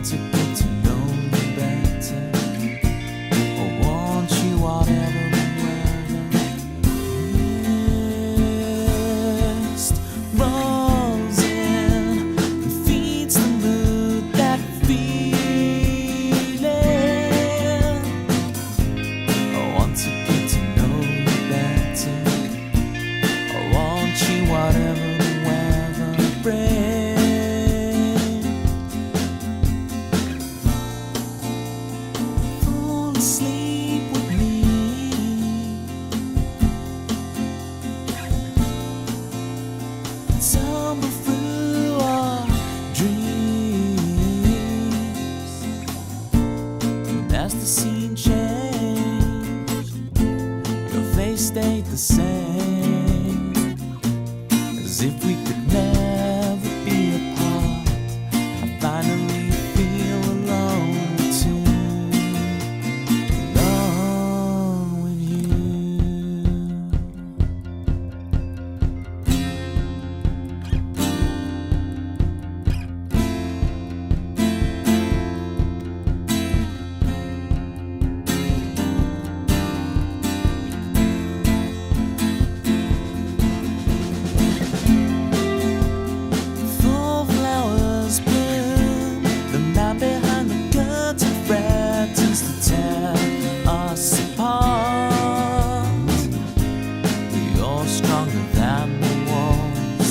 want to get to know you better. I want you whatever and wherever. Mist rolls in and feeds the mood, that feeling. I want to get to know you better. I want you whatever the weather brings. Fall asleep with me. Tumble through our dreams. And as the scene changed, your face stayed the same, as if we could never be apart. I finally feel alone too, alone with you. Full flowers bloom, the man behind the curtain threatens to tear us apart. You're stronger than the walls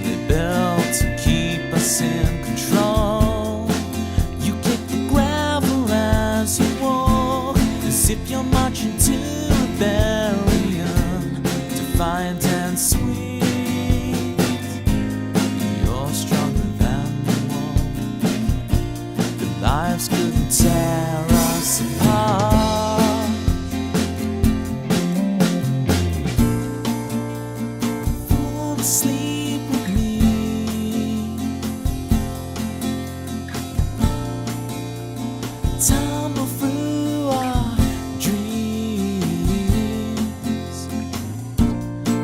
they built to keep us in control. You kick the gravel as you walk, as if you're marching to rebellion, defiant and sweet. You're stronger than the wall. The lives couldn't tear us apart. Fall asleep with me. Tumble through our dreams.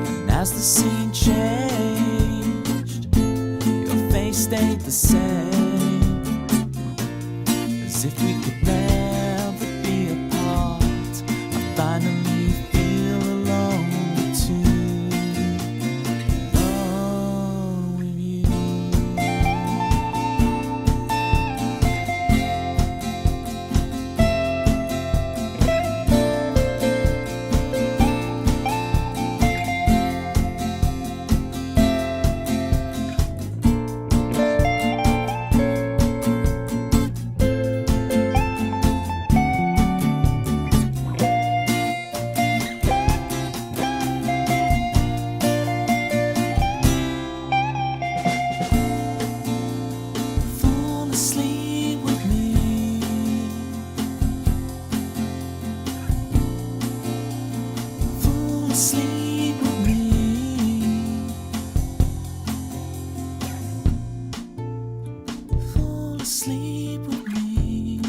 And as the scene changed, your face stayed the same, as if we could never be apart. I finally feel alone too, alone with you. Fall asleep with me. Fall asleep with me. Fall asleep with me.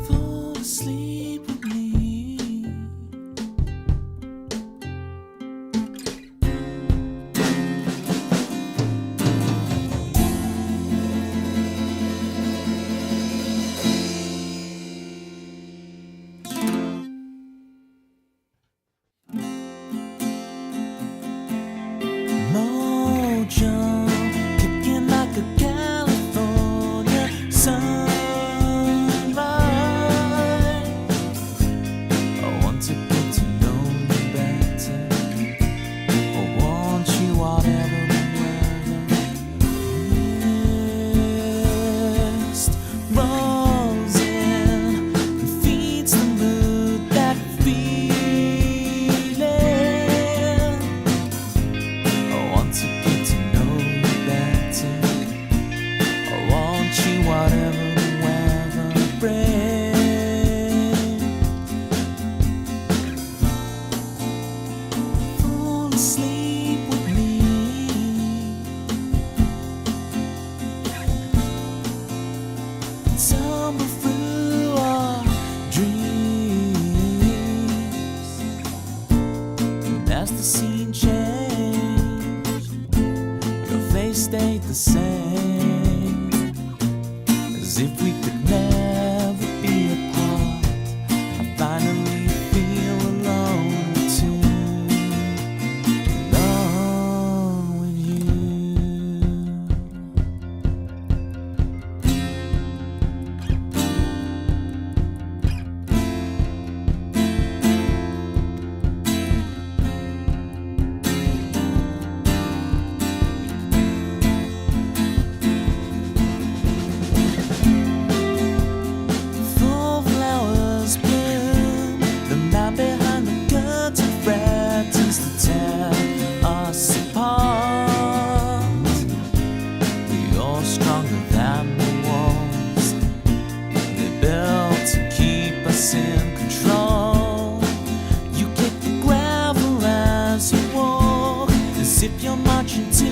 Fall asleep with me. Mojo kicking like a California sunrise. I want to get to know you better. I want you whatever and wherever. Mist rolls in and feeds the mood, that feeling. I want to get to know you better. I want you whatever the weather brings. Fall asleep with me. Tumble through our dreams. And as the scene changed, stayed the same, as if we could never be apart. I finally feel alone too, alone with you. Full flowers bloom, the man behind the curtain threatens to tear us apart. You're stronger than the walls they built to keep us in control. You kick the gravel as you walk, as if you're marching to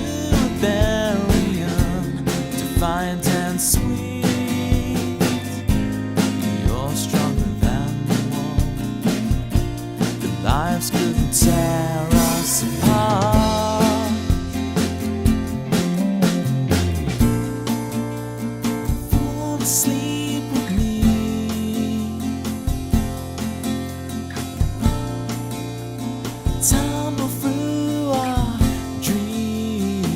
rebellion, defiant and sweet. You're stronger than the wall. The lives couldn't tear us apart. Fall asleep with me, tumble through our dreams,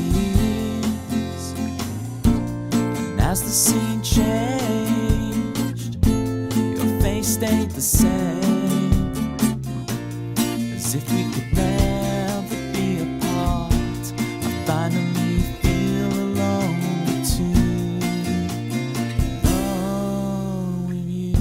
and as the scene changed, your face stayed the same, as if we could never be apart. I finally feel alone too, alone with you.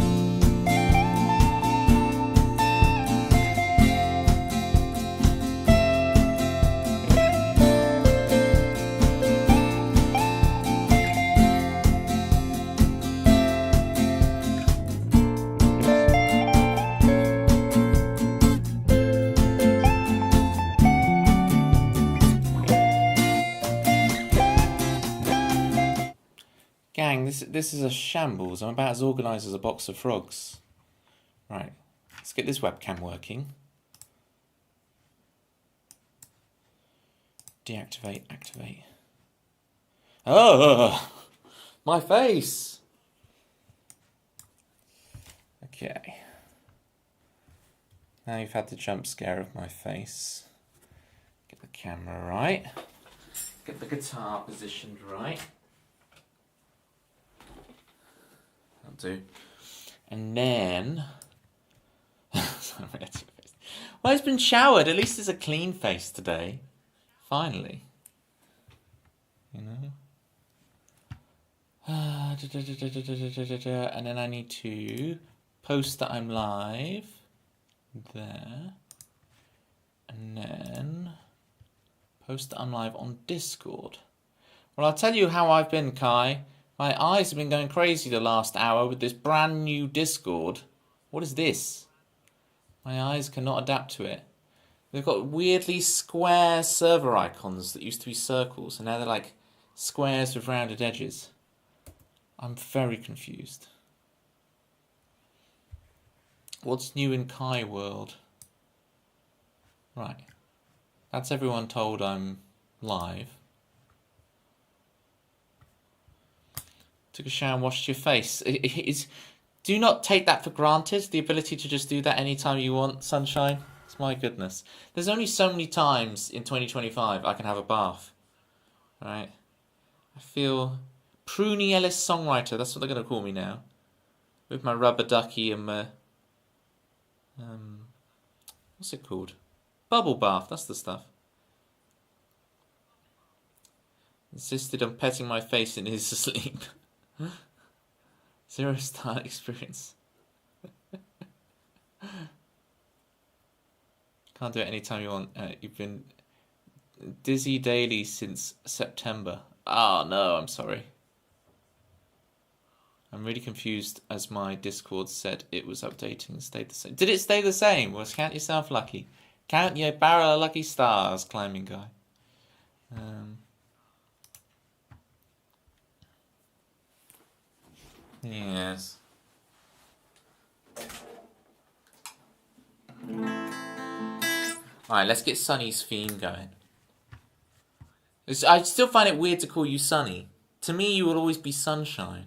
Gang, this is a shambles. I'm about as organised as a box of frogs. Right, let's get this webcam working. Deactivate, activate. Oh, my face. Okay. Now you've had the jump scare of my face. Get the camera right. Get the guitar positioned right. That'll do. And then... well, it's been showered. At least it's a clean face today. Finally. You know? And then I need to post that I'm live. There. And then post that I'm live on Discord. Well, I'll tell you how I've been, Kai. My eyes have been going crazy the last hour with this brand new Discord. What is this? My eyes cannot adapt to it. They've got weirdly square server icons that used to be circles, and now they're like squares with rounded edges. I'm very confused. What's new in Kai world? Right. That's everyone told I'm live. Took a shower and washed your face. Do not take that for granted, the ability to just do that anytime you want, sunshine. It's my goodness. There's only so many times in 2025 I can have a bath. Right? I feel Pruny Ellis songwriter, that's what they're going to call me now. With my rubber ducky and my... what's it called? Bubble bath, that's the stuff. Insisted on petting my face in his sleep. 0-star experience. Can't do it anytime you want. You've been dizzy daily since September. Oh no, I'm sorry. I'm really confused as my Discord said it was updating and stayed the same. Did it stay the same? Well, count yourself lucky. Count your barrel of lucky stars, climbing guy. Yes. Alright, let's get Sunny's theme going. I still find it weird to call you Sunny. To me, you will always be Sunshine.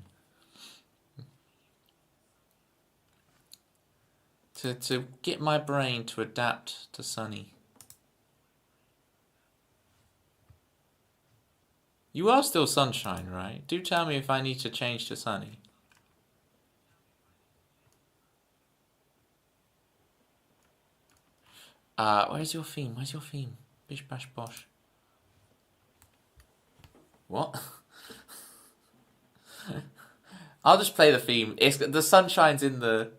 To get my brain to adapt to Sunny. You are still Sunshine, right? Do tell me if I need to change to Sunny. Where's your theme? Where's your theme? Bish bash bosh. What? I'll just play the theme. It's the sunshine's in the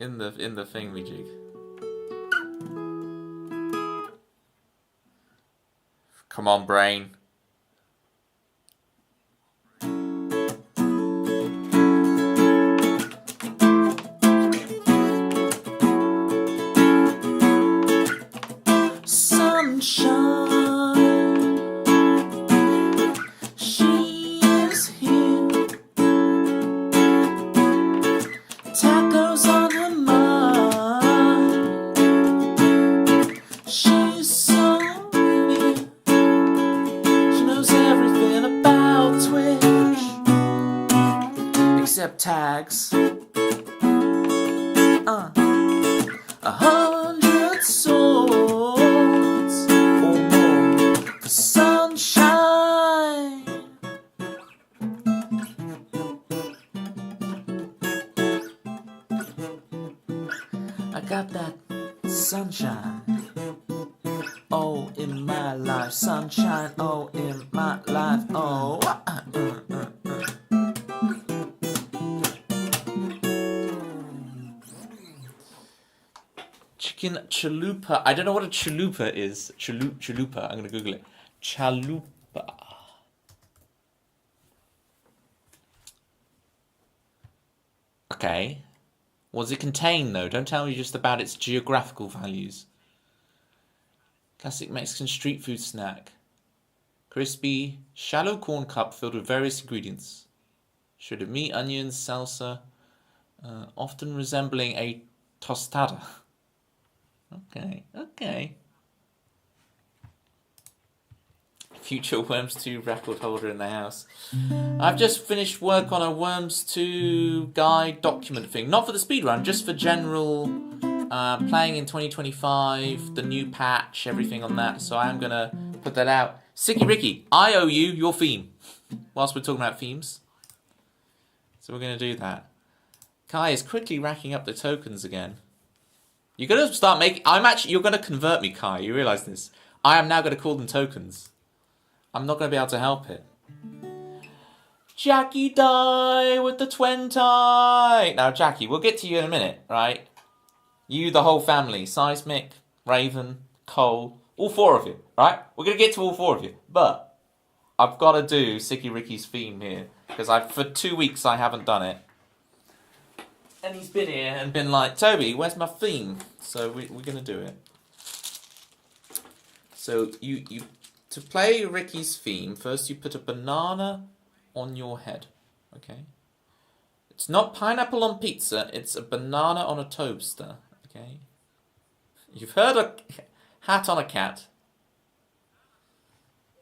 thingamajig. Come on, brain. Tags. 100 swords or more for sunshine. I got that sunshine. Oh, in my life, sunshine. Oh, in my life. Oh. Chicken chalupa. I don't know what a chalupa is. Chalupa. I'm going to Google it. Chalupa. Okay. What does it contain, though? Don't tell me just about its geographical values. Classic Mexican street food snack. Crispy, shallow corn cup filled with various ingredients. Shredded meat, onions, salsa. Often resembling a tostada. Okay. Future Worms 2 record holder in the house. I've just finished work on a Worms 2 guide document thing. Not for the speedrun, just for general playing in 2025, the new patch, everything on that. So I am going to put that out. Sicky Ricky, I owe you your theme. Whilst we're talking about themes. So we're going to do that. Kai is quickly racking up the tokens again. You're going to start making... You're going to convert me, Kai. You realise this? I am now going to call them tokens. I'm not going to be able to help it. Jackie die with the 20. Now, Jackie, we'll get to you in a minute, right? You, the whole family. Seismic, Raven, Cole. All four of you, right? We're going to get to all four of you. But I've got to do Sicky Ricky's theme here. Because for 2 weeks I haven't done it. And he's been here and been like, Toby, where's my theme? So we're going to do it. So you to play Ricky's theme, first you put a banana on your head. Okay? It's not pineapple on pizza, it's a banana on a toaster. Okay? You've heard a hat on a cat.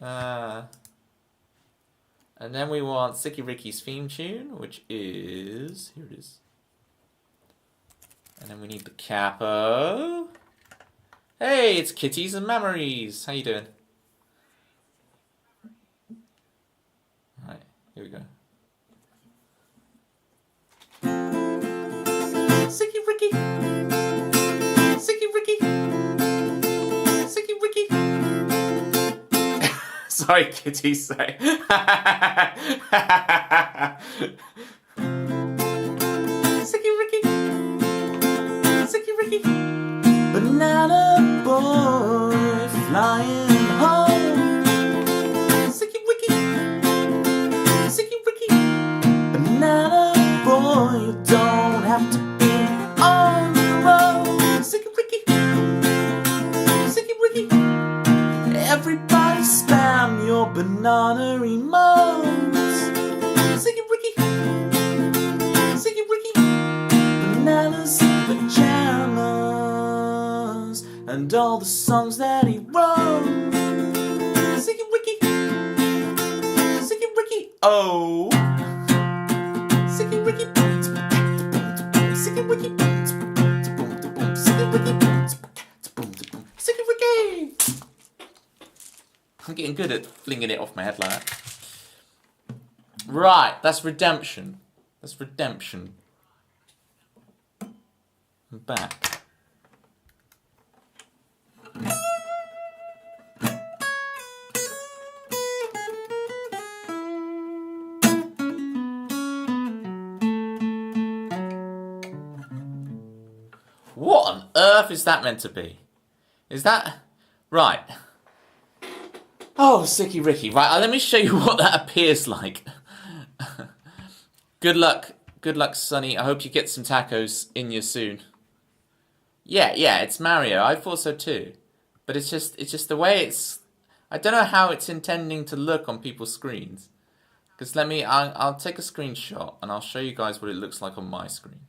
And then we want Sicky Ricky's theme tune, which is... Here it is. And then we need the capo. Hey, it's Kitties and Memories. How you doing? Alright, here we go. Sicky Ricky. Sicky Ricky. Sicky Ricky. Sorry, Kitties. Sorry. Sicky Ricky. Sicky Ricky. Banana boy flying home. Sicky Ricky. Sicky Ricky. Banana boy, you don't have to be on your own. Sicky Ricky. Sicky Ricky. Everybody spam your banana emotes. Sicky Ricky. Sicky Ricky. Bananas in pajamas and all the songs that he wrote. Sicky Ricky. Oh. Sicky Ricky. Sicky Ricky. Sicky Ricky. Sicky Ricky. I'm getting good at flinging it off my head like that. Right, that's redemption. That's redemption. I'm back. What on earth is that meant to be? Is that... Right. Oh, Sicky Ricky. Right, let me show you what that appears like. Good luck. Good luck, Sonny. I hope you get some tacos in you soon. Yeah, it's Mario. I thought so too. But it's just the way it's... I don't know how it's intending to look on people's screens. Because I'll take a screenshot and I'll show you guys what it looks like on my screen.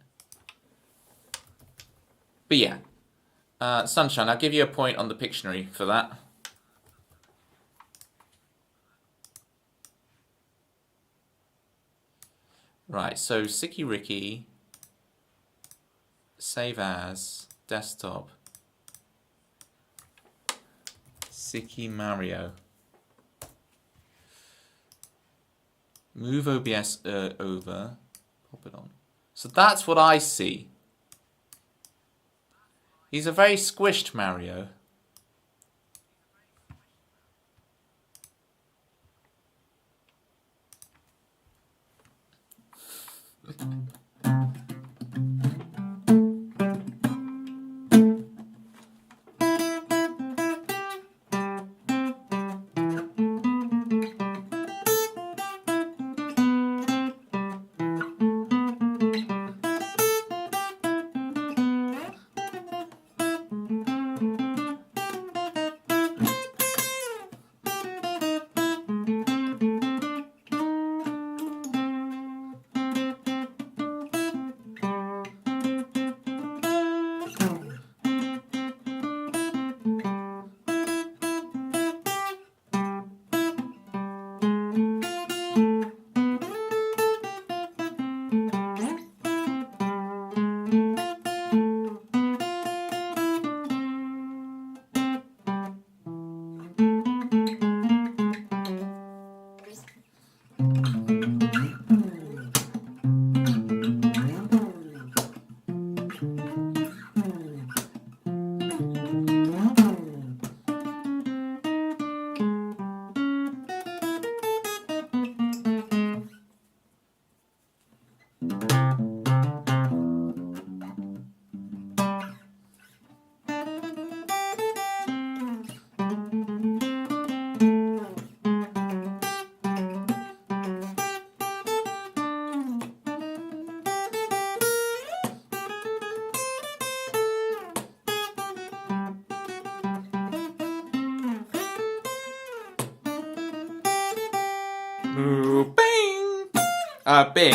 But yeah. Sunshine, I'll give you a point on the Pictionary for that. Right, so Sicky Ricky, save as, desktop, Sicky Mario. Move OBS over, pop it on. So that's what I see. He's a very squished Mario. Bing! Bing.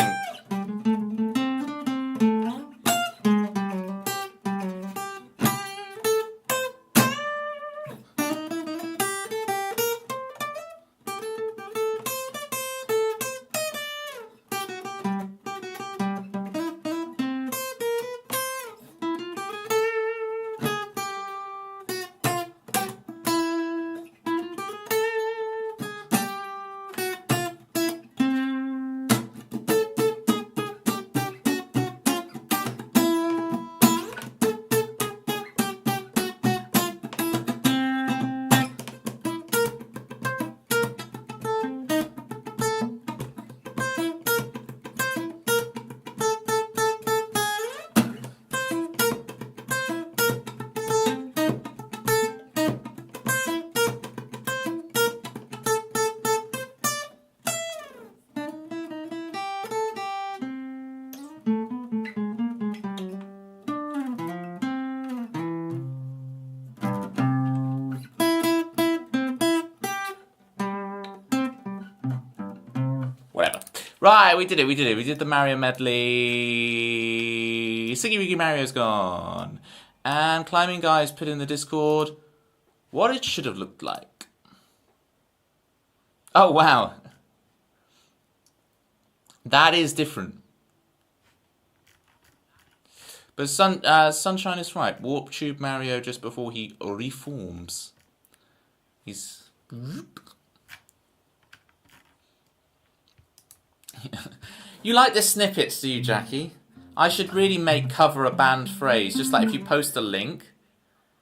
Whatever. Right, we did it. We did the Mario medley. Siggy Wiggy Mario's gone. And Climbing Guys put in the Discord what it should have looked like. Oh, wow. That is different. But Sunshine is right. Warp Tube Mario just before he reforms. He's... You like the snippets, do you, Jackie? I should really make cover a banned phrase. Just like if you post a link,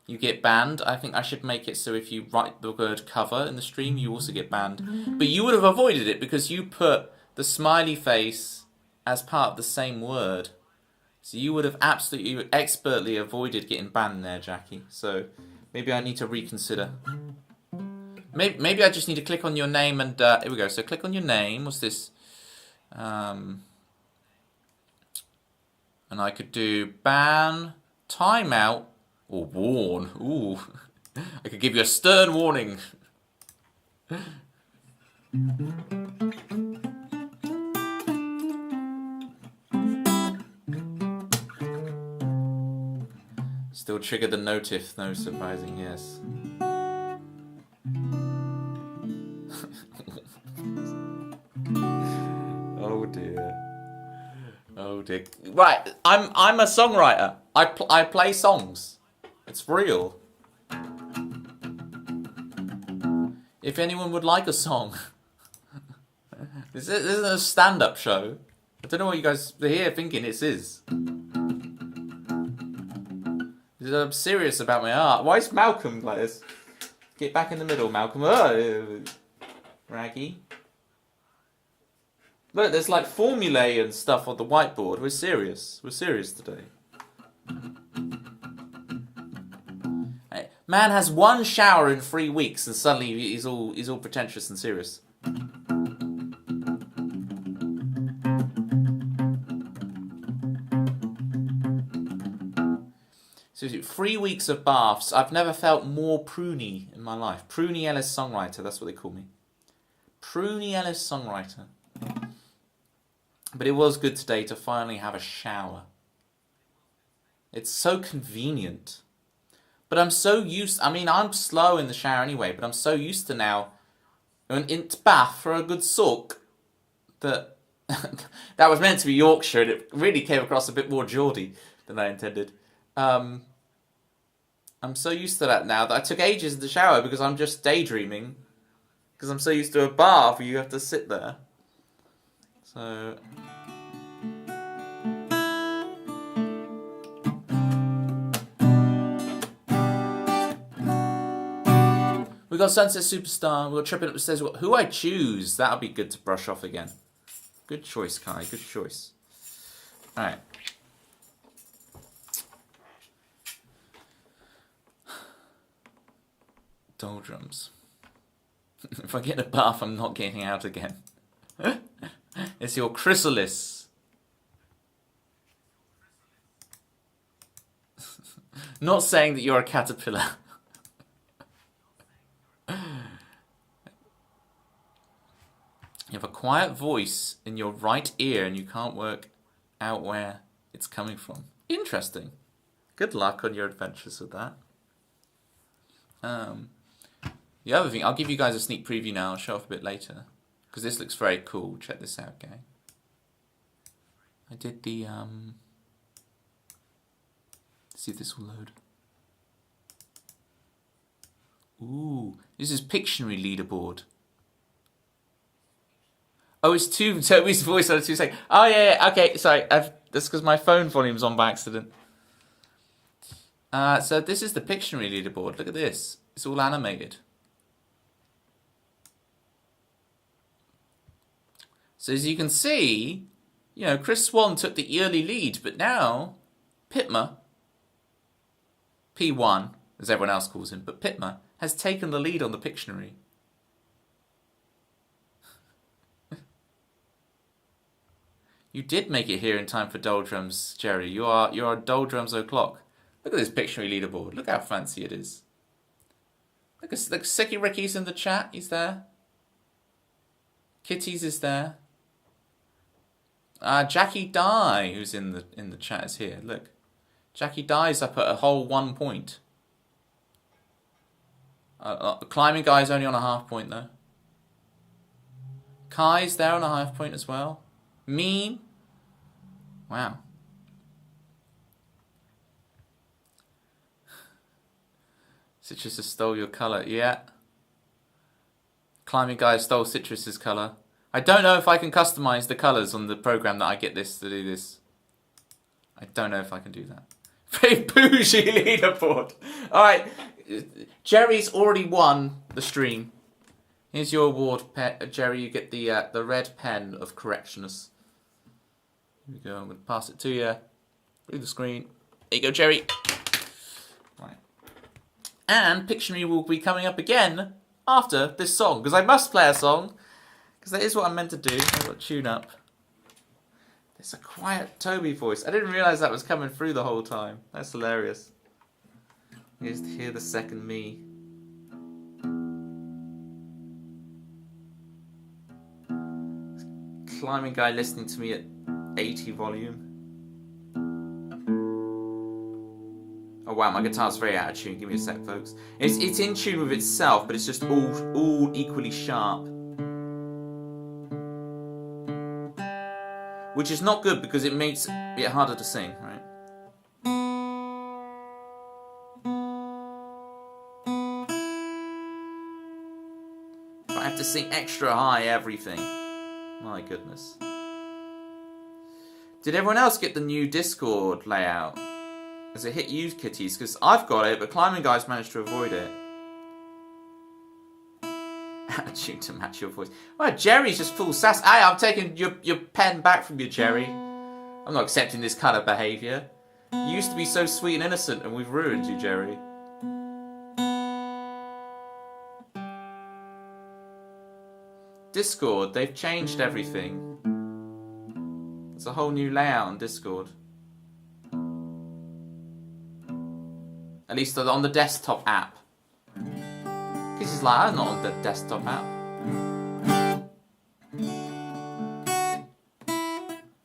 you get banned. I think I should make it so if you write the word cover in the stream, you also get banned. But you would have avoided it because you put the smiley face as part of the same word. So you would have absolutely expertly avoided getting banned there, Jackie. So maybe I need to reconsider. Maybe I just need to click on your name and... here we go. So click on your name. What's this? And I could do ban, timeout, or warn. Ooh. I could give you a stern warning. Still trigger the notif, no surprising, yes. Oh dear. Oh dear. Right, I'm a songwriter. I play songs. It's real. If anyone would like a song. This isn't a stand-up show. I don't know what you guys are here thinking it is. I'm serious about my art. Why is Malcolm like this? Get back in the middle, Malcolm. Oh, Raggy. Look, there's like formulae and stuff on the whiteboard. We're serious. We're serious today. Man has one shower in 3 weeks and suddenly he's all pretentious and serious. So 3 weeks of baths. I've never felt more pruny in my life. Pruny Ellis songwriter, that's what they call me. Pruny Ellis songwriter. But it was good today to finally have a shower. It's so convenient. But I'm so used... I mean, I'm slow in the shower anyway, but I'm so used to now going into bath for a good soak that... that was meant to be Yorkshire, and it really came across a bit more Geordie than I intended. I'm so used to that now that I took ages in the shower because I'm just daydreaming. Because I'm so used to a bath where you have to sit there. So... we got Sunset Superstar, we got Tripping Up the Stairs, Who I Choose. That'll be good to brush off again. Good choice, Kai, good choice. Alright. Doldrums. If I get in a bath, I'm not getting out again. It's your chrysalis. Not saying that you're a caterpillar. You have a quiet voice in your right ear and you can't work out where it's coming from. Interesting. Good luck on your adventures with that. The other thing, I'll give you guys a sneak preview now. I'll show off a bit later. Because this looks very cool. Check this out, gang. I did the... Let's see if this will load. Ooh, this is Pictionary leaderboard. Oh, it's Toby's voice on 2 seconds. Oh, yeah, okay, sorry. That's because my phone volume's on by accident. So this is the Pictionary leaderboard. Look at this. It's all animated. So as you can see, you know, Chris Swan took the early lead, but now Pitma, P1, as everyone else calls him, but Pitma has taken the lead on the Pictionary. You did make it here in time for Doldrums, Jerry. You're a Doldrums o'clock. Look at this Pictionary leaderboard. Look how fancy it is. Look, Sicky Ricky's in the chat. He's there. Kitty's is there. Jackie Dye, who's in the chat, is here. Look, Jackie Dye's up at a whole 1 point. Climbing Guy's only on a half point though. Kai's there on a half point as well. Me? Wow. Citrus has stole your colour. Yeah. Climbing Guy stole Citrus's colour. I don't know if I can customise the colours on the program that I get this to do this. I don't know if I can do that. Very bougie leaderboard. Alright. Jerry's already won the stream. Here's your award, Jerry. You get the red pen of correctness. Here we go. I'm going to pass it to you. Through the screen. There you go, Jerry. Right. And Pictionary will be coming up again after this song. Because I must play a song. Because that is what I'm meant to do. I've got to tune up. It's a quiet Toby voice. I didn't realise that was coming through the whole time. That's hilarious. You just hear the second me. Climbing Guy listening to me at 80 volume. Oh wow, my guitar's very out of tune. Give me a sec, folks. It's in tune with itself, but it's just all equally sharp. Which is not good because it makes it harder to sing, right? If I have to sing extra high everything. My goodness. Did everyone else get the new Discord layout? Has it hit you, kitties? Because I've got it, but Climbing Guys managed to avoid it. Tune to match your voice. Well, Jerry's just full sass. Hey, I'm taking your pen back from you, Jerry. I'm not accepting this kind of behaviour. You used to be so sweet and innocent, and we've ruined you, Jerry. Discord, they've changed everything. There's a whole new layout on Discord. At least on the desktop app. Because he's like, I'm not on the desktop app.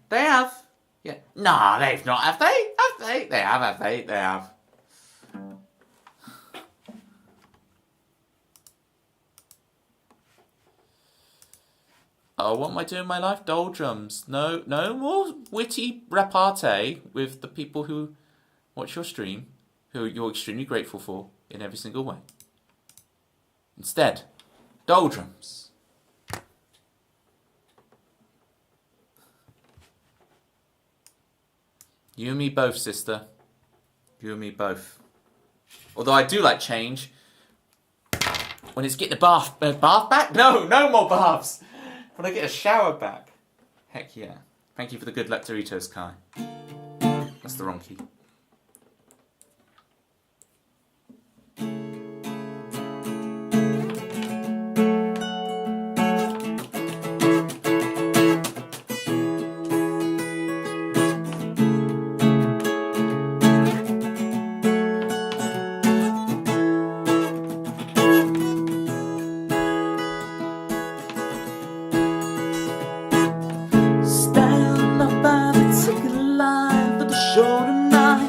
They have. Yeah. Nah, they've not, have they? Have they? They have they? They have. Oh, what am I doing in my life? Doldrums. No more witty repartee with the people who watch your stream, who you're extremely grateful for in every single way. Instead, doldrums. You and me both, sister. You and me both. Although I do like change. When it's getting a bath back? No more baths. When I get a shower back. Heck yeah. Thank you for the good luck Doritos, Kai. That's the wrong key. Stand up by the ticket line for the show tonight.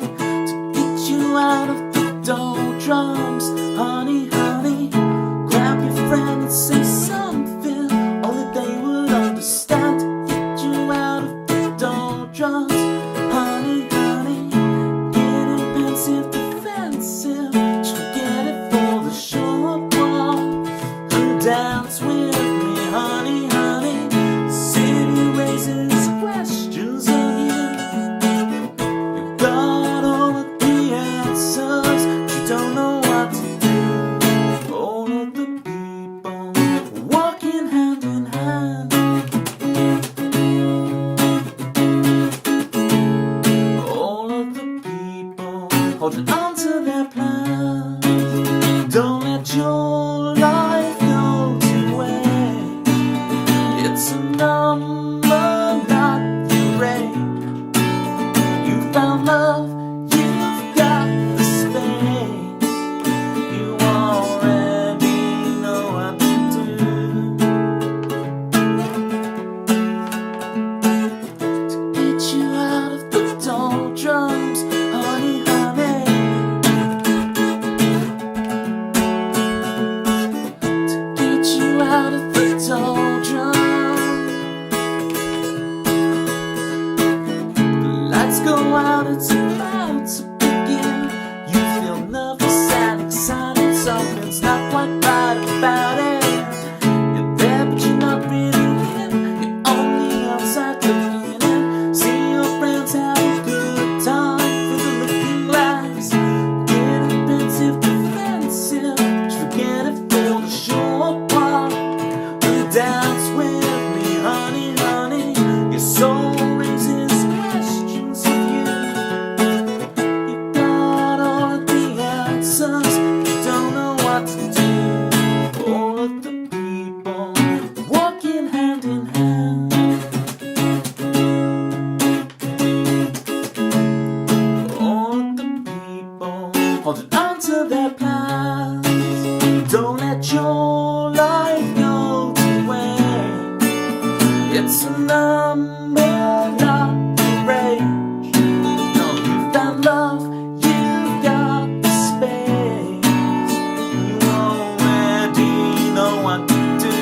out, it's about to begin. You feel nervous and excited, something's not quite right about it. You're there but you're not really in, you're only outside looking in. See your friends have a good time through the looking glass. Getting pensive, defensive, just forget it for the short while. You dance with me, honey, honey. Your soul raises questions of you. You got all of the answers, but you don't know what to do. All of the people walking hand in hand. All of the people holding on to their plans. Don't let your life go to waste. It's a number, not a range. No, you've found love, you've got the space. You already know what to do.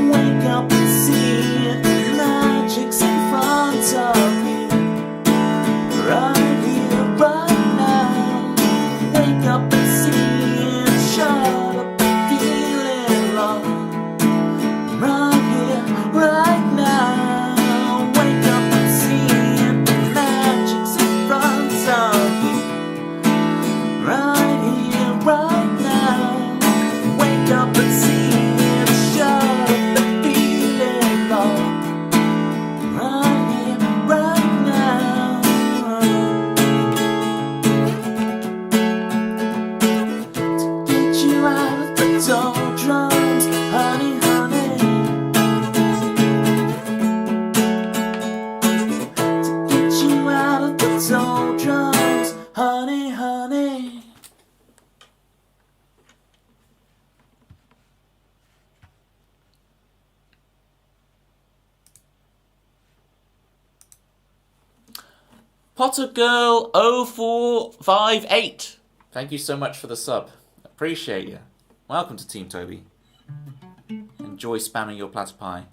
Wake up and see it, magic's in front of you. Right here, right now. Wake up and see it, shut up and feel it wrong. Right here, right now. Wake up and see it, magic's in front of you. Right here, right now. Wake up and see it, shut up and feel it wrong. Right here, right now. To get you out of the doldrums, honey, honey. To get you out of the doldrums, honey, honey. Potter Girl 0458. Thank you so much for the sub. Appreciate you. Welcome to Team Toby. Enjoy spamming your platter pie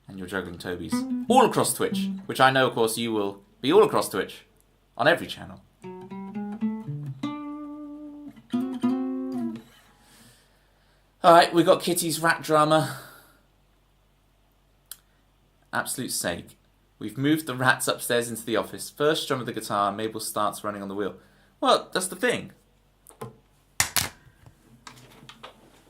and your juggling Tobys all across Twitch, which I know, of course, you will be all across Twitch on every channel. Alright, we got Kitty's rap drama. Absolute sake. We've moved the rats upstairs into the office. First strum of the guitar, Mabel starts running on the wheel. Well, that's the thing.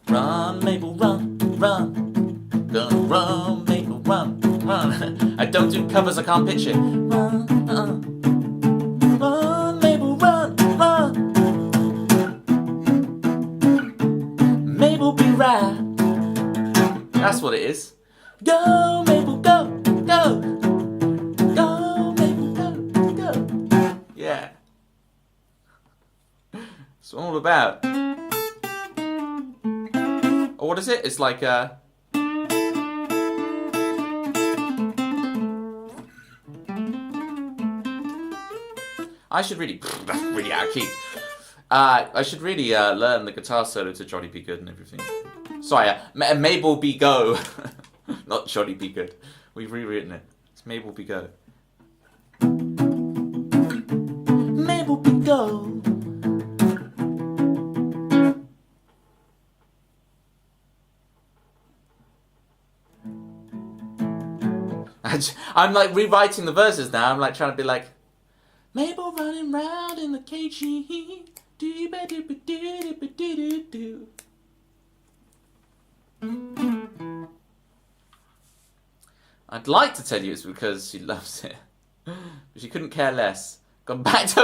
Run, Mabel, run, run. Gonna run, Mabel, run, run. I don't do covers, I can't pitch it. Run, run, Mabel, run, run. Mabel be right. That's what it is. Go, Mabel, go, go. Go, Mabel, go, go. Yeah. It's all about. Or what is it? It's like I should really that's really out of key. I should really learn the guitar solo to Jolly Be Good and everything. Sorry, Mabel Be Go. Not Jolly Be Good. We've rewritten it. It's Mabel Be Go. Mabel Be Go. I'm like rewriting the verses now. I'm like trying to be like Mabel running round in the KG. I'd like to tell you it's because she loves it, but she couldn't care less. Gone back to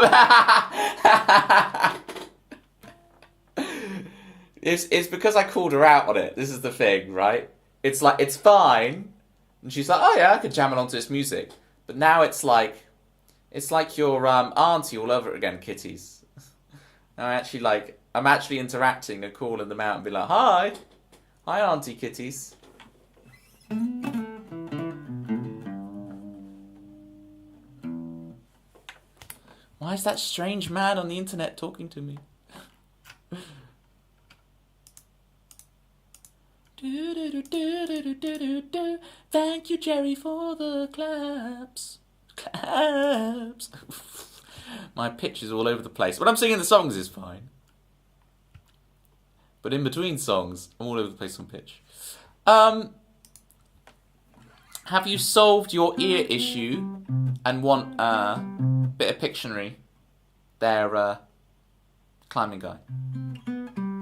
It's because I called her out on it. This is the thing, right? It's like, it's fine. And she's like, oh yeah, I could jam along to this music. But now it's like your auntie all over again, kitties. I'm actually interacting and calling them out and be like, hi auntie kitties. Why is that strange man on the internet talking to me? Thank you, Jerry, for the claps. Claps. My pitch is all over the place. When I'm singing the songs is fine. But in between songs, I'm all over the place on pitch. Have you solved your ear issue and want a bit of Pictionary? There, climbing guy.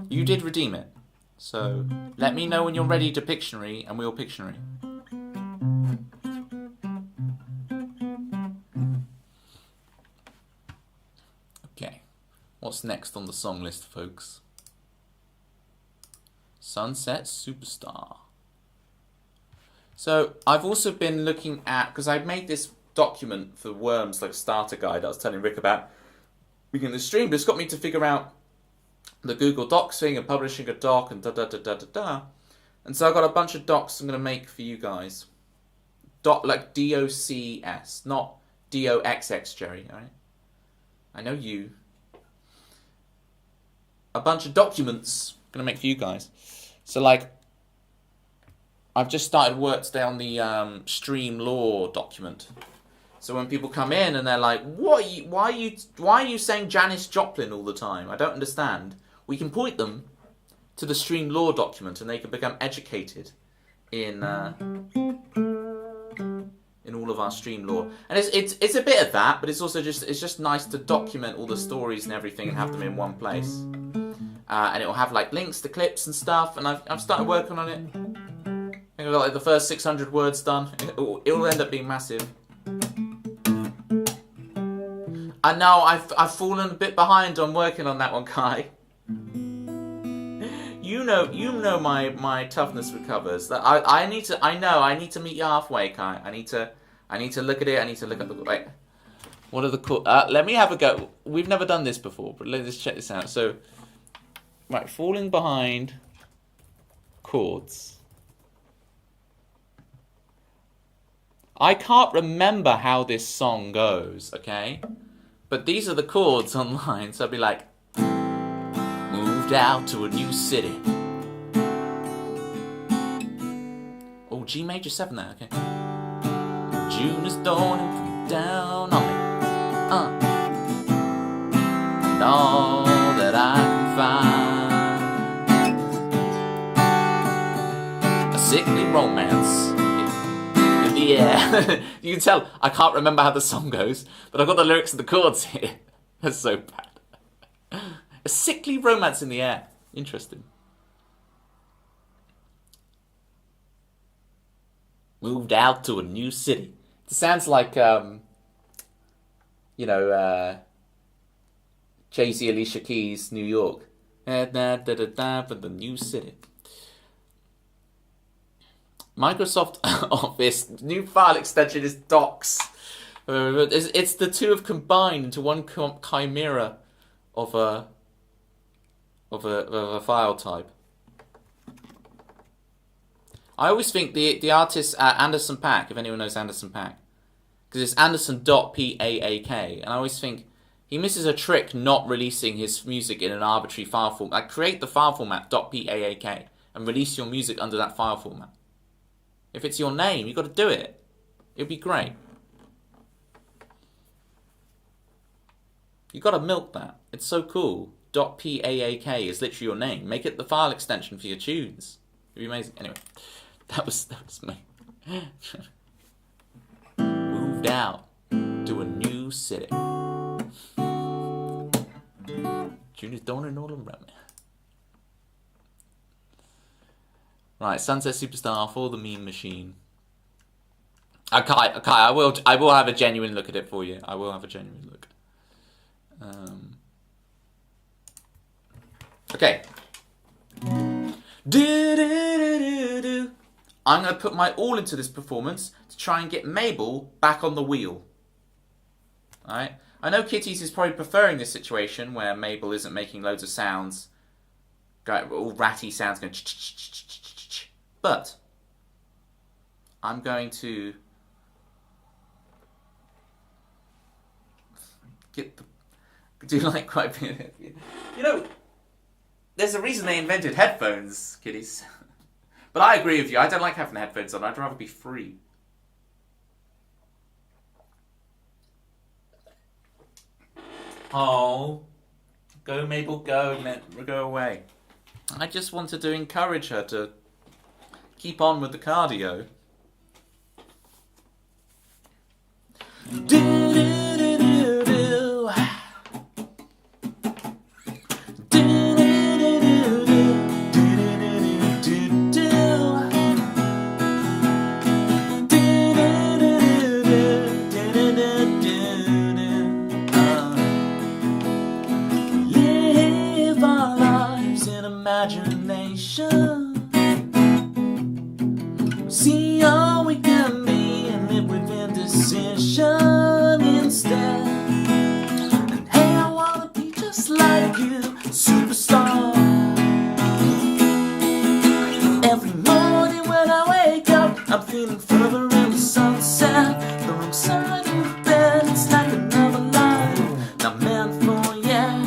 You did redeem it. So let me know when you're ready to Pictionary and we'll Pictionary. Okay. What's next on the song list, folks? Sunset Superstar. So I've also been looking at, because I made this document for Worms, like starter guide I was telling Rick about beginning the stream, but it's got me to figure out the Google Docs thing and publishing a doc and da-da-da-da-da-da. And so I've got a bunch of docs I'm going to make for you guys. Like DOCS, not DOXX, Jerry, alright? I know you. A bunch of documents I'm going to make for you guys. So like, I've just started work today on the stream law document. So when people come in and they're like, why are you saying Janis Joplin all the time? I don't understand. We can point them to the stream law document and they can become educated in all of our stream law. And it's a bit of that, but it's also just nice to document all the stories and everything and have them in one place. And it'll have like links to clips and stuff. And I've started working on it. I think I've got like the first 600 words done. It'll end up being massive. I know I've fallen a bit behind on working on that one, Kai. You know my toughness recovers. That I need to meet you halfway, Kai. I need to look at it. I need to look at the wait. What are the chords? Let me have a go. We've never done this before, but let's check this out. So, right, falling behind chords. I can't remember how this song goes, okay? But these are the chords online, so I'd be like, moved out to a new city. Oh, G major 7 there, okay. June is dawning from down on me. And all that I can find, a sickly romance. Yeah, you can tell I can't remember how the song goes, but I've got the lyrics and the chords here. That's so bad. A sickly romance in the air. Interesting. Moved out to a new city. It sounds like, Jay-Z, Alicia Keys, New York. For the new city. Microsoft Office new file extension is docs. It's the two have combined into one chimera of a file type. I always think the artist Anderson .Paak, if anyone knows Anderson .Paak, because it's Anderson.Paak, and I always think he misses a trick not releasing his music in an arbitrary file format. Like, create the file format .paak and release your music under that file format. If it's your name, you've got to do it. It'd be great. You've got to milk that. It's so cool. .paak is literally your name. Make it the file extension for your tunes. It'd be amazing. Anyway, that was me. Moved out to a new city. June is dawning all around me. Right, Sunset Superstar for the meme machine. Okay, I will have a genuine look at it for you. I will have a genuine look. Okay. Do, do, do, do, do. I'm going to put my all into this performance to try and get Mabel back on the wheel. Alright? I know Kitties is probably preferring this situation where Mabel isn't making loads of sounds, all ratty sounds going ch-ch-ch-ch-ch-ch. But I'm going to do like quite a bit. You know, there's a reason they invented headphones, Kitties. But I agree with you. I don't like having headphones on. I'd rather be free. Oh, go Mabel, go, go away. I just wanted to encourage her to keep on with the cardio. Do, do, do, do, do. Do, do, do, do, do. Do, do, do, do, do. Do, do, do, do, do, do, do, do. Live our lives in imagination. See all we can be and live with indecision instead. And hey, I wanna be just like you, superstar. Every morning when I wake up, I'm feeling further in the sunset. The wrong side of the bed, it's like another life. Not meant for, yeah.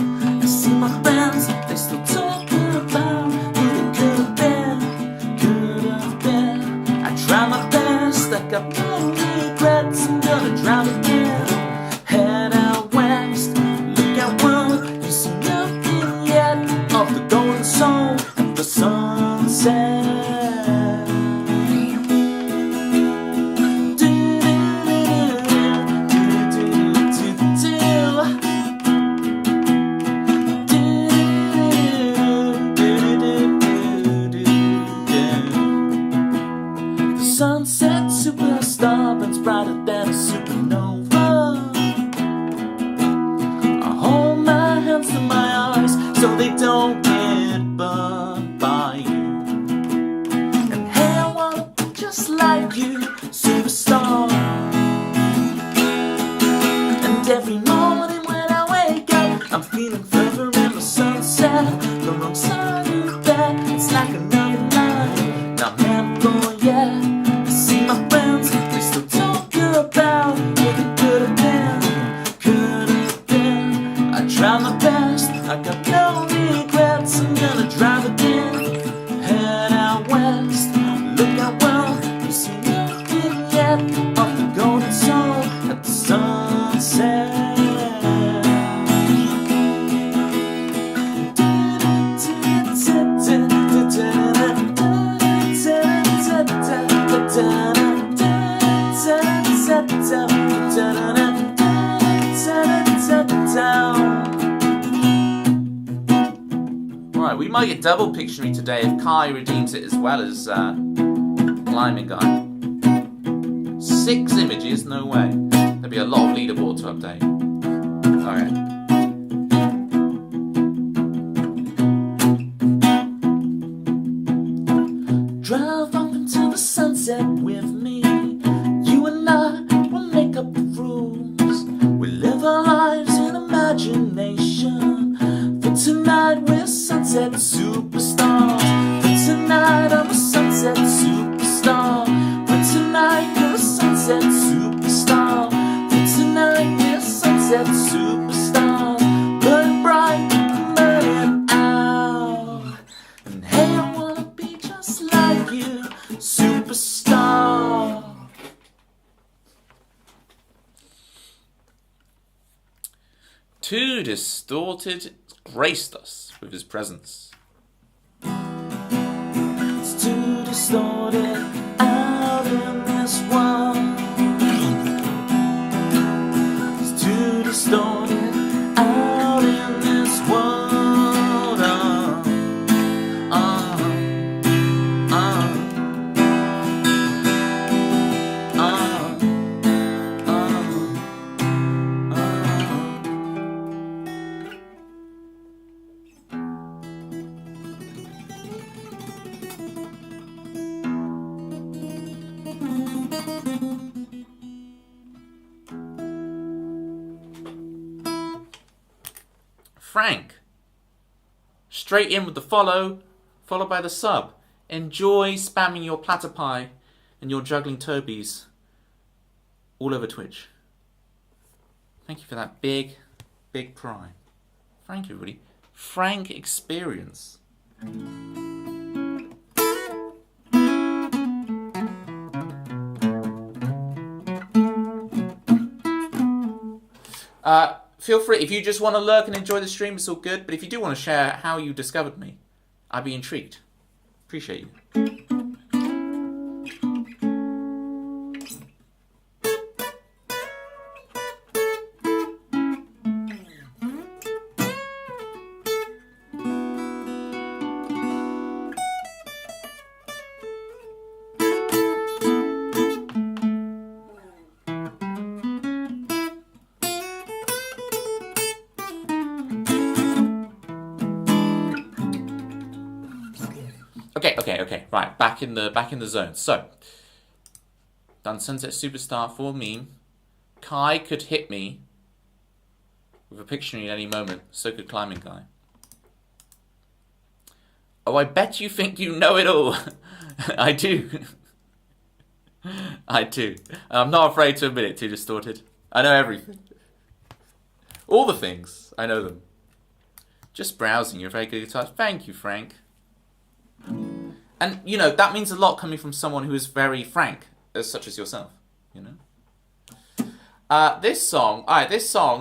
I see my friends, they still talking about who they could have been, could have been. I try my best, I got no regrets. I'm gonna drive again, head out west. Look out world, you see nothing yet of the golden soul and the sunset. Sunset superstar burns brighter than a supernova. I hold my hands to my eyes so they don't get burned by you. And hey, I wanna be just like you, superstar. And every morning when I wake up, I'm feeling further in the sunset. The wrong side of the bed, it's like another night. Not meant for, yeah. My friends, they still talk about what it could have been, could have been. I try my best, I got no regrets. I'm gonna drive again, head out west. Look out well, you see nothing yet of the golden soul at the sunset. Right, we might get double Pictionary today if Kai redeems it as well as Climbing Guy. 6 images? No way. There'll be a lot of leaderboard to update. Alright. Drive off into the sunset with me. You and I will make up the rules. We live our lives in imagination. For tonight we're sunset superstars. For tonight I'm a sunset superstar. For tonight you're a sunset superstar. For tonight we're sunset superstars. Burn bright, burn out. And hey, I wanna be just like you, superstar. Too distorted graced us with his presence. It's too distorted out in this world. It's too distorted out in this world. Frank. Straight in with the follow, followed by the sub. Enjoy spamming your platter pie and your juggling Tobies all over Twitch. Thank you for that big, big prime. Thank you, everybody. Frank experience. Feel free, if you just want to lurk and enjoy the stream, it's all good. But if you do want to share how you discovered me, I'd be intrigued. Appreciate you. Okay. Right, back in the zone. So, done Sunset Superstar for meme. Kai could hit me with a Pictionary at any moment. So could Climbing Guy. Oh, I bet you think you know it all. I do. I do. I'm not afraid to admit it, Too Distorted. I know everything. All the things. I know them. Just browsing. You're very good at guitar. Thank you, Frank. And, you know, that means a lot coming from someone who is very frank, such as yourself, you know. This song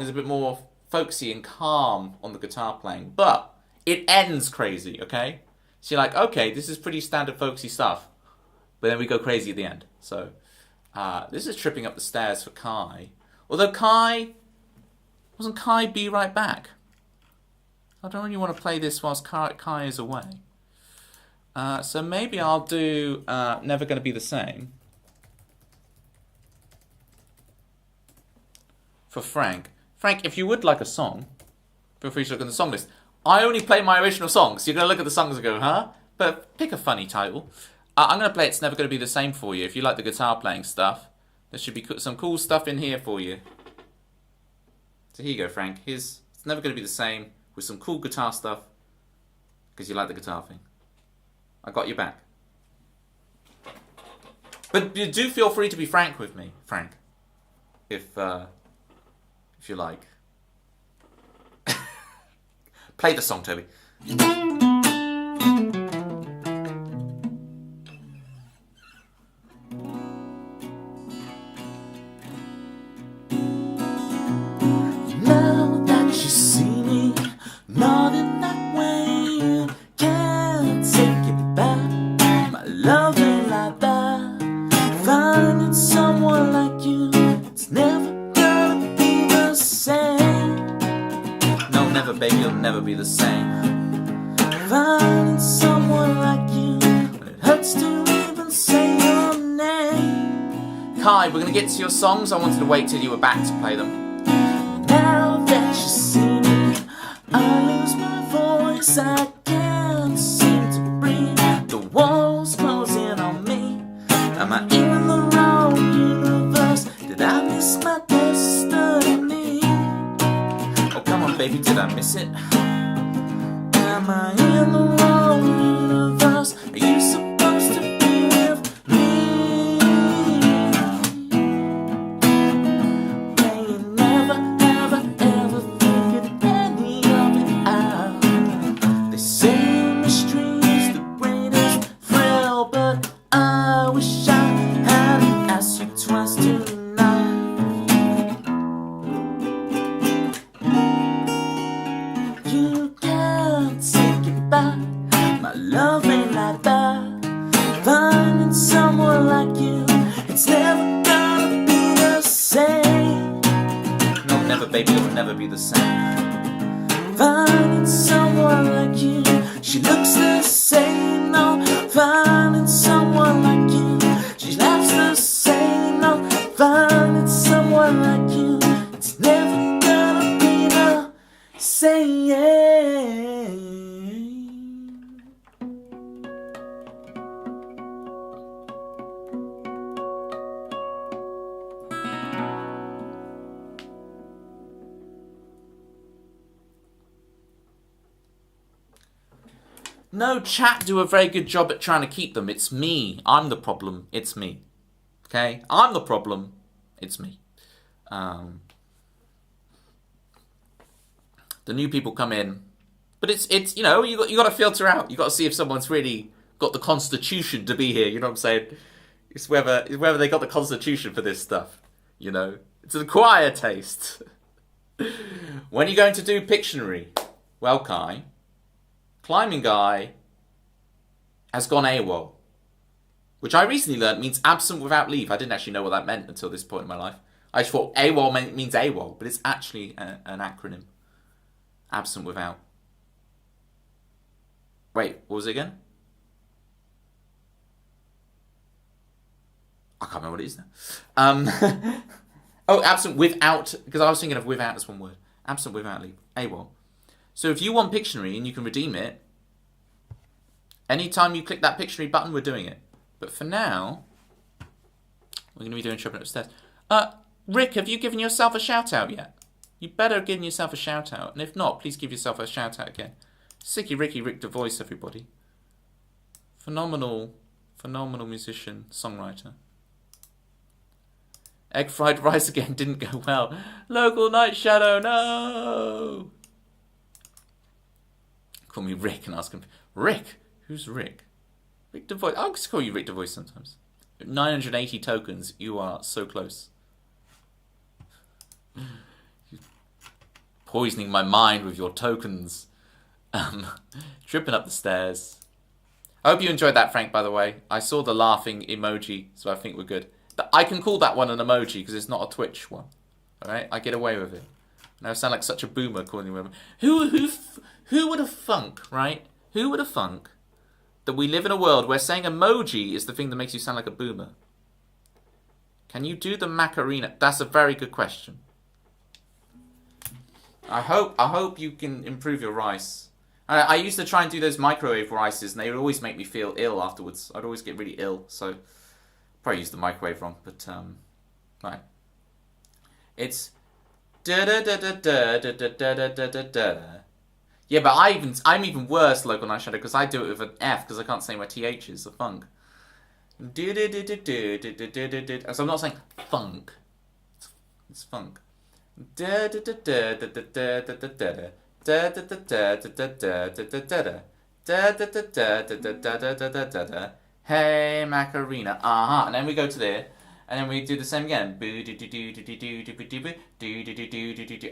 is a bit more folksy and calm on the guitar playing, but it ends crazy, okay? So you're like, okay, this is pretty standard folksy stuff, but then we go crazy at the end. So, this is Tripping Up the Stairs for Kai. Although wasn't Kai Be Right Back? I don't really want to play this whilst Kai is away. So maybe I'll do Never Gonna Be the Same for Frank. Frank, if you would like a song, feel free to look at the song list. I only play my original songs. You're going to look at the songs and go, huh? But pick a funny title. I'm going to play It's Never Gonna Be the Same for you. If you like the guitar playing stuff, there should be some cool stuff in here for you. So here you go, Frank. Here's It's Never Gonna Be the Same with some cool guitar stuff because you like the guitar thing. I got your back. But you do feel free to be frank with me, Frank. If you like. Play the song, Toby. Now that you see me, not in that way, can't take it back. My love ain't like that. Finding someone like you, it's never gonna be the same. No, never, baby, you'll never be the same. Finding someone like you, when it hurts to even say your name. Kai, we're going to get to your songs. I wanted to wait till you were back to play them. Now that you see me, I lose my voice. I can't seem to breathe. The walls closing on me. Am I in the wrong universe? Did I miss my destiny? Oh, come on, baby, did I miss it? Am I in the wrong universe? Are you supposed to be with me? May you never, ever, ever figured any of it out. They say mystery is the greatest thrill, but I wish I hadn't asked you twice tonight. You can't take it back. My love ain't like that. Finding someone like you, it's never gonna be the same. No, never, baby, you'll never be the same. Finding someone like you, she looks the same. No, finding someone like you, she laughs the same. No, finding someone like you, it's never gonna be the same. No, chat do a very good job at trying to keep them. It's me. I'm the problem. It's me. Okay? I'm the problem. It's me. The new people come in. But it's you know, you got to filter out. You got to see if someone's really got the constitution to be here. You know what I'm saying? It's whether they got the constitution for this stuff. You know? It's an acquired taste. When are you going to do Pictionary? Well, Kai, climbing guy has gone AWOL, which I recently learned means absent without leave. I didn't actually know what that meant until this point in my life. I just thought AWOL means AWOL, but it's actually an acronym. Absent without. Wait, what was it again? I can't remember what it is now. Oh, absent without, because I was thinking of without as one word. Absent without leave. AWOL. So if you want Pictionary and you can redeem it, anytime you click that Pictionary button, we're doing it. But for now, we're going to be doing Shopping Upstairs. Rick, have you given yourself a shout out yet? You better have given yourself a shout out. And if not, please give yourself a shout out again. Sicky Ricky Rick DeVoice, everybody. Phenomenal musician, songwriter. Egg fried rice again didn't go well. Local Night Shadow, no! Call me Rick and ask him, Rick? Who's Rick? Rick DeVoice. I'll just call you Rick DeVoice sometimes. 980 tokens. You are so close. You're poisoning my mind with your tokens. Tripping up the stairs. I hope you enjoyed that, Frank, by the way. I saw the laughing emoji, so I think we're good. I can call that one an emoji because it's not a Twitch one. Alright? I get away with it. And I sound like such a boomer calling women. Who would have thunk, right? Who would have thunk that we live in a world where saying emoji is the thing that makes you sound like a boomer? Can you do the Macarena? That's a very good question. I hope you can improve your rice. I used to try and do those microwave rices, and they would always make me feel ill afterwards. I'd always get really ill, so probably used the microwave wrong. But right, it's da da da da da da da da da da. Yeah, but I'm even worse, Local Night Shadow, because I do it with an F because I can't say my TH is the funk. So I'm not saying funk. It's funk. Hey Macarena, and then we go to there, and then we do the same again.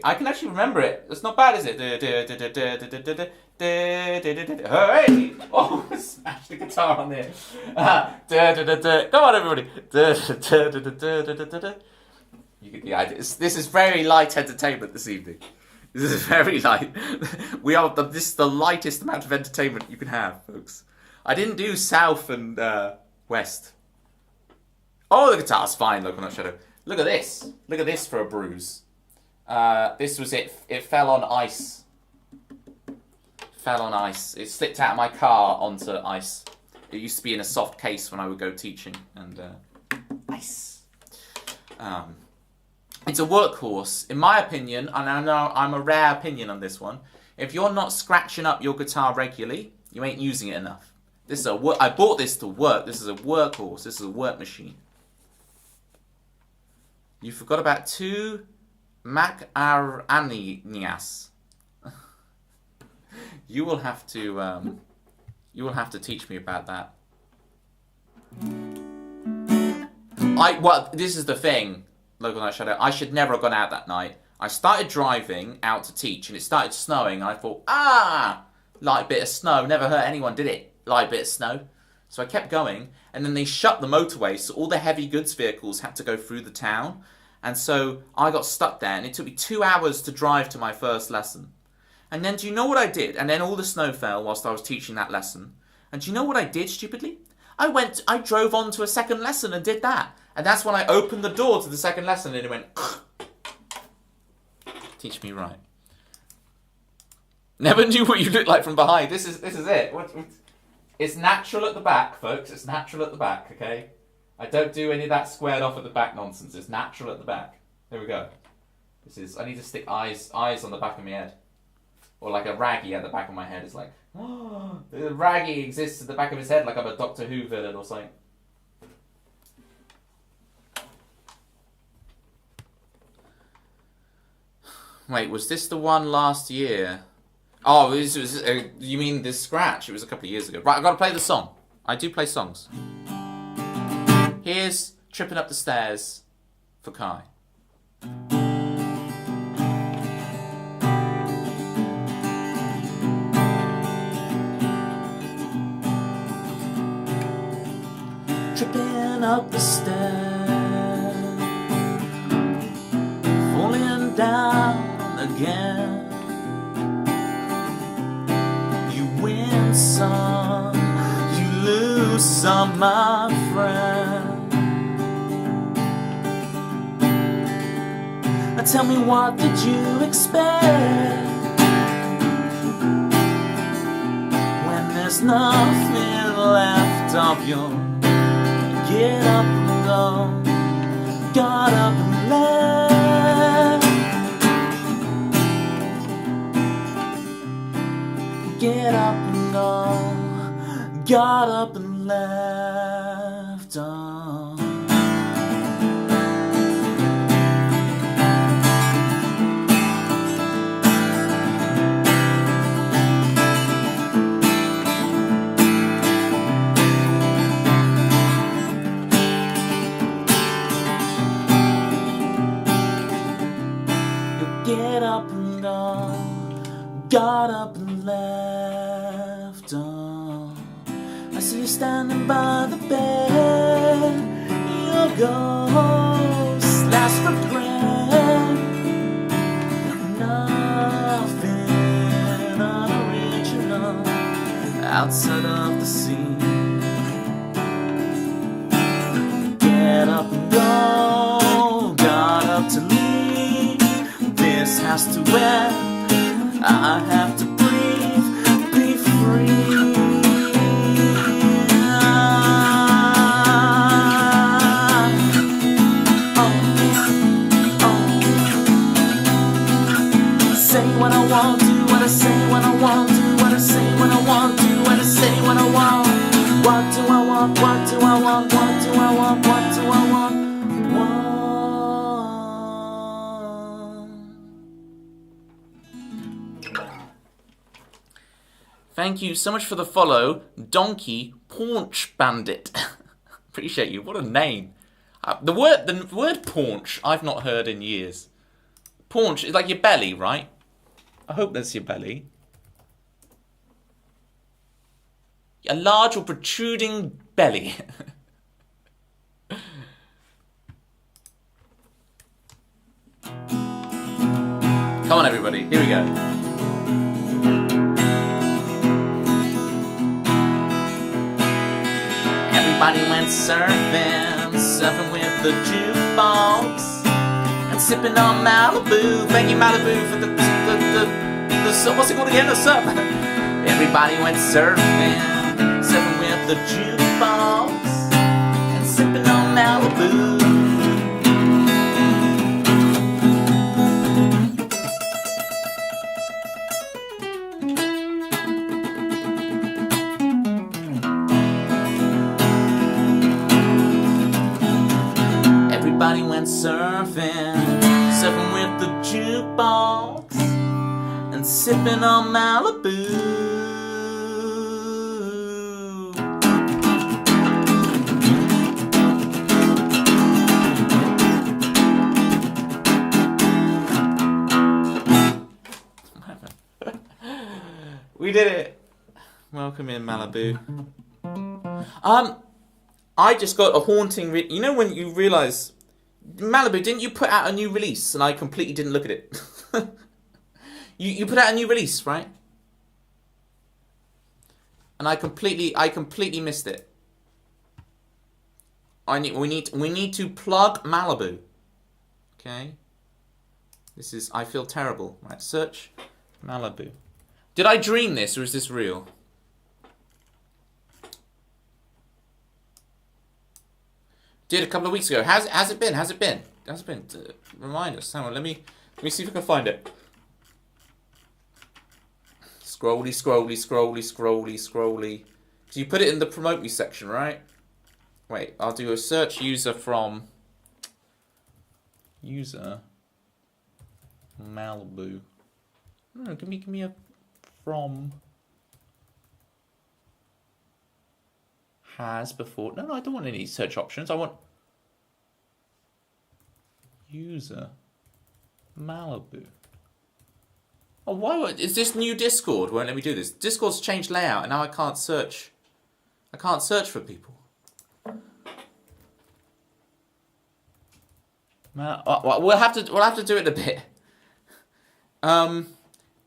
I can actually remember it. It's not bad, is it? Hey! Oh, smash the guitar on there. Come on, everybody. You get the idea. This is very light entertainment this evening. This is very light. This is the lightest amount of entertainment you can have, folks. I didn't do South and West. Oh, the guitar's fine, Local Night Shadow. Look at this. Look at this for a bruise. This was it. It fell on ice. Fell on ice. It slipped out of my car onto ice. It used to be in a soft case when I would go teaching. And ice. It's a workhorse. In my opinion, and I know I'm a rare opinion on this one, if you're not scratching up your guitar regularly, you ain't using it enough. This is I bought this to work. This is a workhorse. This is a work machine. You forgot about 2 Mac-Aranias. You will have to teach me about that. This is the thing, Local Night Shadow. I should never have gone out that night. I started driving out to teach, and it started snowing, and I thought, light bit of snow. Never hurt anyone, did it? Light bit of snow. So I kept going, and then they shut the motorway, so all the heavy goods vehicles had to go through the town. And so I got stuck there, and it took me 2 hours to drive to my first lesson. And then do you know what I did? And then all the snow fell whilst I was teaching that lesson. And do you know what I did, stupidly? I drove on to a second lesson and did that. And that's when I opened the door to the second lesson, and it went... Teach me right. Never knew what you looked like from behind. This is it. It's natural at the back, folks. It's natural at the back, okay? I don't do any of that squared off at the back nonsense. It's natural at the back. There we go. I need to stick eyes on the back of my head. Or like a Raggy at the back of my head. It's like, oh, the Raggy exists at the back of his head like I'm a Doctor Who villain or something. Wait, was this the one last year? Oh, this was, you mean this scratch? It was a couple of years ago. Right, I've got to play the song. I do play songs. Here's Tripping Up the Stairs for Kai. Tripping up the stairs, falling down again. You win some, you lose some, my friend. Now tell me, what did you expect when there's nothing left of you? Get up and go, got up and left. Get up and go, got up and left. Oh. Get up and go, got up and left. Oh, I see you standing by the bed. Your ghost, last regret. Nothing original outside of the scene. Get up and go, got up to leave. This has to end, I have to breathe, be free. Say what I want, do what I say when I want, do what I say when I want, do what I say when I want. What do I want, what do I want, what do I want, what do I want? Thank you so much for the follow, Donkey Paunch Bandit. Appreciate you. What a name. The word paunch I've not heard in years. Paunch is like your belly, right? I hope that's your belly. A large or protruding belly. Come on, everybody. Here we go. Everybody went surfing, surfing with the jukebox, and sipping on Malibu. Thank you, Malibu, for the what's it called again? The surf. Everybody went surfing, surfing with the jukebox, and sipping on Malibu. Everybody went surfing, surfing with the jukebox, and sipping on Malibu. We did it. Welcome in, Malibu. I just got a haunting. You know when you realise, Malibu, didn't you put out a new release and I completely didn't look at it? you put out a new release, right? And I completely missed it. We need to plug Malibu. Okay. This is, I feel terrible. Right, search Malibu. Did I dream this or is this real? Did a couple of weeks ago. Has it been? Has it been? Has it been? Remind us. Hang on, let me see if I can find it. Scrolly, scrolly, scrolly, scrolly, scrolly. So you put it in the promote me section, right? Wait, I'll do a search user from user Malibu. No, give me a from has before. No, I don't want any search options. I want user Malibu. Oh, why is this new Discord? Won't let me do this. Discord's changed layout, and now I can't search. I can't search for people. We'll have to do it in a bit.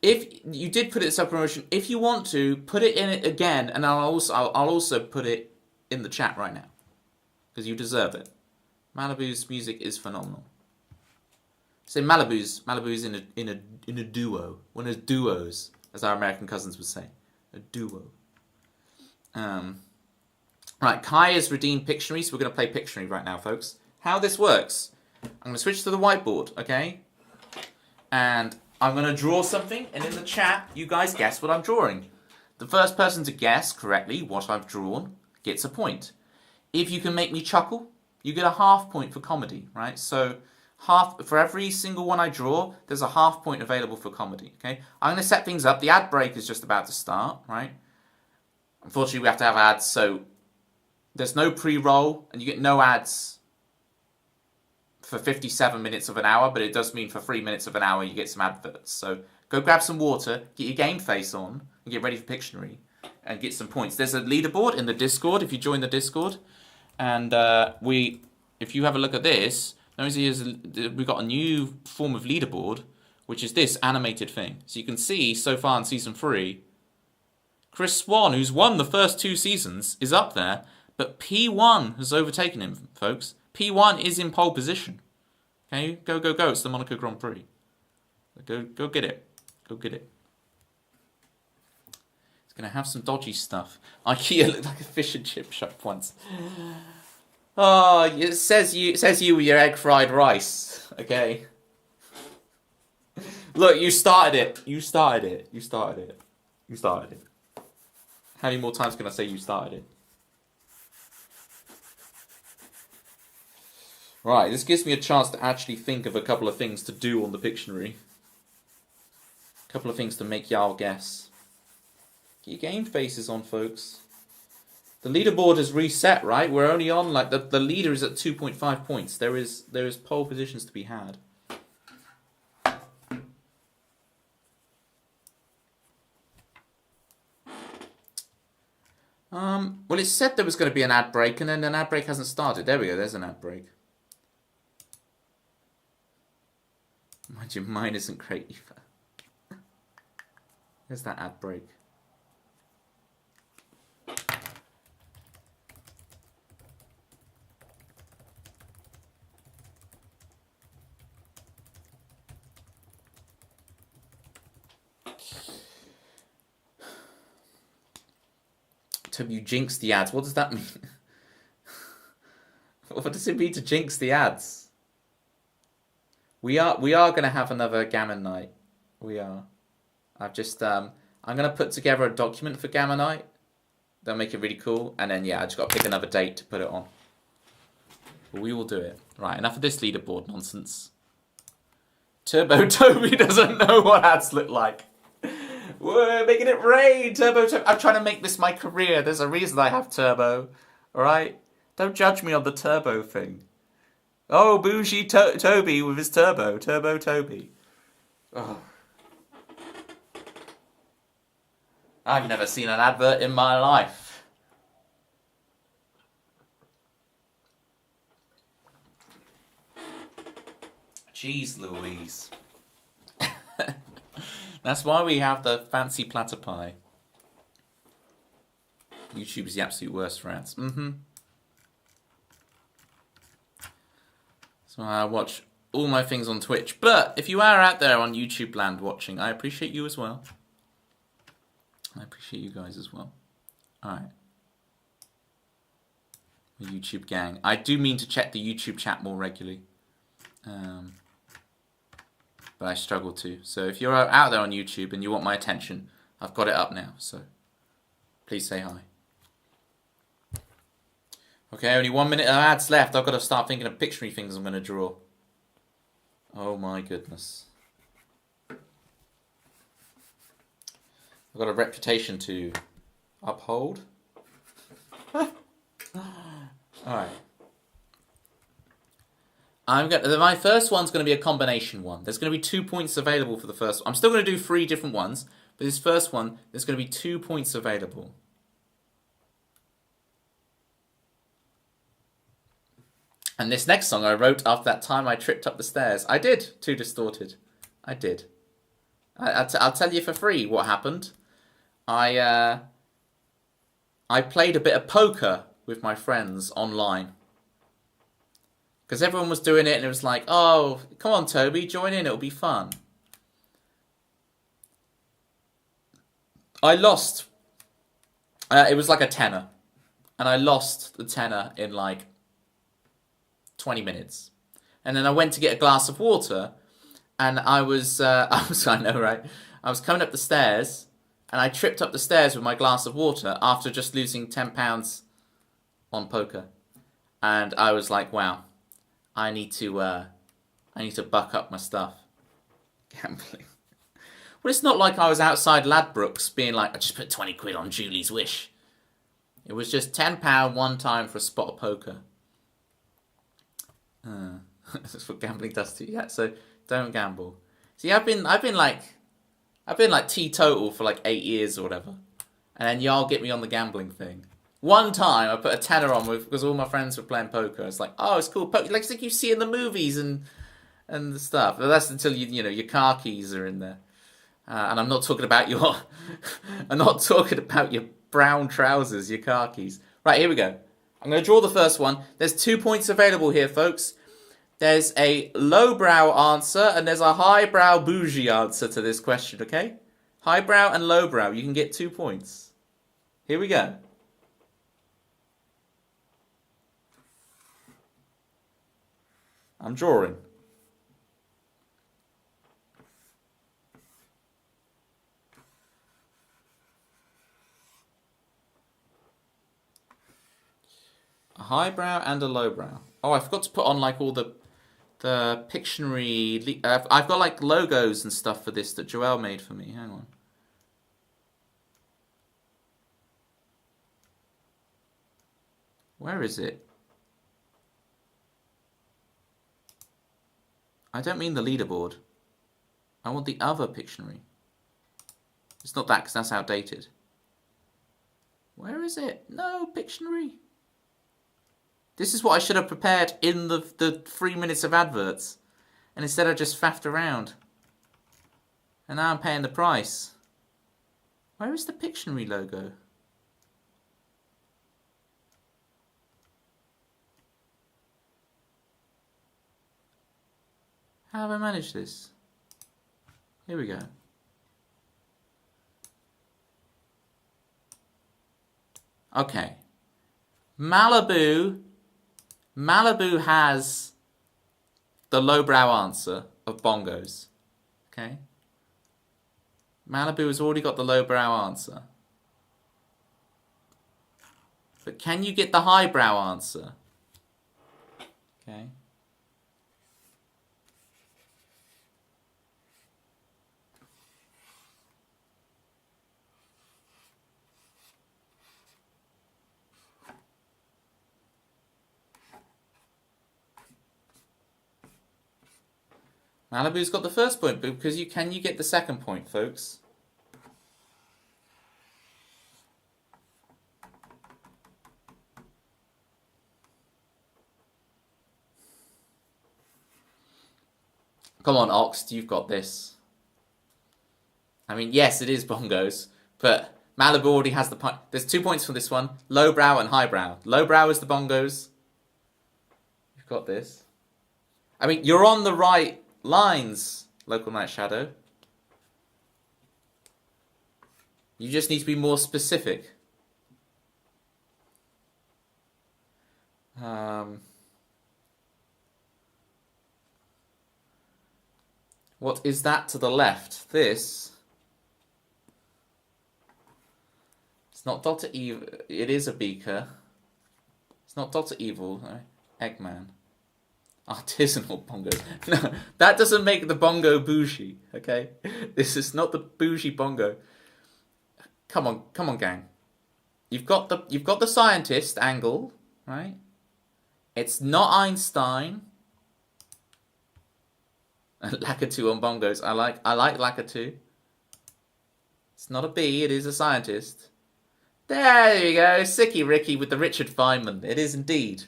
If you did put it as promotion, if you want to put it in it again, and I'll also put it in the chat right now because you deserve it. Malibu's music is phenomenal. So Malibu's in a duo, one of those duos, as our American cousins would say, a duo. Right, Kai has redeemed Pictionary, so we're going to play Pictionary right now, folks. How this works? I'm going to switch to the whiteboard, okay? And I'm going to draw something, and in the chat, you guys guess what I'm drawing. The first person to guess correctly what I've drawn gets a point. If you can make me chuckle, you get a half point for comedy, right? So for every single one I draw, there's a half point available for comedy, okay? I'm going to set things up. The ad break is just about to start, right? Unfortunately, we have to have ads, so there's no pre-roll, and you get no ads for 57 minutes of an hour, but it does mean for 3 minutes of an hour you get some adverts. So go grab some water, get your game face on, and get ready for Pictionary, and get some points. There's a leaderboard in the Discord if you join the Discord, and if you have a look at this, we've got a new form of leaderboard, which is this animated thing. So you can see so far in season 3, Chris Swan, who's won the first 2 seasons, is up there, but P1 has overtaken him, folks. P1 is in pole position. Okay, go, go, go. It's the Monaco Grand Prix. Go get it. Go get it. It's going to have some dodgy stuff. IKEA looked like a fish and chip shop once. Oh, it says you with your egg fried rice. Okay. Look, you started it. You started it. You started it. You started it. How many more times can I say you started it? Right, this gives me a chance to actually think of a couple of things to do on the Pictionary. A couple of things to make y'all guess. Get your game faces on, folks. The leaderboard is reset, right? We're only on, like, the leader is at 2.5 points. There is pole positions to be had. Well, it said there was going to be an ad break, and then an ad break hasn't started. There we go, there's an ad break. Mind you, mine isn't great either. There's that ad break. Toby, you jinxed the ads. What does that mean? What does it mean to jinx the ads? We are going to have another Gammon night. We are. I've just I'm going to put together a document for Gammon night. They'll make it really cool, and then yeah, I just got to pick another date to put it on. But we will do it. Right, enough of this leaderboard nonsense. Turbo Toby doesn't know what ads look like. We're making it rain, Turbo Toby. I'm trying to make this my career. There's a reason I have Turbo. Alright? Don't judge me on the Turbo thing. Oh, bougie Toby with his Turbo. Turbo Toby. Oh. I've never seen an advert in my life. Jeez Louise. That's why we have the fancy platter pie. YouTube is the absolute worst for ads. So I watch all my things on Twitch. But if you are out there on YouTube land watching, I appreciate you as well. I appreciate you guys as well. Alright. The YouTube gang. I do mean to check the YouTube chat more regularly. But I struggle to. So if you're out there on YouTube and you want my attention, I've got it up now, so please say hi. Okay, only 1 minute of ads left. I've got to start thinking of Pictionary things I'm going to draw. Oh my goodness. I've got a reputation to uphold. Alright. My first one's going to be a combination one. There's going to be 2 points available for the first one. I'm still going to do 3 different ones, but this first one, there's going to be 2 points available. And this next song I wrote after that time I tripped up the stairs. I did. Too distorted. I did. I'll tell you for free what happened. I played a bit of poker with my friends online. Because everyone was doing it and it was like, oh, come on Toby, join in, it'll be fun. I lost. It was like a tenner. And I lost the tenner in like 20 minutes. And then I went to get a glass of water and I know, right? I was coming up the stairs and I tripped up the stairs with my glass of water after just losing £10 on poker. And I was like, wow, I need to buck up my stuff. Gambling. Well, it's not like I was outside Ladbrokes being like, I just put 20 quid on Julie's wish. It was just £10 one time for a spot of poker. That's what gambling does to you. Yeah, so don't gamble. See, I've been like teetotal for like 8 years or whatever, and then y'all get me on the gambling thing. One time I put a tenner on because all my friends were playing poker. It's like, oh, it's cool, poker, like you see in the movies and the stuff. But that's until you know your car keys are in there, and I'm not talking about your brown trousers, your car keys. Right, here we go. I'm going to draw the first one. There's 2 points available here, folks. There's a lowbrow answer and there's a highbrow bougie answer to this question, okay? Highbrow and lowbrow, you can get 2 points. Here we go. I'm drawing. A highbrow and a lowbrow. Oh, I forgot to put on like all the Pictionary. I've got like logos and stuff for this that Joelle made for me. Hang on. Where is it? I don't mean the leaderboard. I want the other Pictionary. It's not that because that's outdated. Where is it? No, Pictionary. This is what I should have prepared in the 3 minutes of adverts. And instead I just faffed around. And now I'm paying the price. Where is the Pictionary logo? How have I managed this? Here we go. Okay. Malibu has the lowbrow answer of bongos. Okay? Malibu has already got the lowbrow answer. But can you get the highbrow answer? Okay. Malibu's got the first point, but because you get the second point, folks? Come on, Ox, you've got this. I mean, yes, it is bongos, but Malibu already has the point. There's 2 points for this one. Lowbrow and highbrow. Lowbrow is the bongos. You've got this. I mean, you're on the right lines, Local Night Shadow. You just need to be more specific. What is that to the left? This It's not Dr. Evil. It is a beaker. It's not Dr. Evil. No. Eggman. Artisanal bongos. No, that doesn't make the bongo bougie, okay? This is not the bougie bongo. Come on, gang. You've got the scientist angle, right? It's not Einstein. Lakitu on bongos. I like Lakitu. It's not a bee, it is a scientist. There you go, Sicky Ricky with the Richard Feynman. It is indeed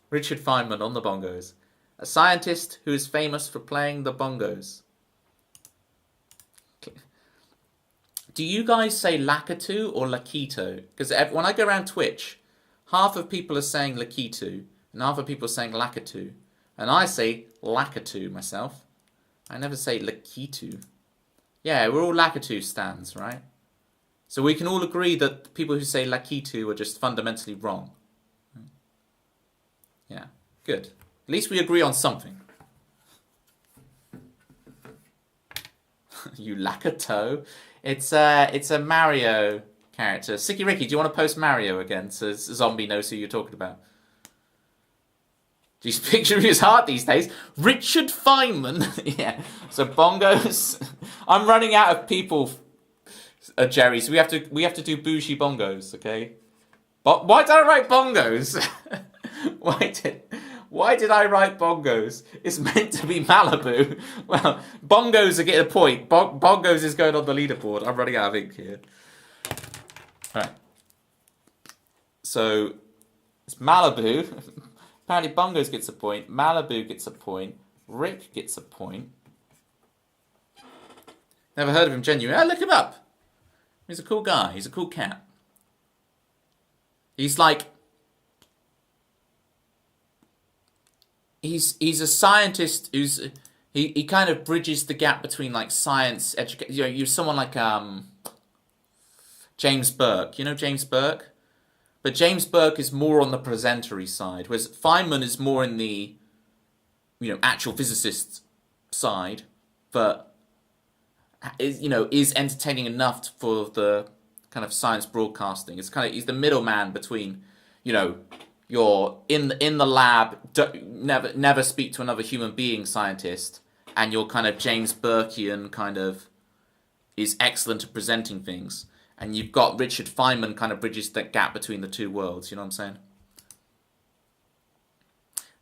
Richard Feynman on the bongos. A scientist who is famous for playing the bongos. Do you guys say Lakitu or Lakito? Because when I go around Twitch, half of people are saying Lakitu, and half of people are saying Lakitu. And I say Lakitu myself. I never say Lakitu. Yeah, we're all Lakitu stans, right? So we can all agree that people who say Lakitu are just fundamentally wrong. Yeah, good. At least we agree on something. You Lakato. It's a Mario character. Sicky Ricky, do you want to post Mario again so Zombie knows who you're talking about? Do you picture his heart these days? Richard Feynman. Yeah. So bongos. I'm running out of people, Jerry. So we have to do bougie bongos, okay? But why did I write bongos? Why did I write bongos? It's meant to be Malibu. Well, bongos are getting a point. Bongos is going on the leaderboard. I'm running out of ink here. All right. So it's Malibu. Apparently bongos gets a point. Malibu gets a point. Rick gets a point. Never heard of him genuinely. Oh, look him up. He's a cool guy. He's a cool cat. He's like... He's a scientist who's... He kind of bridges the gap between like science, education... You know, you're someone like James Burke. You know James Burke? But James Burke is more on the presentery side, whereas Feynman is more in the, actual physicist side, but is entertaining enough for the kind of science broadcasting. He's the middleman between, you're in the lab, never speak to another human being scientist, and you're kind of James Burkean kind of is excellent at presenting things. And you've got Richard Feynman kind of bridges that gap between the two worlds. You know what I'm saying?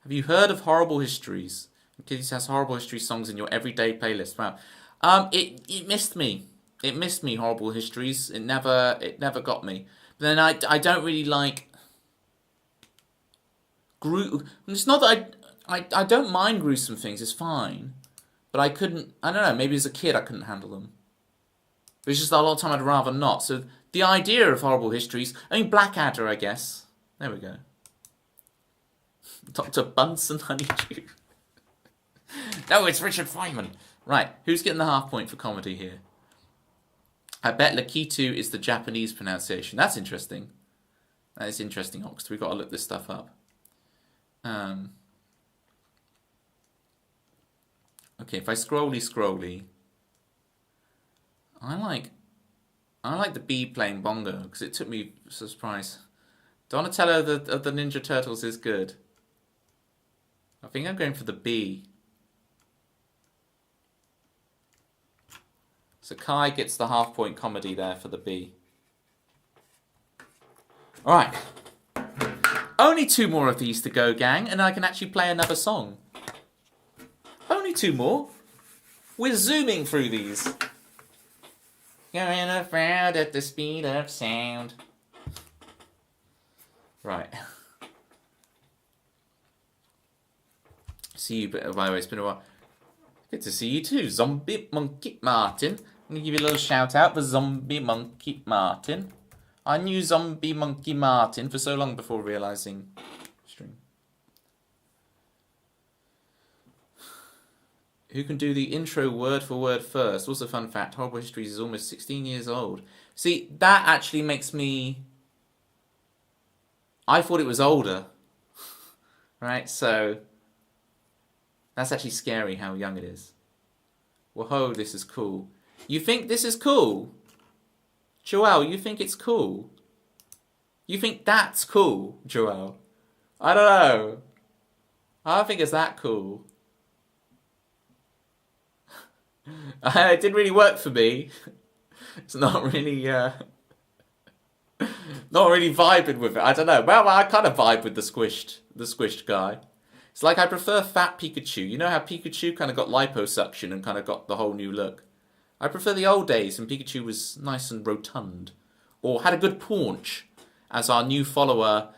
Have you heard of Horrible Histories? Kiddies has Horrible History songs in your everyday playlist. Wow. It missed me. It missed me, Horrible Histories. It never got me. But then I don't really like... It's not that I don't mind gruesome things. It's fine. But I don't know. Maybe as a kid I couldn't handle them. But it's just that a lot of time I'd rather not. So the idea of Horrible Histories... Blackadder, I guess. There we go. Dr. Bunsen Honeydew. No, it's Richard Feynman. Right, who's getting the half point for comedy here? I bet Lakitu is the Japanese pronunciation. That's interesting. That is interesting, Ox. We've got to look this stuff up. Okay, if I scrolly... I like the bee playing bongo because it took me a surprise. Donatello of the Ninja Turtles is good. I think I'm going for the bee. So Kai gets the half point comedy there for the bee. Alright. Only 2 more of these to go, gang, and I can actually play another song. Only 2 more. We're zooming through these. Going around at the speed of sound. Right. See you, by the way, it's been a while. Good to see you too, Zombie Monkey Martin. I'm going to give you a little shout out for Zombie Monkey Martin. I knew Zombie Monkey Martin for so long before realising stream. Who can do the intro word for word first? Also, fun fact, Horrible Histories is almost 16 years old. See, that actually makes me... I thought it was older. Right, so... That's actually scary how young it is. Whoa, this is cool. You think this is cool? Joelle, you think it's cool? You think that's cool, Joel? I don't know. I don't think it's that cool. It didn't really work for me. It's not really vibing with it. I don't know. Well, I kind of vibe with the squished guy. It's like I prefer fat Pikachu. You know how Pikachu kind of got liposuction and kind of got the whole new look? I prefer the old days when Pikachu was nice and rotund. Or had a good paunch, as our new follower,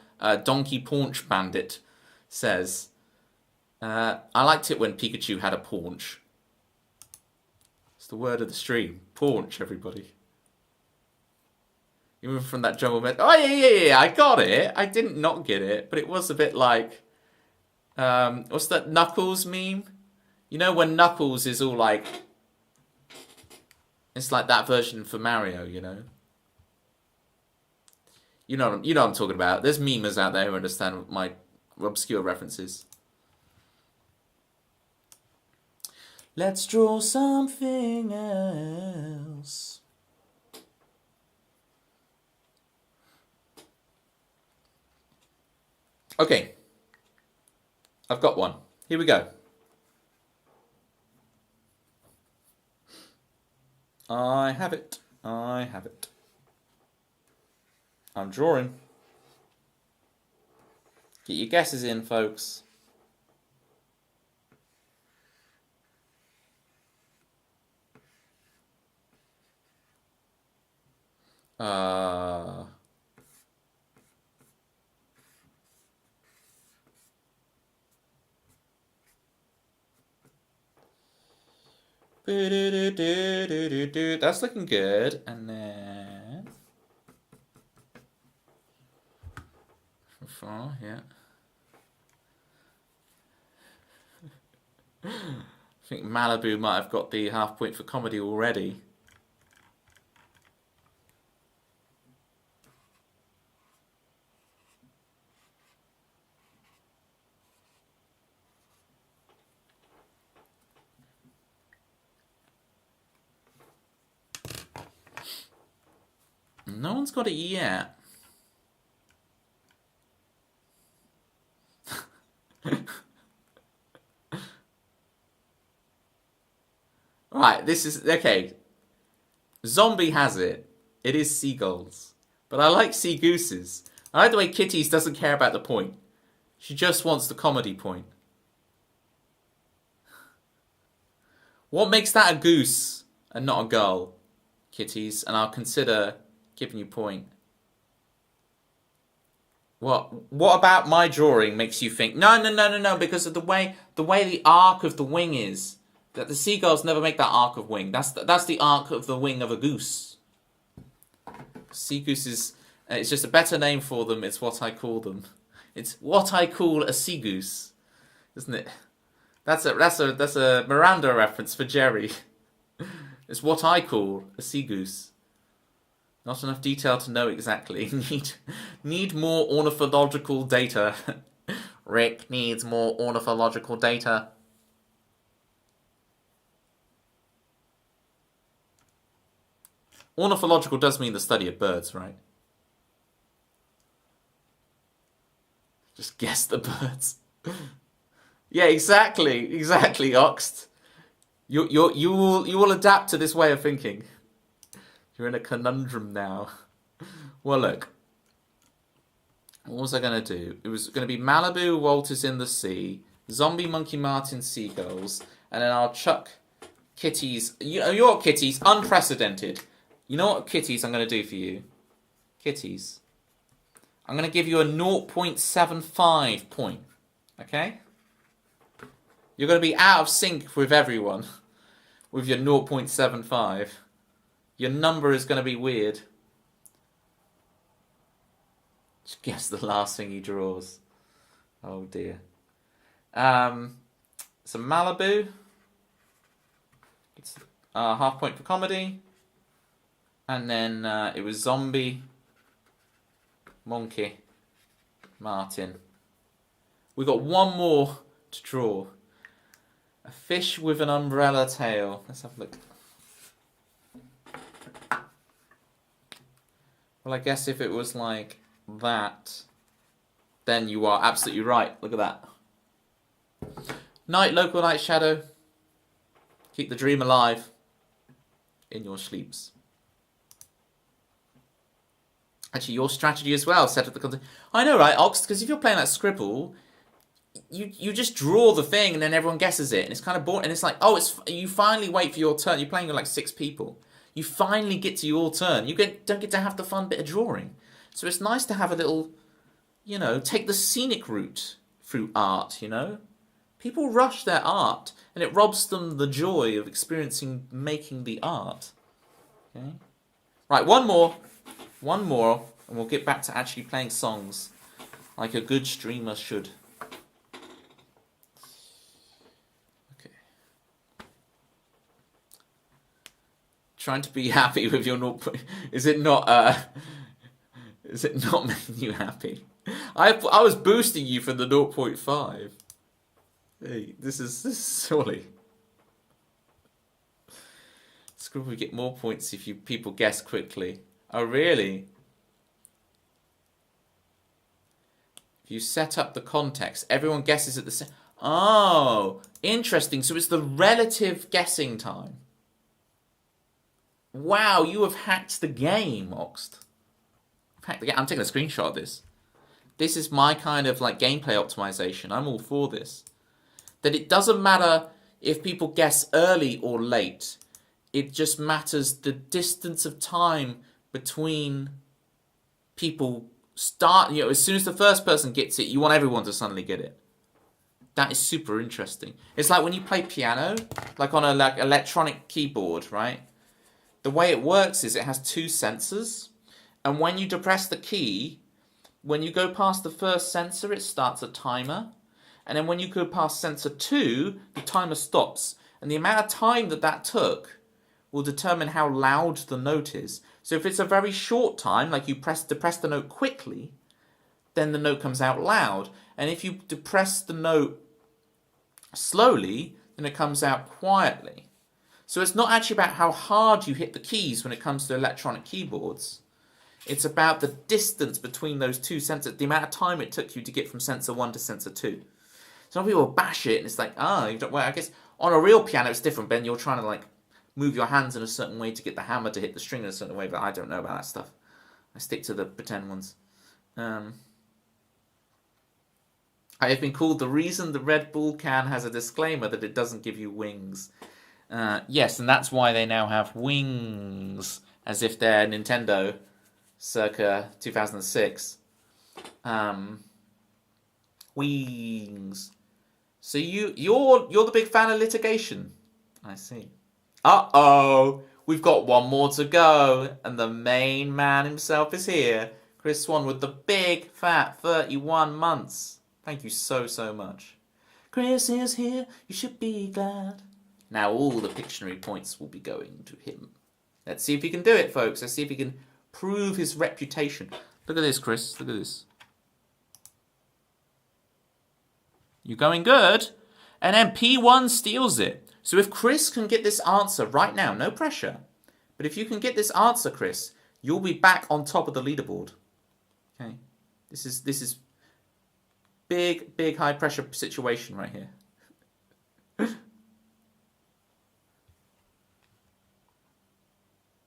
Donkey Paunch Bandit, says. I liked it when Pikachu had a paunch. It's the word of the stream. Paunch, everybody. Even from that Jungle Met. Oh, yeah, I got it. I didn't not get it, but it was a bit like... what's that Knuckles meme? You know when Knuckles is all like... It's like that version for Mario, you know? You know what I'm talking about. There's memers out there who understand my obscure references. Let's draw something else. Okay. I've got one. Here we go. I have it. I'm drawing. Get your guesses in, folks. That's looking good. And then... Far, yeah. I think Malibu might have got the half point for comedy already. No one's got it yet. Right, this is... Okay. Zombie has it. It is seagulls. But I like sea gooses. I like the way Kitties doesn't care about the point. She just wants the comedy point. What makes that a goose and not a gull, Kitties? And I'll consider giving you point. What about my drawing makes you think, no, because of the way the arc of the wing is. That the seagulls never make that arc of wing. That's the arc of the wing of a goose. Sea gooses, it's just a better name for them. It's what I call them. It's what I call a sea goose, isn't it? That's a Miranda reference for Jerry. It's what I call a sea goose. Not enough detail to know exactly. Need more ornithological data. Rick needs more ornithological data. Ornithological does mean the study of birds, right? Just guess the birds. Yeah, exactly, Oxt. You will adapt to this way of thinking. You're in a conundrum now. Well, look. What was I going to do? It was going to be Malibu, Walters in the Sea, Zombie, Monkey, Martin, Seagulls, and then I'll chuck Kitties. You know what, Kitties? Unprecedented. You know what, Kitties, I'm going to do for you? Kitties. I'm going to give you a 0.75 point. Okay? You're going to be out of sync with everyone with your 0.75. Your number is going to be weird. Just guess the last thing he draws. Oh dear. So Malibu. It's half point for comedy. And then it was Zombie, Monkey, Martin. We got one more to draw. A fish with an umbrella tail. Let's have a look. Well, I guess if it was like that, then you are absolutely right. Look at that. Night, local night shadow. Keep the dream alive in your sleeps. Actually, your strategy as well. Set up the content. I know, right, Ox? Because if you're playing that Scribble, you just draw the thing and then everyone guesses it, and it's kind of boring. And it's like, oh, you finally wait for your turn. You're playing with like 6 people. You finally get to your turn. You don't get to have the fun bit of drawing. So it's nice to have a little, take the scenic route through art. People rush their art, and it robs them the joy of experiencing making the art. Okay, right, one more, and we'll get back to actually playing songs like a good streamer should. Trying to be happy with your 0. Is it not making you happy? I was boosting you for the 0.5. Hey, this is surely. Scribble will get more points if people guess quickly. Oh really? If you set up the context, everyone guesses at the same. Oh, interesting. So it's the relative guessing time. Wow, you have hacked the game, Oxt. Hacked the game. I'm taking a screenshot of this. This is my kind of like gameplay optimization. I'm all for this. That it doesn't matter if people guess early or late. It just matters the distance of time between people start. As soon as the first person gets it, you want everyone to suddenly get it. That is super interesting. It's like when you play piano, like on a electronic keyboard, right? The way it works is it has 2 sensors, and when you depress the key, when you go past the first sensor, it starts a timer, and then when you go past sensor 2, the timer stops, and the amount of time that took will determine how loud the note is. So if it's a very short time, like you depress the note quickly, then the note comes out loud, and if you depress the note slowly, then it comes out quietly. So it's not actually about how hard you hit the keys when it comes to electronic keyboards. It's about the distance between those 2 sensors, the amount of time it took you to get from sensor 1 to sensor 2. Some people bash it, and it's like, I guess on a real piano it's different, Ben. You're trying to like move your hands in a certain way to get the hammer to hit the string in a certain way, but I don't know about that stuff. I stick to the pretend ones. I have been called the reason the Red Bull can has a disclaimer that it doesn't give you wings. Yes, and that's why they now have wings, as if they're Nintendo circa 2006. Wings. So you're the big fan of litigation. I see. Uh-oh, we've got one more to go, and the main man himself is here. Chris Swan with the big fat 31 months. Thank you so much. Chris is here, you should be glad. Now all the Pictionary points will be going to him. Let's see if he can do it, folks. Let's see if he can prove his reputation. Look at this, Chris. Look at this. You're going good. And then P1 steals it. So if Chris can get this answer right now, no pressure. But if you can get this answer, Chris, you'll be back on top of the leaderboard. Okay. This is big high pressure situation right here.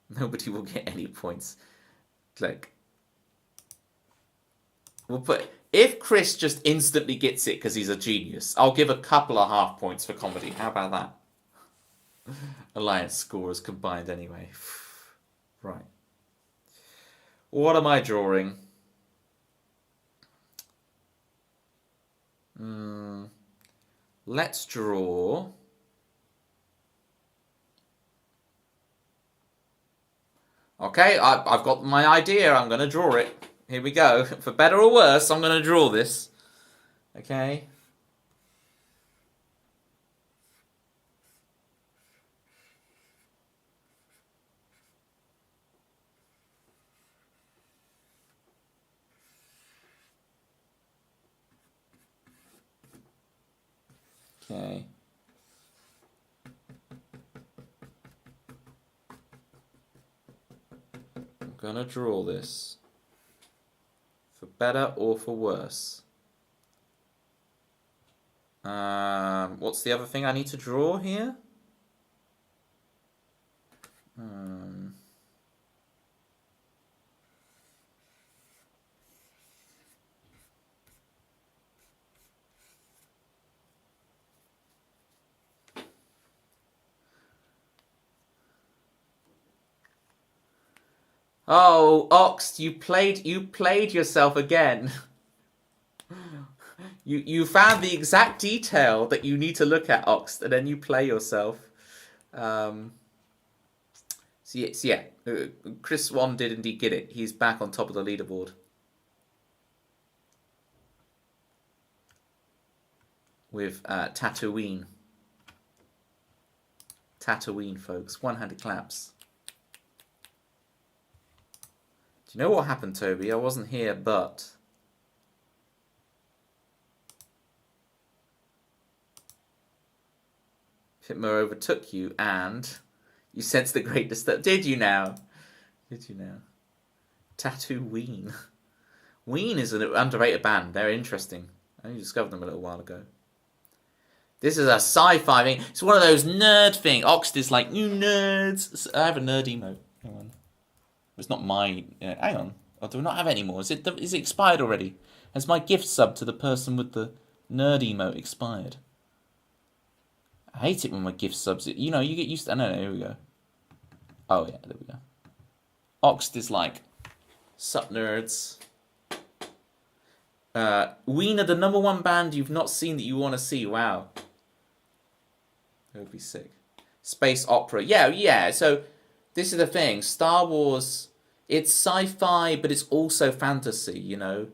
Nobody will get any points. Like, we'll put, if Chris just instantly gets it because he's a genius, I'll give a couple of half points for comedy. How about that? Alliance scorers combined anyway. Right. What am I drawing? Let's draw. Okay, I've got my idea. I'm going to draw it. Here we go. For better or worse, I'm going to draw this. Okay. Okay. I'm gonna draw this for better or for worse? What's the other thing I need to draw here? Oh, Ox, you played yourself again. You found the exact detail that you need to look at, Ox, and then you play yourself. Yeah, Chris Swan did indeed get it. He's back on top of the leaderboard. With Tatooine. Tatooine, folks. One-handed claps. Do you know what happened, Toby? I wasn't here, but... Pitmer overtook you, and... You sensed the greatness that... Did you now? Did you now? Tatooine. Ween is an underrated band. They're interesting. I only discovered them a little while ago. This is a sci-fi thing. It's one of those nerd things. Oxed is like, you nerds. I have a nerd emote. Hang on. It's not my... hang on. Oh, do we not have it anymore? Is it expired already? Has my gift sub to the person with the nerd emote expired? I hate it when my gift subs... You know, you get used to... No, here we go. Oh, yeah, there we go. Oxed is like, sup nerds. Ween are the #1 band you've not seen that you want to see. Wow. That would be sick. Space opera. Yeah. So, this is the thing. Star Wars, it's sci-fi, but it's also fantasy, you know.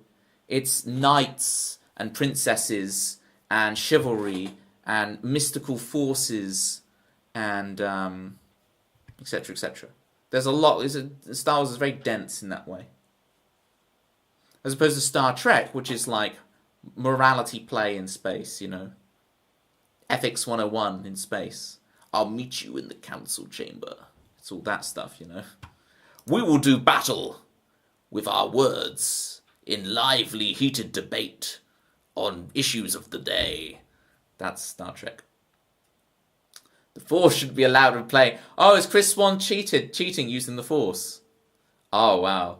It's knights and princesses and chivalry and mystical forces and etc. etc. There's a lot. Star Wars is very dense in that way. As opposed to Star Trek, which is like morality play in space, you know. Ethics 101 in space. I'll meet you in the council chamber. It's all that stuff, you know. We will do battle with our words in lively, heated debate on issues of the day. That's Star Trek. The Force should be allowed to play. Oh, is Chris Swan cheating using the Force? Oh, wow.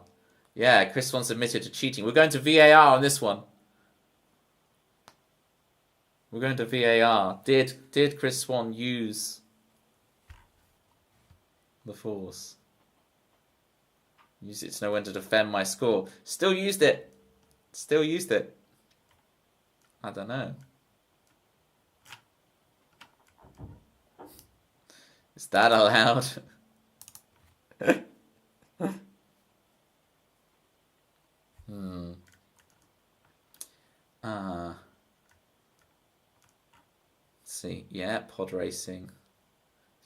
Yeah, Chris Swan's admitted to cheating. We're going to VAR on this one. We're going to VAR. Did Chris Swan use the Force? Use it to know when to defend my score. Still used it. Still used it. I don't know. Is that allowed? Let's see. Yeah, pod racing.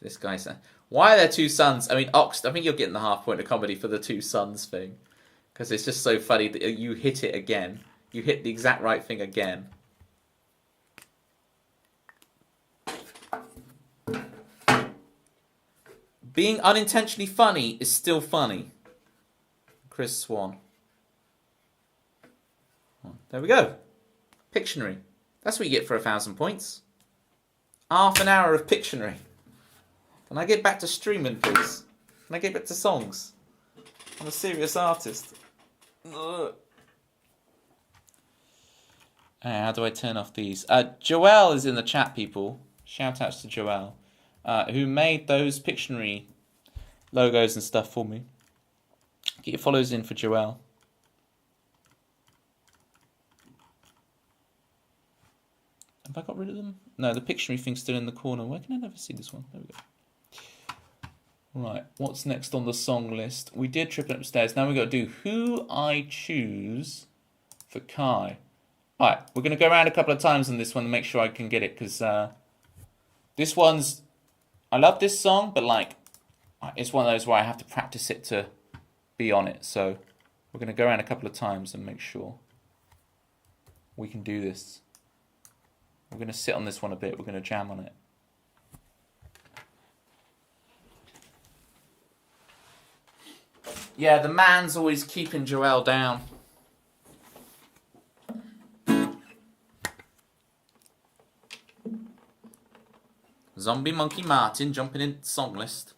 This guy's... Why are there two suns? I mean, Ox, I think you're getting the half point of comedy for the two suns thing. Because it's just so funny that you hit it again. You hit the exact right thing again. Being unintentionally funny is still funny. Chris Swan. There we go. Pictionary. That's what you get for 1,000 points. Half an hour of Pictionary. Can I get back to streaming, please? Can I get back to songs? I'm a serious artist. How do I turn off these? Joelle is in the chat, people. Shout outs to Joelle. Who made those Pictionary logos and stuff for me. Get your follows in for Joelle. Have I got rid of them? No, the Pictionary thing's still in the corner. Why can I never see this one? There we go. Right, what's next on the song list? We did Tripping Upstairs. Now we've got to do Who I Choose for Kai. Alright, we're going to go around a couple of times on this one to make sure I can get it, because this one's... I love this song, but like, it's one of those where I have to practice it to be on it. So we're going to go around a couple of times and make sure we can do this. We're going to sit on this one a bit. We're going to jam on it. Yeah, the man's always keeping Joelle down. Zombie Monkey Martin jumping in song list.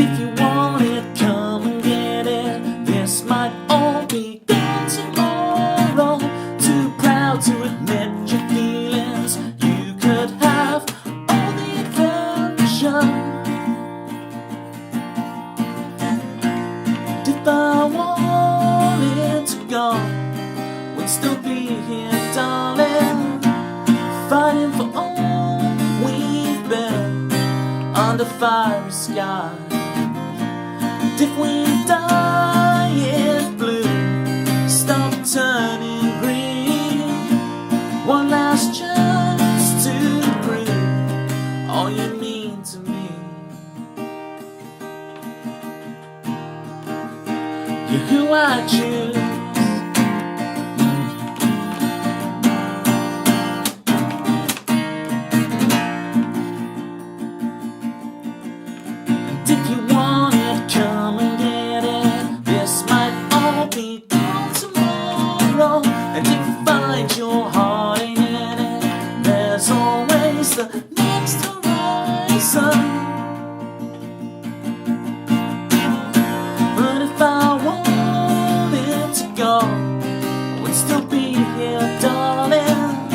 If you want it, come and get it. This might all be gone tomorrow. Too proud to admit your feelings. You could have all the adventure. If I wanted to go, we'd still be here, darling, fighting for all we've been under fiery skies. And if we die in blue, stop turning green. One last chance to prove all you mean to me. You're who I choose. And if you want it, come and get it. This might all be gone tomorrow. And if you find your heart ain't in it, there's always the next horizon. But if I wanted to go, I would still be here, darling,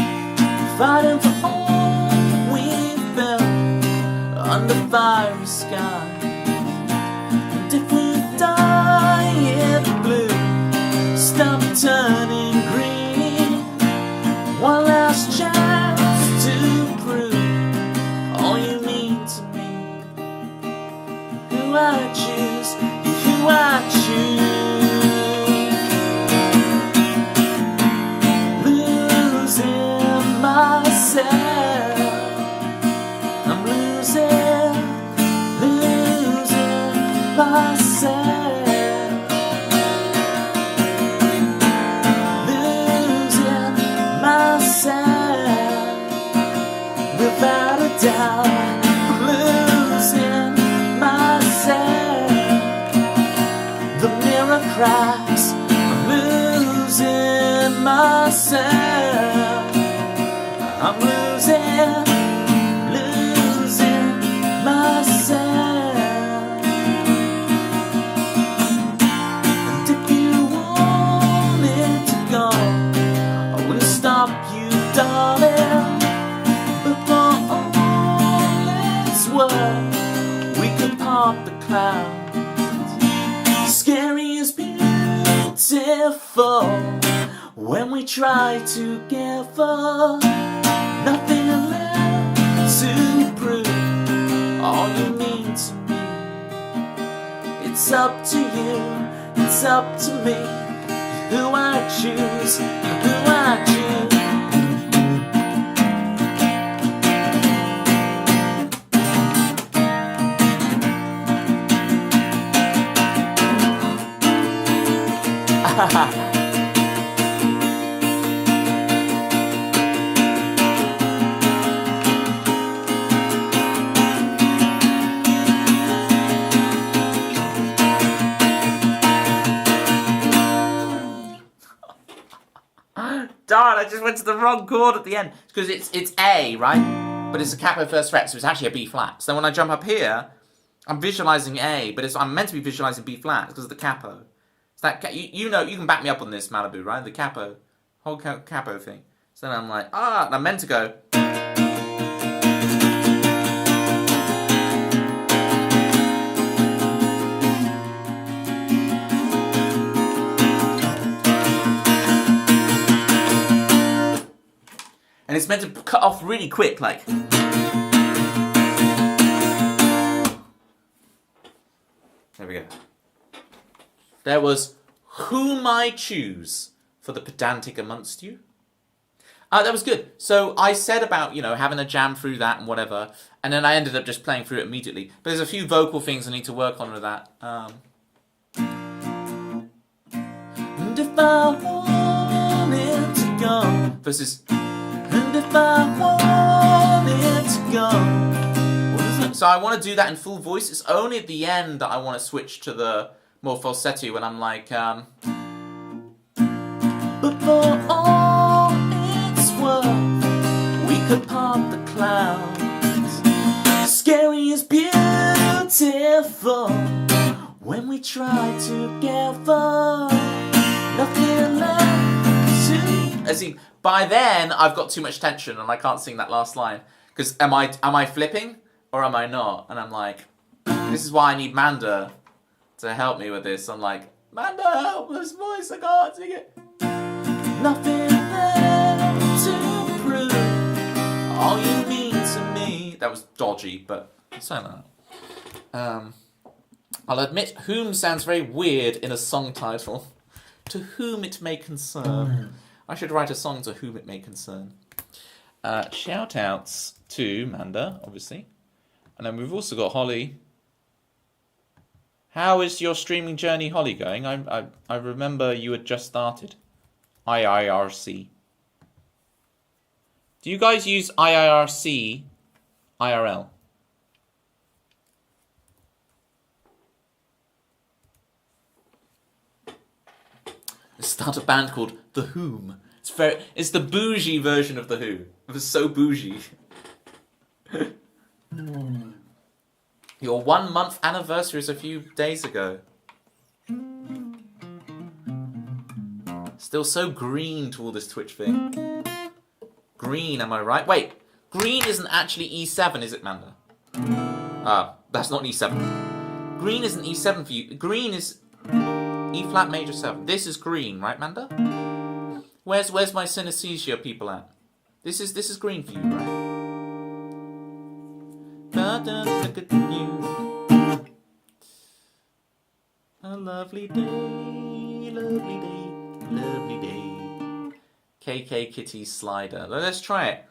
fighting for all we've built under fiery skies. And if we die in blue, stop turning green. One last chance to prove all you mean to me. Who I choose, who I choose. Losing myself, I'm losing myself. Losing myself, without a doubt. I'm losing myself. The mirror cracks, I'm losing myself. I'm losing myself. And if you wanted to go, I wouldn't stop you, darling. But for all it's worth, we could part the clouds. Scary is beautiful when we try together. Nothing left to prove all you mean to me. It's up to you, it's up to me. Who I choose, who I choose. Darn, I just went to the wrong chord at the end. Because it's A, right? But it's a capo first fret, so it's actually a B flat. So when I jump up here, I'm visualizing A, but I'm meant to be visualizing B flat because of the capo. It's that you know, you can back me up on this, Malibu, right? The capo, whole capo thing. So then I'm like, and I'm meant to go. And it's meant to cut off really quick, like. There we go. There was Whom I Choose for the pedantic amongst you. That was good. So I said about, having a jam through that and whatever, and then I ended up just playing through it immediately. But there's a few vocal things I need to work on with that. And if I wanted to go, Versus. and And if I wanted to go. What is it? So I want to do that in full voice. It's only at the end that I want to switch to the more falsetto when I'm like, But for all it's worth, we could part the clouds. Scary is beautiful when we try together. Nothing left to. I see. By then, I've got too much tension and I can't sing that last line. Because am I flipping or am I not? And I'm like, this is why I need Manda to help me with this. I'm like, Manda, help this voice, I can't sing it. Nothing left to prove. All you mean to me. That was dodgy, but something like that. I'll admit, whom sounds very weird in a song title. To whom it may concern. I should write a song to whom it may concern. Shout outs to Manda, obviously. And then we've also got Holly. How is your streaming journey, Holly, going? I remember you had just started. IIRC. Do you guys use IIRC IRL? Start a band called The Whom. It's the bougie version of The Who. It was so bougie. Your 1 month anniversary is a few days ago. Still so green to all this Twitch thing. Green, am I right? Wait, green isn't actually E7, is it, Manda? Ah, that's not E7. Green isn't E7 for you. Green is E flat major 7. This is green, right, Manda? Where's my synesthesia people at? This is green for you, right? Look at you. A lovely day, lovely day, lovely day. KK Kitty Slider. Let's try it.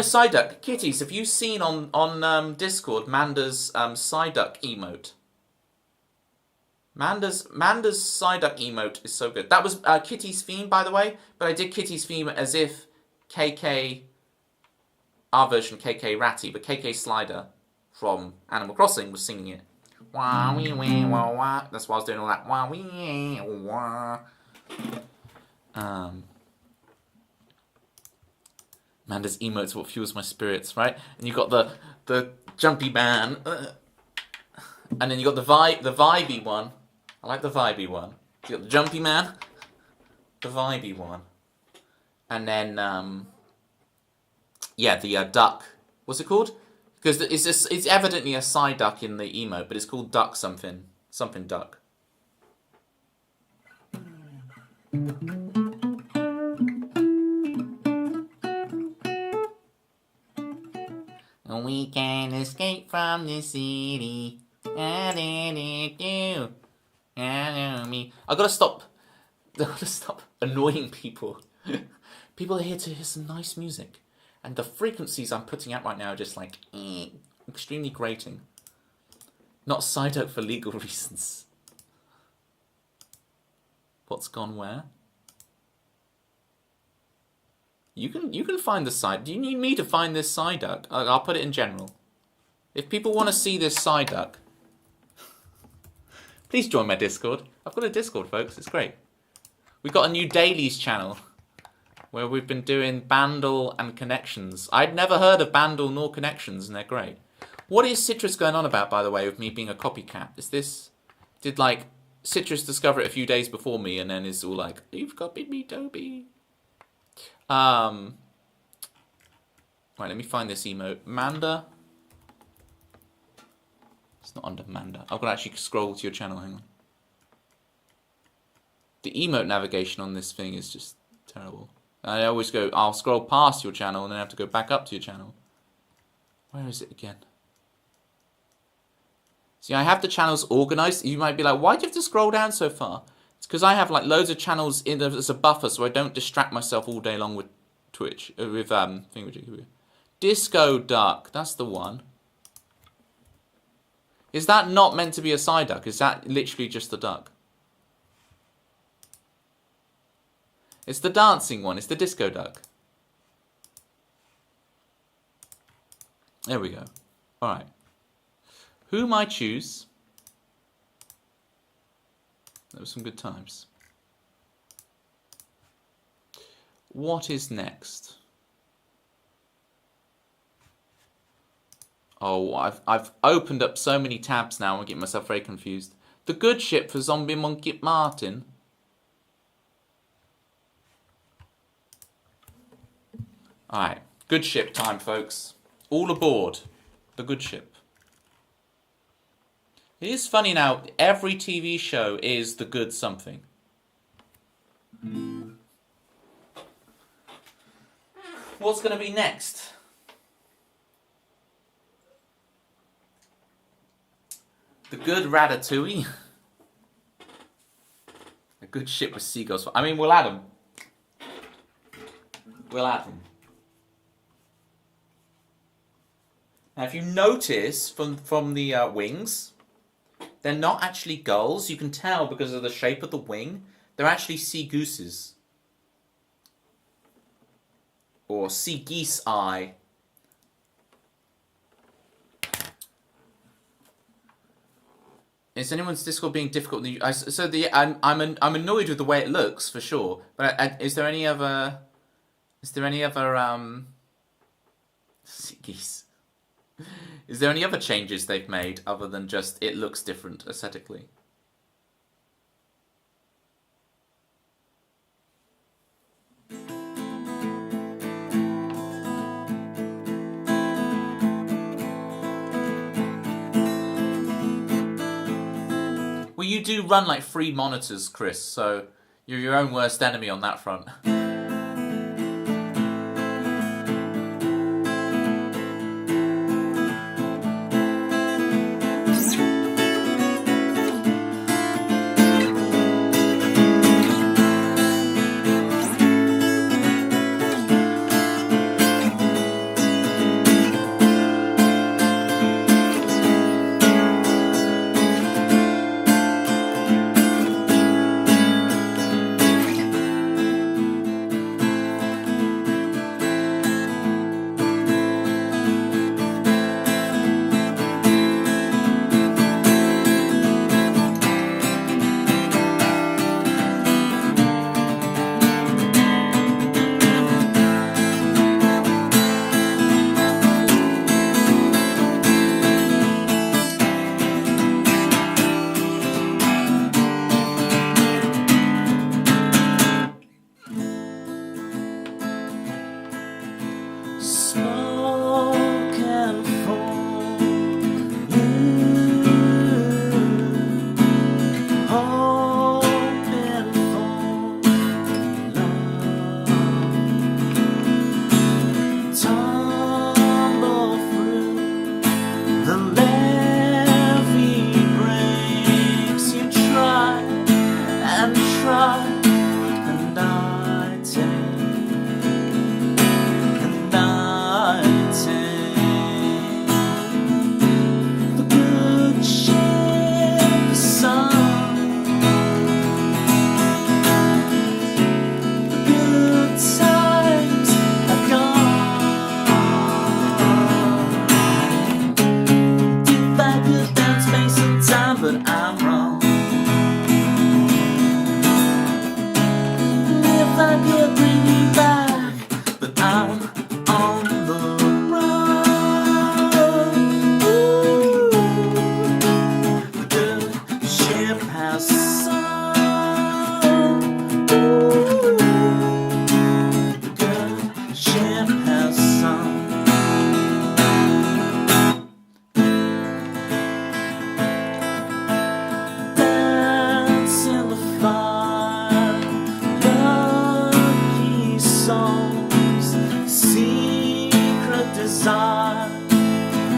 Psyduck. Kitties, have you seen on Discord Manda's Psyduck emote? Manda's Psyduck emote is so good. That was Kitty's theme, by the way, but I did Kitty's theme as if KK, our version KK Ratty, but KK Slider from Animal Crossing was singing it. Wah, wee, wee, wah, wah. That's why I was doing all that. Wah, wee, wah. Manda's emotes what fuels my spirits, right? And you got the jumpy man, and then you got the vibey one. I like the vibey one. You got the jumpy man, the vibey one, and then the duck. What's it called? Because it's evidently a Psyduck in the emote, but it's called duck something duck. We can escape from the city. I gotta stop annoying people. People are here to hear some nice music. And the frequencies I'm putting out right now are just like extremely grating. Not Psyduck for legal reasons. What's gone where? You can find the side. Do you need me to find this Psyduck? I'll put it in general. If people want to see this Psyduck, please join my Discord. I've got a Discord, folks. It's great. We've got a new dailies channel where we've been doing Bandle and Connections. I'd never heard of Bandle nor Connections, and they're great. What is Citrus going on about, by the way, with me being a copycat? Is this... Did, like, Citrus discover it a few days before me and then is all like, you've copied me, Toby. Right, let me find this emote. Manda. It's not under Manda. I've got to actually scroll to your channel, hang on. The emote navigation on this thing is just terrible. I always go, I'll scroll past your channel and then I have to go back up to your channel. Where is it again? See, I have the channels organized. You might be like, why do you have to scroll down so far? It's because I have like loads of channels in as a buffer so I don't distract myself all day long with Twitch. With Disco Duck, that's the one. Is that not meant to be a side duck? Is that literally just a duck? It's the dancing one. It's the disco duck. There we go. Alright. Whom I choose. There were some good times. What is next? Oh, I've opened up so many tabs now. I'm getting myself very confused. The good ship for Zombie Monkey Martin. Alright, good ship time, folks. All aboard the good ship. It is funny now, every TV show is the good something. What's going to be next? The good Ratatouille? A good ship with seagulls. I mean, we'll add them. We'll add them. Now, if you notice from the wings, they're not actually gulls. You can tell because of the shape of the wing. They're actually sea gooses. Or sea geese eye. Is anyone's Discord being difficult? I'm annoyed with the way it looks for sure. But is there any other? Sea geese. Is there any other changes they've made other than just it looks different aesthetically? Well, you do run like 3 monitors, Chris, so you're your own worst enemy on that front. soul's secret desire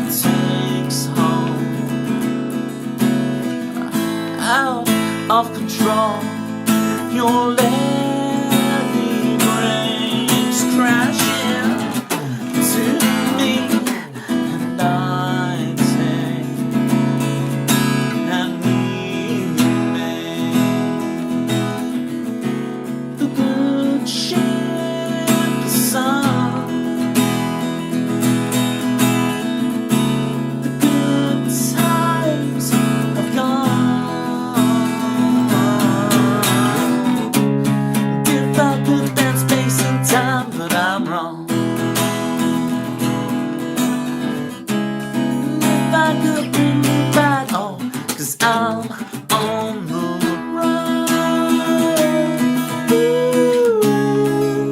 takes home out of control. Your levy breaks, crashing to me, and I take and we remain the good ship, the sun, the good times have gone. If I could bend space and time, but I'm wrong. If I could bring you back home, 'cause I'm on the run. Ooh,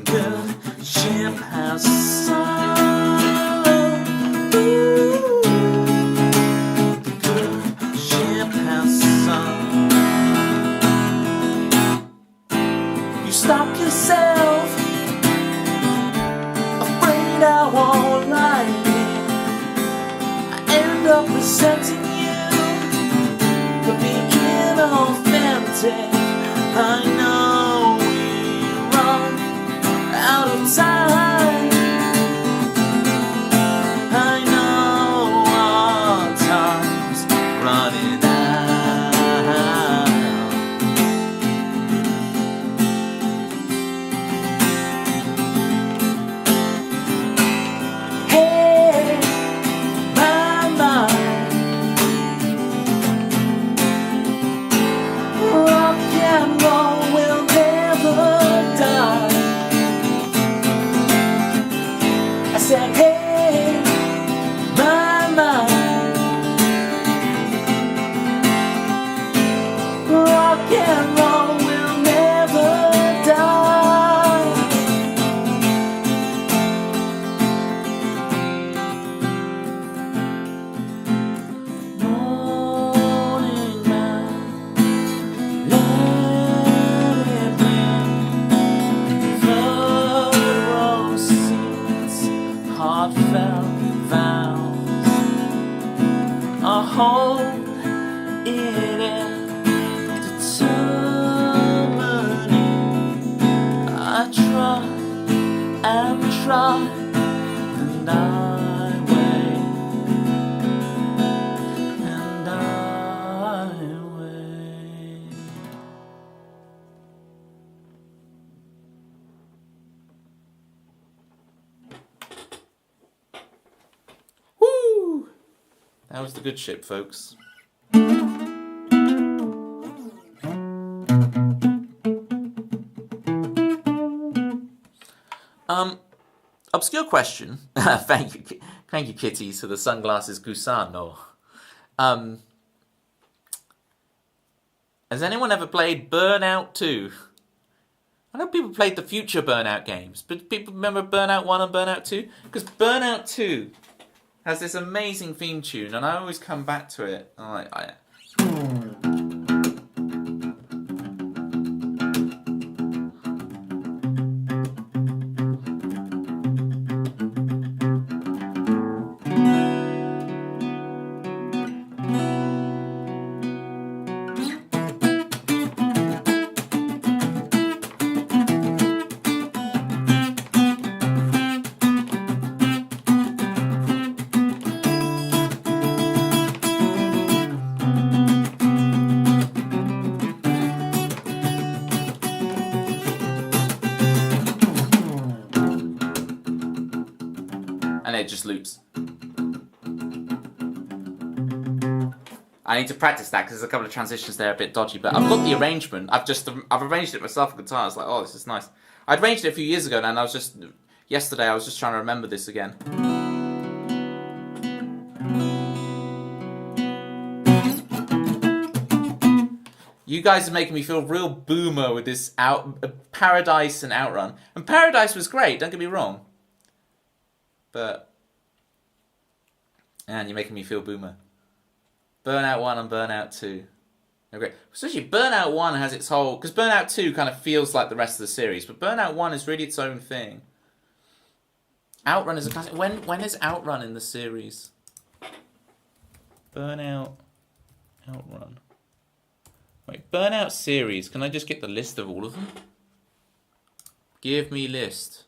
good ship has sunk. Ooh, the good ship has sunk. You stop yourself, afraid I won't like it. I end up resenting you for being inauthentic. I know we run out of time. I know our time's running out. Hey, my mind, rock and roll will never die. I said, hey, my mind, rock and roll will never die. Morning man, let it rain. Flood rose seeds, heartfelt vows. I hold in it determining. I try and try, and I wait, and I wait. Woo! That was the good ship, folks. Obscure question. Thank you, Kitty, for the sunglasses Gusano. Has anyone ever played Burnout 2? I know people played the future Burnout games, but people remember Burnout 1 and Burnout 2? Because Burnout 2 has this amazing theme tune, and I always come back to it. And it just loops. I need to practice that because there's a couple of transitions there a bit dodgy, but I've got the arrangement. I've arranged it myself on guitar. It's like, oh, this is nice. I'd arranged it a few years ago now, and yesterday I was just trying to remember this again. You guys are making me feel real boomer with this Paradise and Outrun. And Paradise was great, don't get me wrong. But, and you're making me feel boomer. Burnout 1 and Burnout 2. Okay. Especially Burnout 1 has its whole... Because Burnout 2 kind of feels like the rest of the series, but Burnout 1 is really its own thing. Outrun is a classic. When is Outrun in the series? Burnout... Outrun. Wait, Burnout series. Can I just get the list of all of them? Give me list.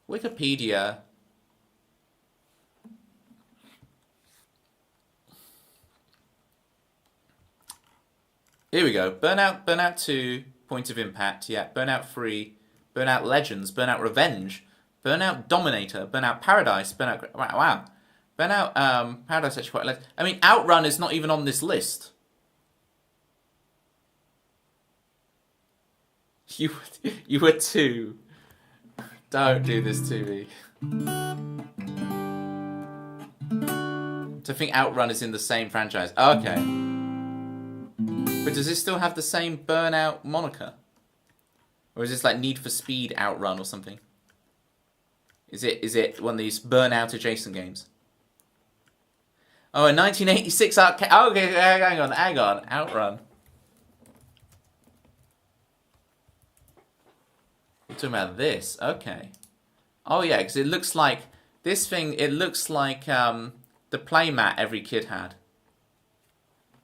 Wikipedia. Here we go. Burnout 2, Point of Impact. Yeah, Burnout 3, Burnout Legends, Burnout Revenge, Burnout Dominator, Burnout Paradise, Burnout... Wow. Burnout Paradise actually quite less. I mean, Outrun is not even on this list. You were 2. Don't do this to me. To think Outrun is in the same franchise. Okay. But does it still have the same Burnout moniker? Or is this like Need for Speed Outrun or something? Is it one of these Burnout adjacent games? Oh, a 1986 arcade. Oh, okay, hang on. Outrun. You're talking about this. Okay. Oh, yeah, because it looks like... This thing, it looks like the playmat every kid had.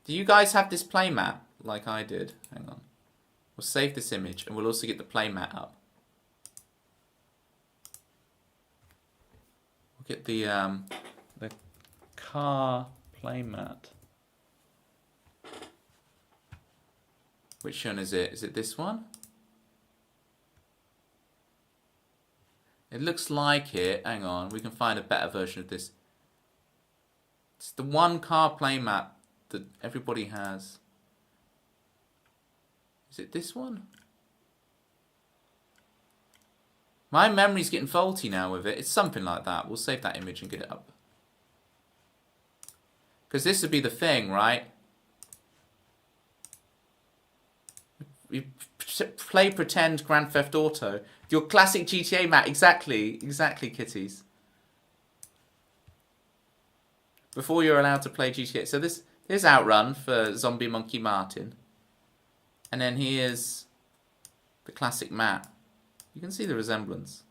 Do you guys have this playmat like I did? Hang on. We'll save this image and we'll also get the playmat up. We'll get the car playmat. Which one is it? Is it this one? It looks like it. Hang on, we can find a better version of this. It's the one car playmat that everybody has. Is it this one? My memory's getting faulty now with it. It's something like that. We'll save that image and get it up. Because this would be the thing, right? You play pretend Grand Theft Auto. Your classic GTA map. Exactly, kitties. Before you're allowed to play GTA. So there's Outrun for Zombie Monkey Martin. And then here's the classic map. You can see the resemblance.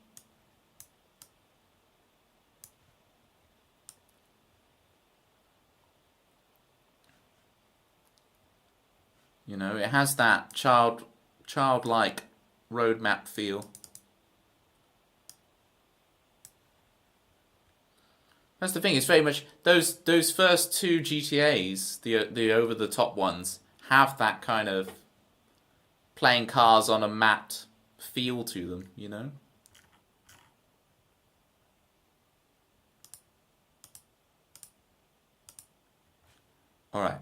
You know, it has that childlike roadmap feel. That's the thing. It's very much those first 2 GTAs, the over the top ones, have that kind of playing cars on a mat feel to them. You know. All right.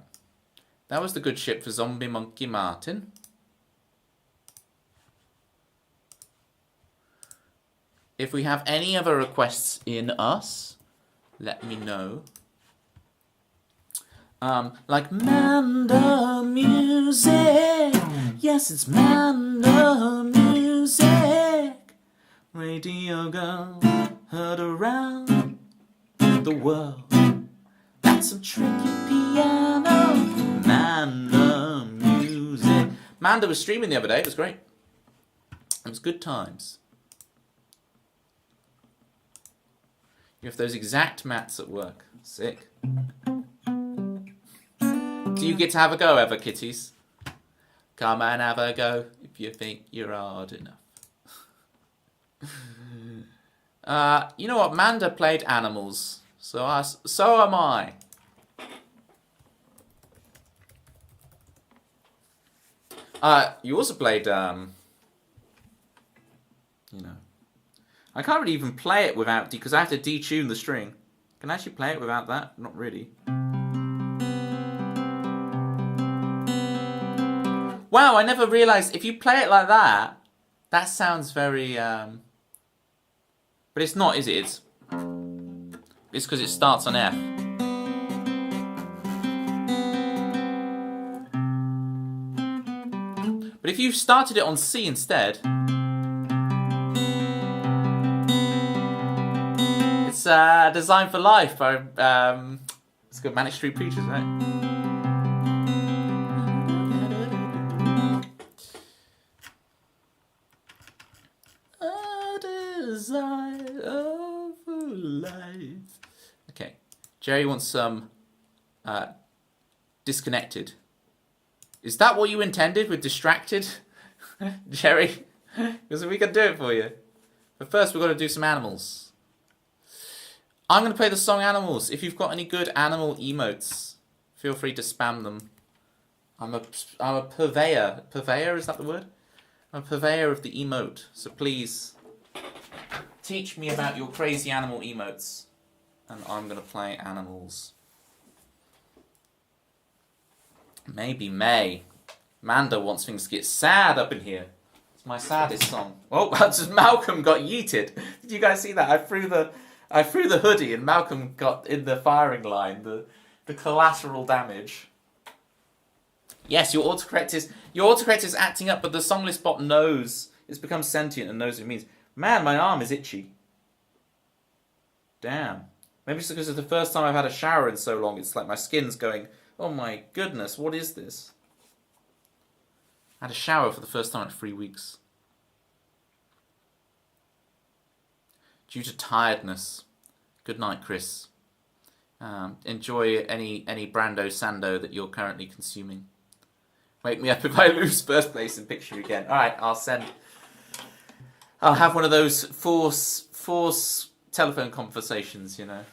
That was the good ship for Zombie Monkey Martin. If we have any other requests in us, let me know. Like Manda music. Yes, it's Manda music. Radio girl heard around the world. That's some tricky piano. Manda music. Manda was streaming the other day. It was great. It was good times. You have those exact mats at work. Sick. Do you get to have a go ever, kitties? Come and have a go if you think you're hard enough. You know what? Manda played Animals. So am I. You also played, you know. I can't really even play it without, because I have to detune the string. Can I actually play it without that? Not really. Wow, I never realised if you play it like that, that sounds very, but it's not, is it? It's because it starts on F. But if you started it on C instead, it's Designed for Life by It's good Manic Street Preachers, right? A desire of a life. Okay. Jerry wants some Disconnected. Is that what you intended with Distracted? Jerry? Because we can do it for you. But first we've got to do some animals. I'm going to play the song Animals. If you've got any good animal emotes, feel free to spam them. I'm a purveyor. Purveyor, is that the word? I'm a purveyor of the emote. So please, teach me about your crazy animal emotes. And I'm going to play Animals. Maybe May. Manda wants things to get sad up in here. It's my saddest song. Oh, just Malcolm got yeeted. Did you guys see that? I threw the hoodie and Malcolm got in the firing line. The collateral damage. Yes, your autocorrect is acting up, but the song list bot knows. It's become sentient and knows what it means. Man, my arm is itchy. Damn. Maybe it's because it's the first time I've had a shower in so long. It's like my skin's going, oh my goodness, what is this? I had a shower for the first time in 3 weeks. Due to tiredness. Good night, Chris. Enjoy any Brando Sando that you're currently consuming. Wake me up if I lose first place in picture again. Alright, I'll have one of those force telephone conversations, you know.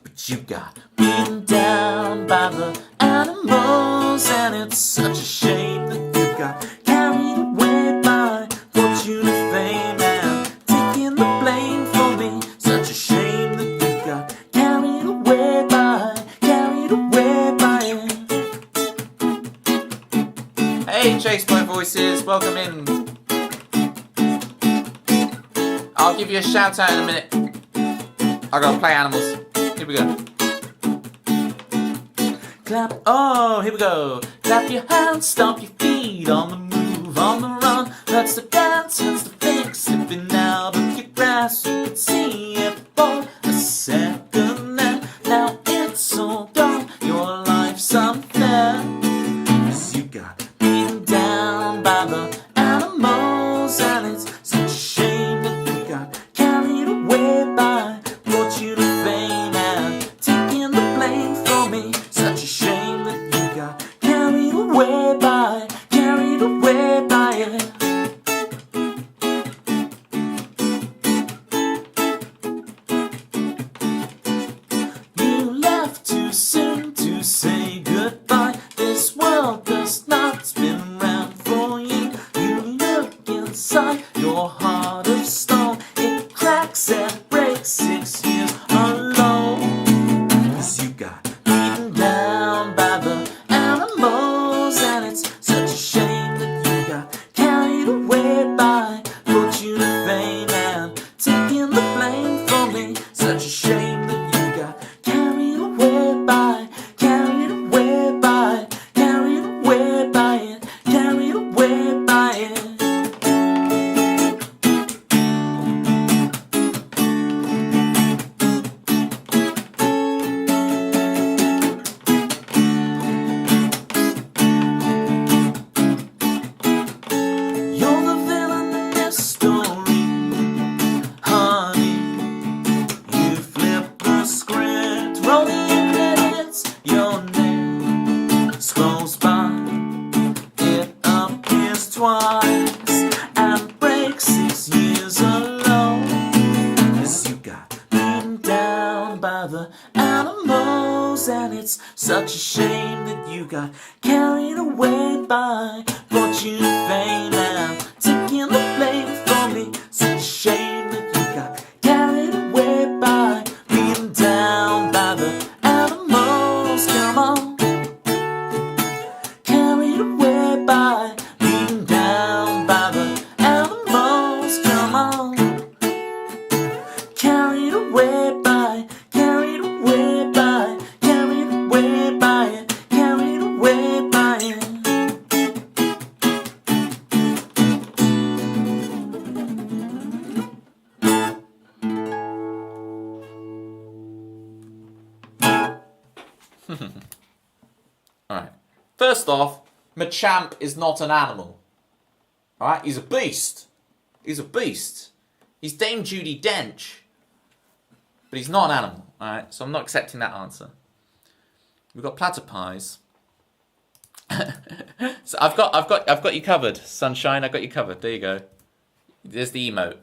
But you got beaten down by the animals, and it's such a shame that you got carried away by fortune and fame and taking the blame for me. Such a shame that you got carried away by it. Hey, Chase Point Voices, welcome in. I'll give you a shout out in a minute. I gotta play Animals. Here we go. Clap, oh, here we go. Clap your hands, stomp your feet, on the move, on the run. That's the dance, that's the fix, slipping out of your grasp. You could see it for a second, and now it's all gone. Your life's unfair. 'Cause you got beaten down by the animals, and it's such a shame that you got carried away by fortune and fame and taking the blame for me. Such a shame that you got carried away by it. You left too soon to say goodbye. This world does not spin round for you. You look inside your heart of stone. It cracks and breaks 6 years alone. 'Cause you got beaten down by the animals, and it's such a shame that you got carried away by fortune and fame and taking the blame for me. Such a shame that you got carried away by it. You're the villain in this story, honey. You flip the script, roll the credits, your name scrolls by. It appears twice and breaks 6 years alone. 'Cause you got beaten down by the animals, and it's such a shame that you got carried away by fortune and fame and taking the blame for me. Such a shame that you got carried away by being down by the animals. Come on, carried away by being down by the animals. Come on, carried away by it. Alright. First off, Machamp is not an animal. Alright? He's a beast. He's a beast. He's Dame Judi Dench. But he's not an animal. Alright? So I'm not accepting that answer. We've got platypus. So I've got you covered, Sunshine. I've got you covered. There you go. There's the emote.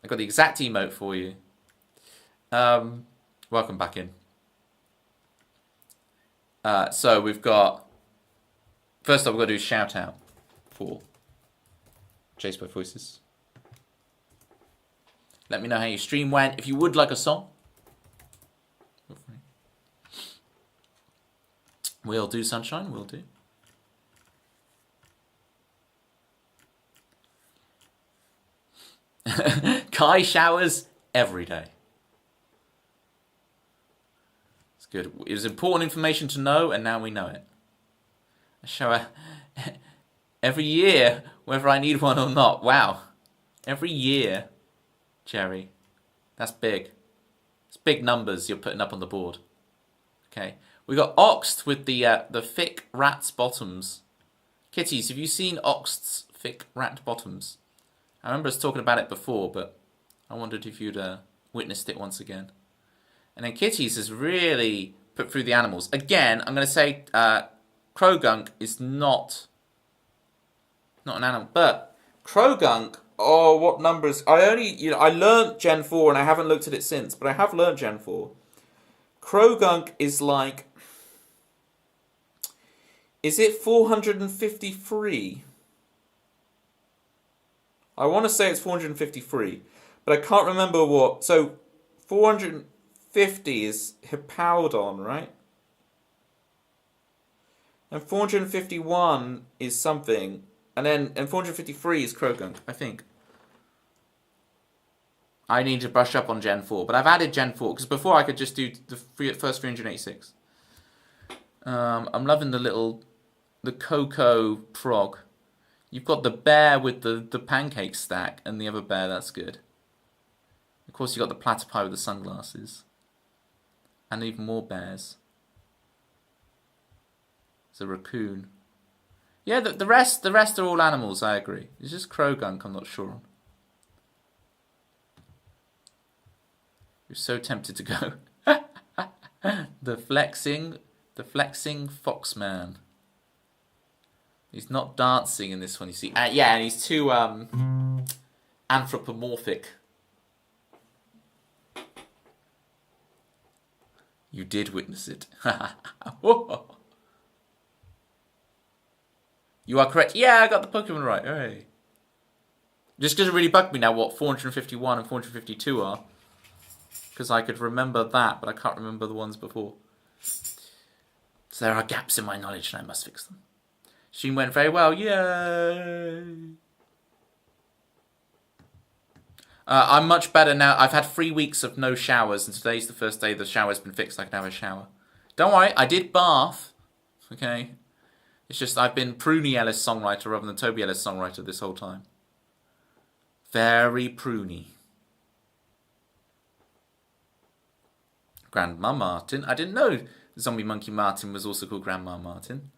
I've got the exact emote for you. Welcome back in. So we've got. First off, we've got to do a shout out for Chase by Voices. Let me know how your stream went. If you would like a song, we'll do, Sunshine. We'll do. Kai showers every day. It's good. It was important information to know, and now we know it. I shower every year, whether I need one or not. Wow. Every year, Jerry. That's big. It's big numbers you're putting up on the board. Okay. We got Oxed with the thick rat's bottoms. Kitties, have you seen Oxed's thick rat bottoms? I remember us talking about it before, but I wondered if you'd witnessed it once again. And then Kitties has really put through the animals. Again, I'm going to say Krogunk is not an animal, but Krogunk. Oh, what numbers? I learnt Gen 4 and I haven't looked at it since, but I have learnt Gen 4. Krogunk is like, is it 453? I want to say it's 453, but I can't remember what. So 450 is Hippowdon, right? And 451 is something, and 453 is Krogunk, I think. I need to brush up on Gen 4, but I've added Gen 4 because before I could just do the first 386. I'm loving the Cocoa Prog. You've got the bear with the pancake stack and the other bear, that's good. Of course, you've got the platypi with the sunglasses. And even more bears. There's a raccoon. Yeah, the rest are all animals, I agree. It's just Krogunk I'm not sure on. You're so tempted to go. The flexing Foxman. He's not dancing in this one, you see. Yeah, and he's too anthropomorphic. You did witness it. You are correct. Yeah, I got the Pokemon right. Hey. Just because it really bugged me now what 451 and 452 are. Because I could remember that, but I can't remember the ones before. So there are gaps in my knowledge and I must fix them. She went very well. Yay! I'm much better now. I've had 3 weeks of no showers, and today's the first day the shower's been fixed. I can have a shower. Don't worry, I did bath. Okay? It's just I've been Pruny Ellis songwriter rather than Toby Ellis songwriter this whole time. Very pruny. Grandma Martin. I didn't know Zombie Monkey Martin was also called Grandma Martin.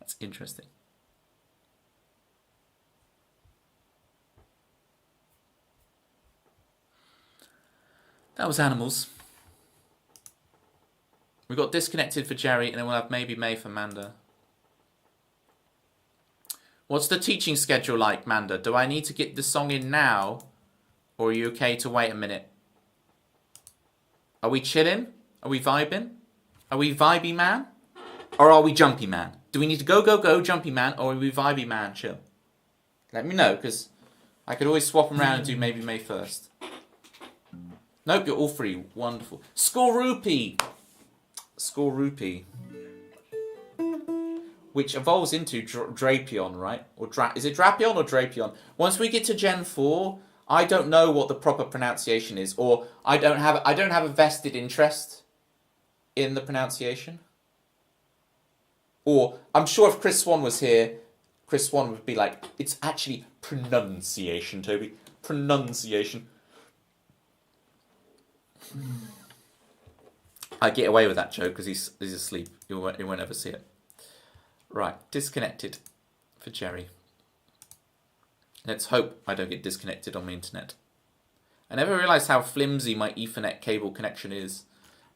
That's interesting. That was animals. We got disconnected for Jerry, and then we'll have maybe May for Manda. What's the teaching schedule like, Manda? Do I need to get the song in now, or are you okay to wait a minute? Are we chilling? Are we vibing? Are we vibey man? Or are we jumpy man? Do we need to go, jumpy man, or are we vibey man, chill? Let me know, because I could always swap them around and do maybe May first. Nope, you're all free. Wonderful. Scoreupy. Scoreupy. Which evolves into Drapion, right? Or is it Drapion or Drapion? Once we get to Gen 4, I don't know what the proper pronunciation is, or I don't have a vested interest in the pronunciation. Or I'm sure if Chris Swan was here, Chris Swan would be like, it's actually pronunciation, Toby. Pronunciation. I get away with that joke because he's asleep. He won't ever see it. Right, disconnected for Jerry. Let's hope I don't get disconnected on my internet. I never realised how flimsy my Ethernet cable connection is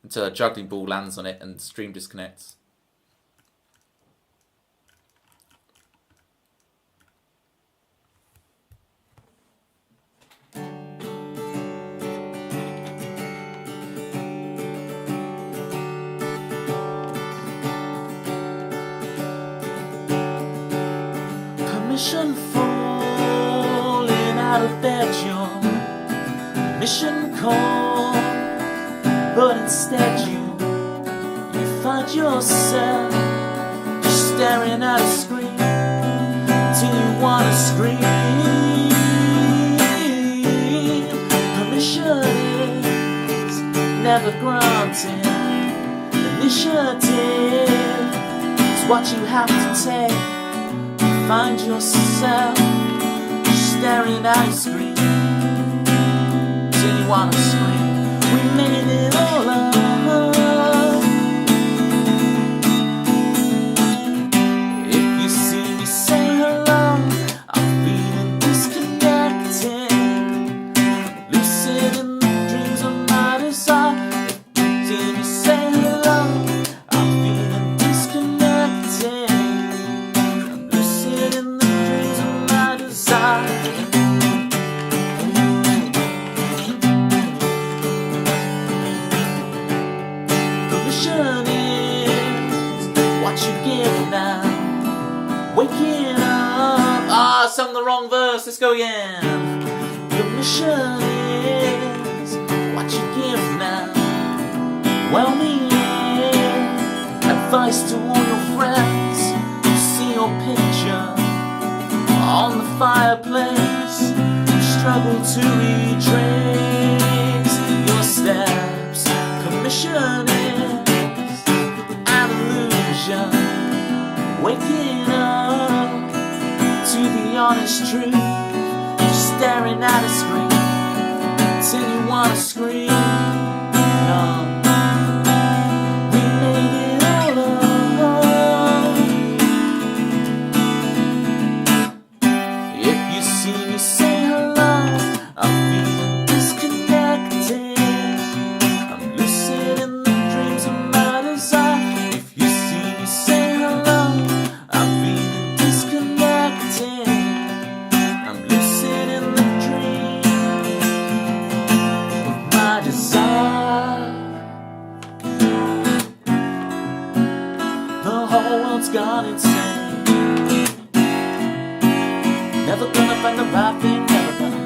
until a juggling ball lands on it and the stream disconnects. Permission falling out of bed, your mission call, but instead you find yourself just staring at a screen till you wanna scream. Permission is never granted. Initiative is what you have to take. Find yourself staring at a screen till you wanna scream. We made it all up. If you see me say hello, I'm feeling disconnected, lucid in the dreams of my desire. If you see me say hello, I'm feeling disconnected, in the dreams of my desire. Permission is what you give now. Waking up. I sung the wrong verse. Let's go again. Permission is what you give now. Well meaning advice to all your friends. See your picture on the fireplace, you struggle to retrace your steps. Permission is an illusion, waking up to the honest truth, just staring at a screen till you wanna scream. No. We made it all up. If you see me say hello, I'm feeling disconnected, I'm lucid in the dreams of my desire. If you see me say hello, I'm feeling disconnected, I'm lucid in the dreams of my desire. The whole world's gone insane. Never gonna find the right thing, never gonna.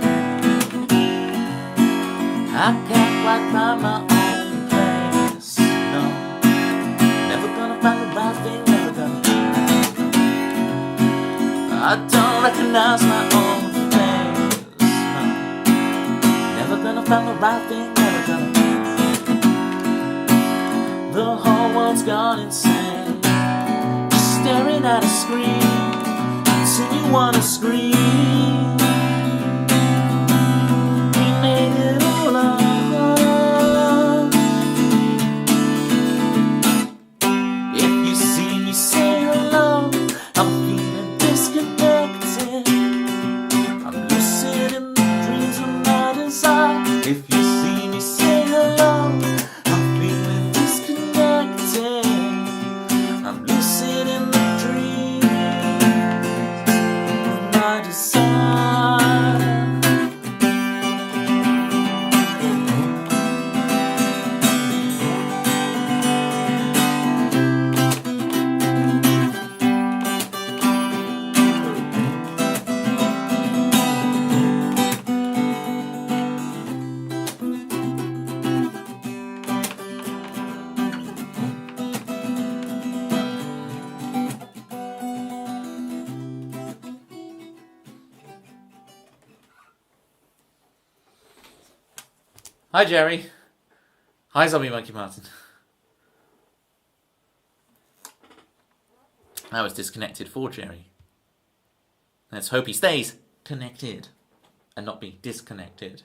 I can't quite find my own place, no. Never gonna find the right thing, never gonna. I don't recognize my own face, no. Never gonna find the right thing, never gonna. The whole world's gone insane, just staring at a screen till you wanna scream. We made it all up. If you see me say hello, I'm feeling disconnected, I'm lucid in the dreams of my desire. If you see me say hello, I'm feeling disconnected, I'm lucid in the dreams my desire. Hi Jerry. Hi Zombie Monkey Martin. I was disconnected for Jerry. Let's hope he stays connected and not be disconnected.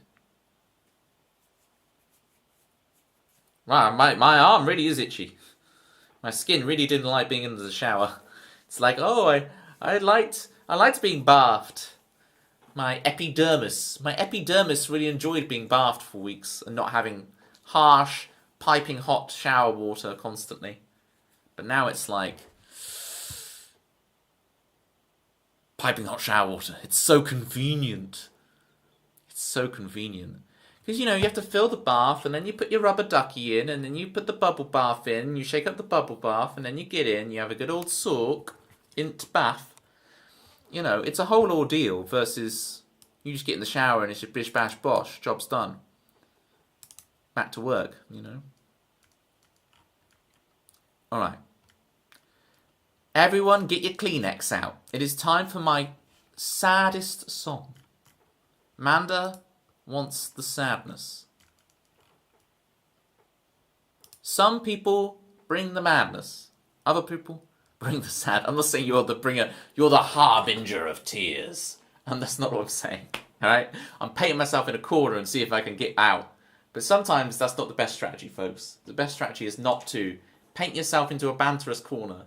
Wow, my arm really is itchy. My skin really didn't like being in the shower. It's like, oh, I liked being bathed. My epidermis really enjoyed being bathed for weeks and not having harsh, piping hot shower water constantly. But now it's like piping hot shower water. It's so convenient. It's so convenient. Because, you have to fill the bath, and then you put your rubber ducky in, and then you put the bubble bath in, you shake up the bubble bath, and then you get in, you have a good old soak, int bath. It's a whole ordeal versus you just get in the shower and it's your bish bash bosh, job's done. Back to work, Alright. Everyone get your Kleenex out. It is time for my saddest song. Manda wants the sadness. Some people bring the madness. Other people bring the sad. I'm not saying you're the bringer. You're the harbinger of tears. And that's not what I'm saying. Alright? I'm painting myself in a corner and see if I can get out. But sometimes that's not the best strategy, folks. The best strategy is not to paint yourself into a banterous corner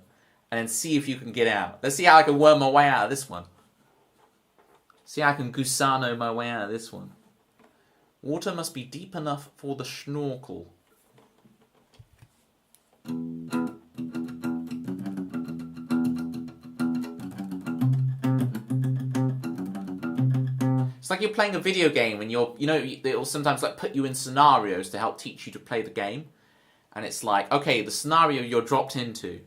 and then see if you can get out. Let's see how I can worm my way out of this one. See how I can Gusano my way out of this one. Water must be deep enough for the schnorkel. It's like you're playing a video game and it'll sometimes put you in scenarios to help teach you to play the game. And it's like, okay, the scenario you're dropped into.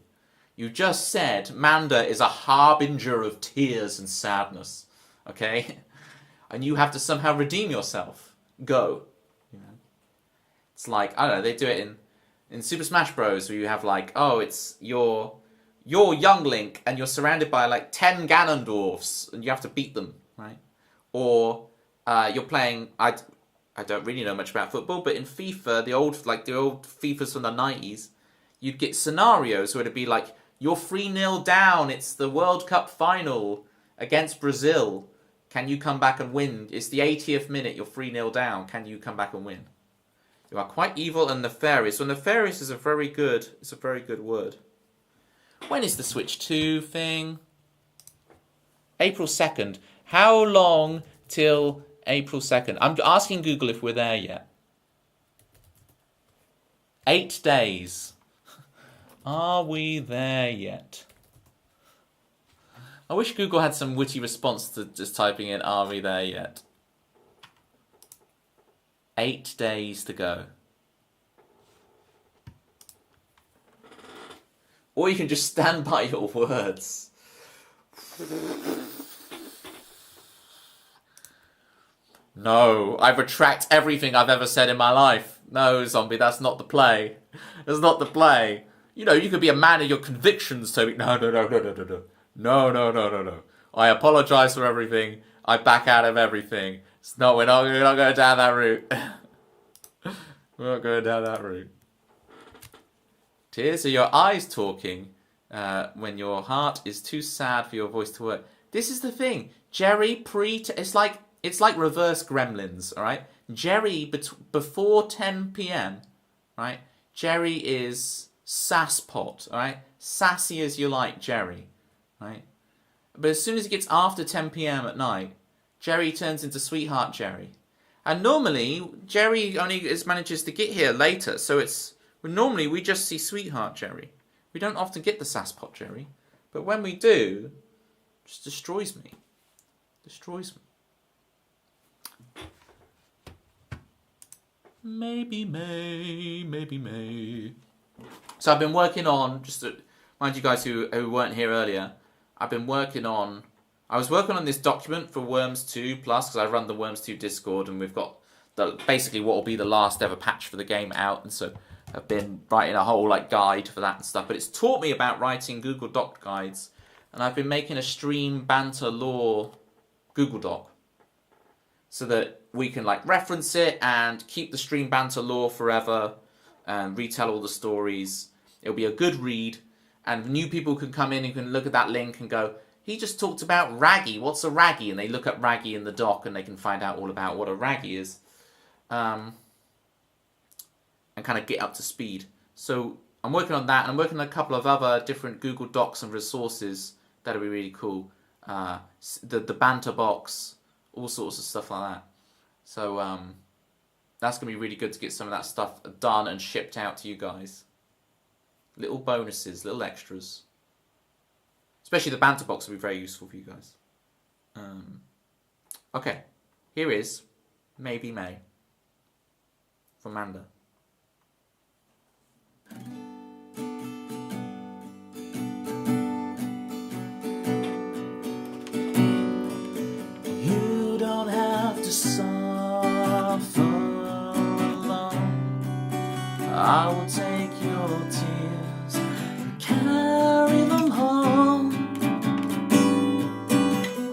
You just said Manda is a harbinger of tears and sadness. Okay? And you have to somehow redeem yourself. Go. It's like, I don't know, they do it in Super Smash Bros. Where you have it's you're young Link and you're surrounded by 10 Ganondorfs and you have to beat them, right? Or you're playing, I don't really know much about football, but in FIFA, the old FIFAs from the 90s, you'd get scenarios where it'd be like, you're 3-0 down, it's the World Cup final against Brazil. Can you come back and win? It's the 80th minute, you're 3-0 down, can you come back and win? You are quite evil and nefarious. Well, nefarious is a very good word. When is the Switch 2 thing? April 2nd. How long till April 2nd? I'm asking Google if we're there yet. 8 days. Are we there yet? I wish Google had some witty response to just typing in, are we there yet? 8 days to go. Or you can just stand by your words. No, I retract everything I've ever said in my life. No, zombie, that's not the play. That's not the play. You could be a man of your convictions, Toby. No. No. I apologise for everything. I back out of everything. We're not going down that route. We're not going down that route. Tears are your eyes talking when your heart is too sad for your voice to work. This is the thing. Jerry it's like reverse Gremlins, all right? Jerry before 10 p.m., right? Jerry is sasspot, all right? Sassy as you like, Jerry, right? But as soon as it gets after 10 p.m. at night, Jerry turns into Sweetheart Jerry. And normally, Jerry only manages to get here later, so normally we just see Sweetheart Jerry. We don't often get the sasspot Jerry. But when we do, it just destroys me. Destroys me. Maybe May. So I've been working on, just to remind you guys who weren't here earlier, I was working on this document for Worms 2 Plus, because I run the Worms 2 Discord, and we've got basically what will be the last ever patch for the game out, and so I've been writing a whole guide for that and stuff, but it's taught me about writing Google Doc guides, and I've been making a stream banter lore Google Doc, so that we can reference it and keep the stream banter lore forever and retell all the stories. It'll be a good read, and new people can come in and can look at that link and go, he just talked about Raggy, what's a Raggy? And they look up Raggy in the doc and they can find out all about what a Raggy is. And and kind of get up to speed. So I'm working on that, and I'm working on a couple of other different Google Docs and resources that'll be really cool. The Banter box, all sorts of stuff like that. So that's going to be really good to get some of that stuff done and shipped out to you guys. Little bonuses, little extras. Especially the Banter box will be very useful for you guys. Okay, here is Maybe May from Manda. You don't have to suffer alone. I will take your tears and carry them home.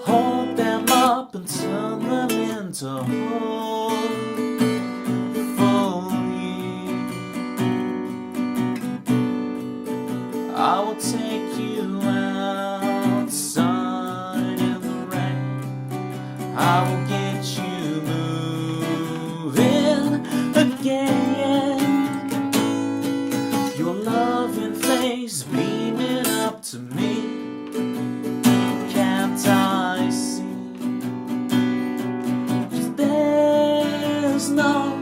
Hold them up and turn them into hope for you. I will take you outside in the rain. I will get you moving again. Your loving face beaming up to me. Can't I see? 'Cause there's no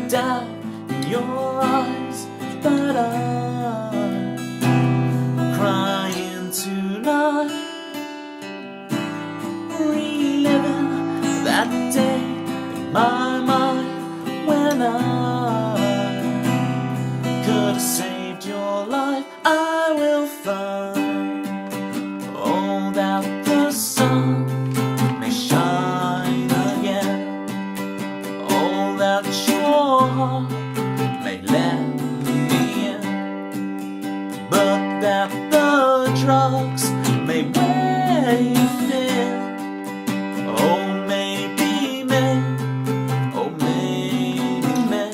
doubt in your eyes that I'm crying tonight, reliving that day in my mind when I could have saved your life. I will find, oh, that the sun may shine again, oh, that your heart may let me in, but that the drugs may wear you thin. Oh, maybe May, oh, maybe May.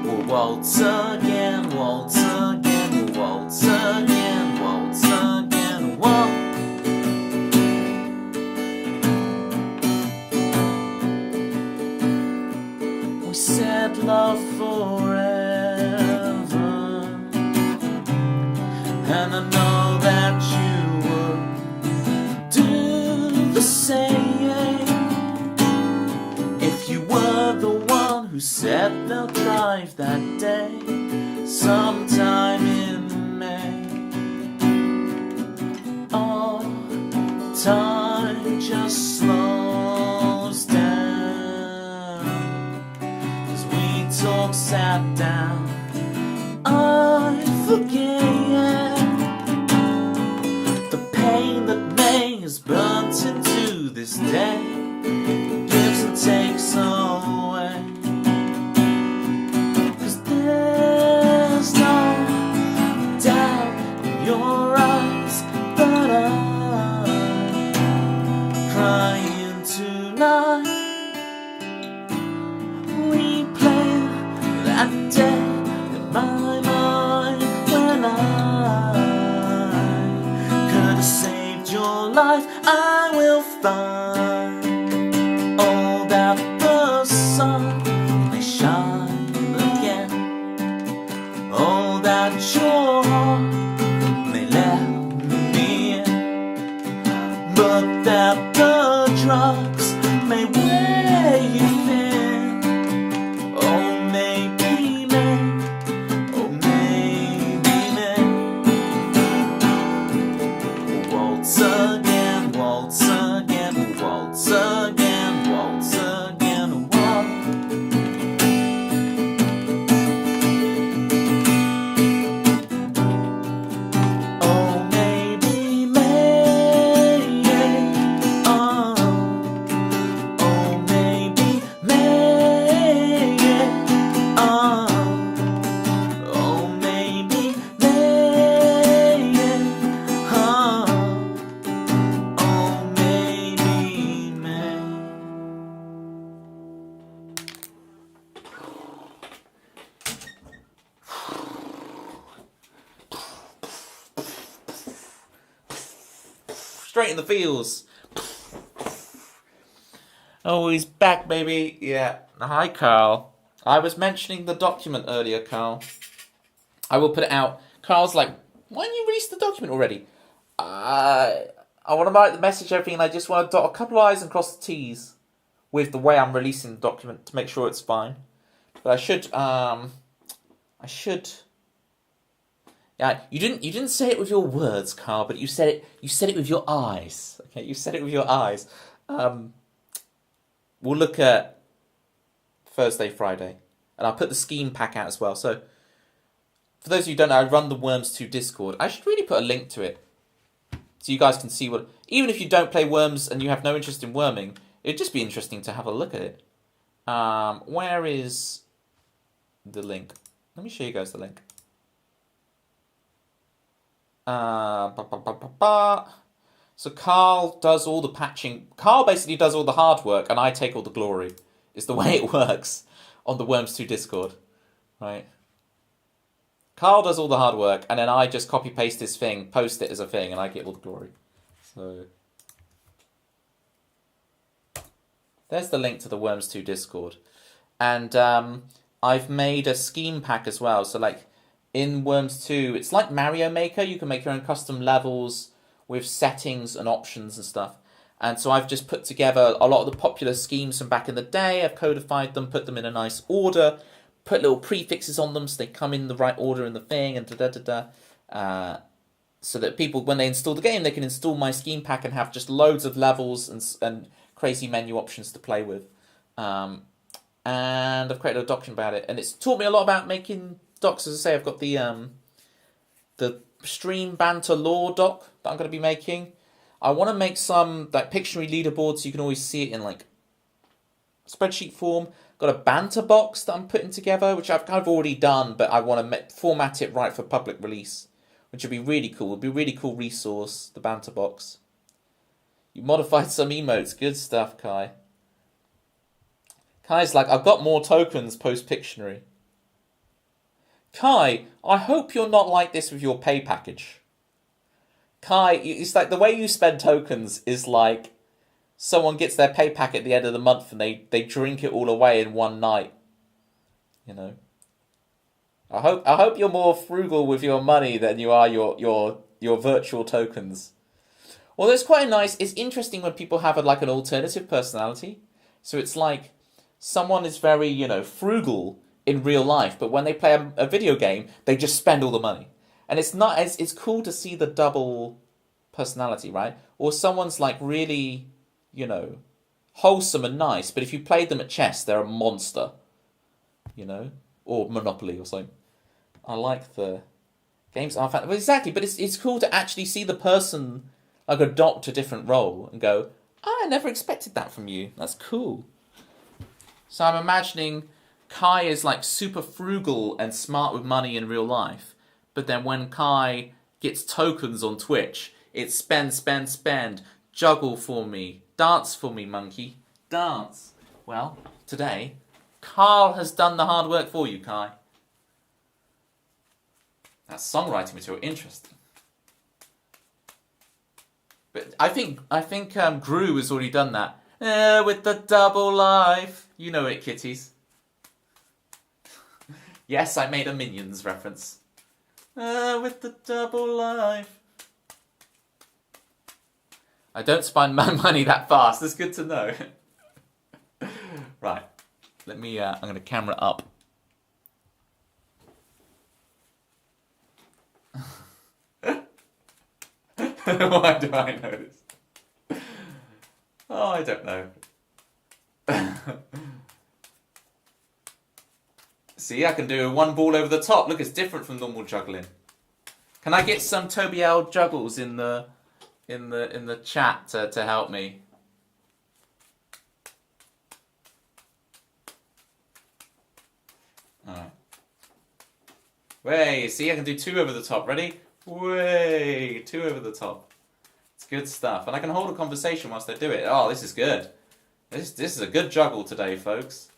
We'll waltz again, waltz again, we'll waltz again, waltz again, waltz. We said love forever, and I know that you would do the same if you were the one who said they'll drive that day sometime in May. Oh, time just slows down as we talk, sat down. I forget the pain that May has burnt into this day. Gives and takes away. 'Cause there's no doubt in your eyes that I'm crying tonight, replaying that day in my mind when I could have saved your life. I will find, oh, that the sun may shine again, oh, that your heart may let me in, but that the drugs may wear you thin. Oh, maybe May, oh, maybe May. Waltz again, waltz again, waltz again, waltz again, waltz. Oh, maybe May, oh, oh, maybe May, oh, oh, maybe May, oh, oh, maybe May. Straight in the feels. Oh, he's back, baby. Yeah. Hi, Carl. I was mentioning the document earlier, Carl. I will put it out. Carl's like, why didn't you release the document already? I want to write the message, everything, and I just want to dot a couple of I's and cross the T's with the way I'm releasing the document to make sure it's fine. But I should. Yeah, you didn't say it with your words, Carl, but you said it with your eyes. Okay, you said it with your eyes. We'll look at Thursday, Friday, and I'll put the scheme pack out as well. So, for those of you who don't know, I run the Worms 2 Discord. I should really put a link to it, so you guys can see what. Even if you don't play Worms and you have no interest in worming, it'd just be interesting to have a look at it. Where is the link? Let me show you guys the link. So Carl does all the patching. Carl basically does all the hard work, and I take all the glory. Is the way it works on the Worms 2 Discord, right? Carl does all the hard work, and then I just copy paste his thing, post it as a thing, and I get all the glory. So there's the link to the Worms 2 Discord, and I've made a scheme pack as well. So like in Worms 2, it's like Mario Maker. You can make your own custom levels with settings and options and stuff. And so I've just put together a lot of the popular schemes from back in the day. I've codified them, put them in a nice order, put little prefixes on them so they come in the right order in the thing, and so that people, when they install the game, they can install my scheme pack and have just loads of levels and crazy menu options to play with. And I've created a document about it, and it's taught me a lot about making docs. As I say, I've got the stream banter lore doc that I'm going to be making. I want to make some like Pictionary leaderboards so you can always see it in like spreadsheet form. Got a banter box that I'm putting together, which I've kind of already done, but I want to format it right for public release, which would be really cool. It'd be a really cool resource, the banter box. You modified some emotes. Good stuff, Kai. Kai's like, I've got more tokens post Pictionary. Kai, I hope you're not like this with your pay package. Kai, it's like the way you spend tokens is like someone gets their pay pack at the end of the month and they drink it all away in one night. You know. I hope you're more frugal with your money than you are your virtual tokens. Well, it's quite nice. It's interesting when people have like an alternative personality. So it's like someone is very, frugal in real life, but when they play a video game, they just spend all the money. And it's cool to see the double personality, right? Or someone's like really, wholesome and nice, but if you played them at chess, they're a monster, or Monopoly or something. I like the games are fan. Well, exactly, but it's cool to actually see the person like adopt a different role and go, I never expected that from you. That's cool. So I'm imagining Kai is like super frugal and smart with money in real life, but then when Kai gets tokens on Twitch, it's spend, juggle for me, dance for me, monkey, dance. Well, today, Carl has done the hard work for you, Kai. That's songwriting material, interesting. But I think Gru has already done that. With the double life. You know it, kitties. Yes, I made a Minions reference. With the double life. I don't spend my money that fast. That's good to know. Right. Let me, I'm going to camera up. Why do I know this? Oh, I don't know. See, I can do one ball over the top. Look, it's different from normal juggling. Can I get some Toby L juggles in the chat to help me? Alright. Way, see, I can do two over the top. Ready? Way, two over the top. It's good stuff. And I can hold a conversation whilst I do it. Oh, this is good. This is a good juggle today, folks.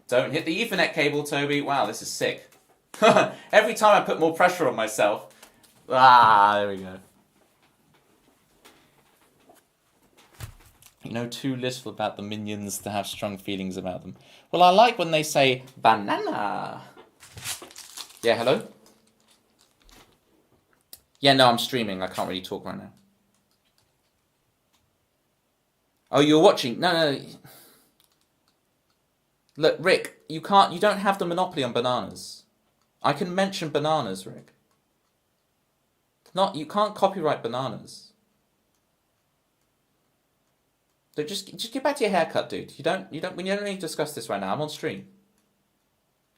Don't hit the Ethernet cable, Toby. Wow, this is sick. Every time I put more pressure on myself. Ah, there we go. You know too little about the minions to have strong feelings about them. Well, I like when they say banana. Yeah, hello? Yeah, no, I'm streaming. I can't really talk right now. Oh, you're watching? No. Look, Rick, you don't have the monopoly on bananas. I can mention bananas, Rick. You can't copyright bananas. So just get back to your haircut, dude. We don't need to discuss this right now. I'm on stream.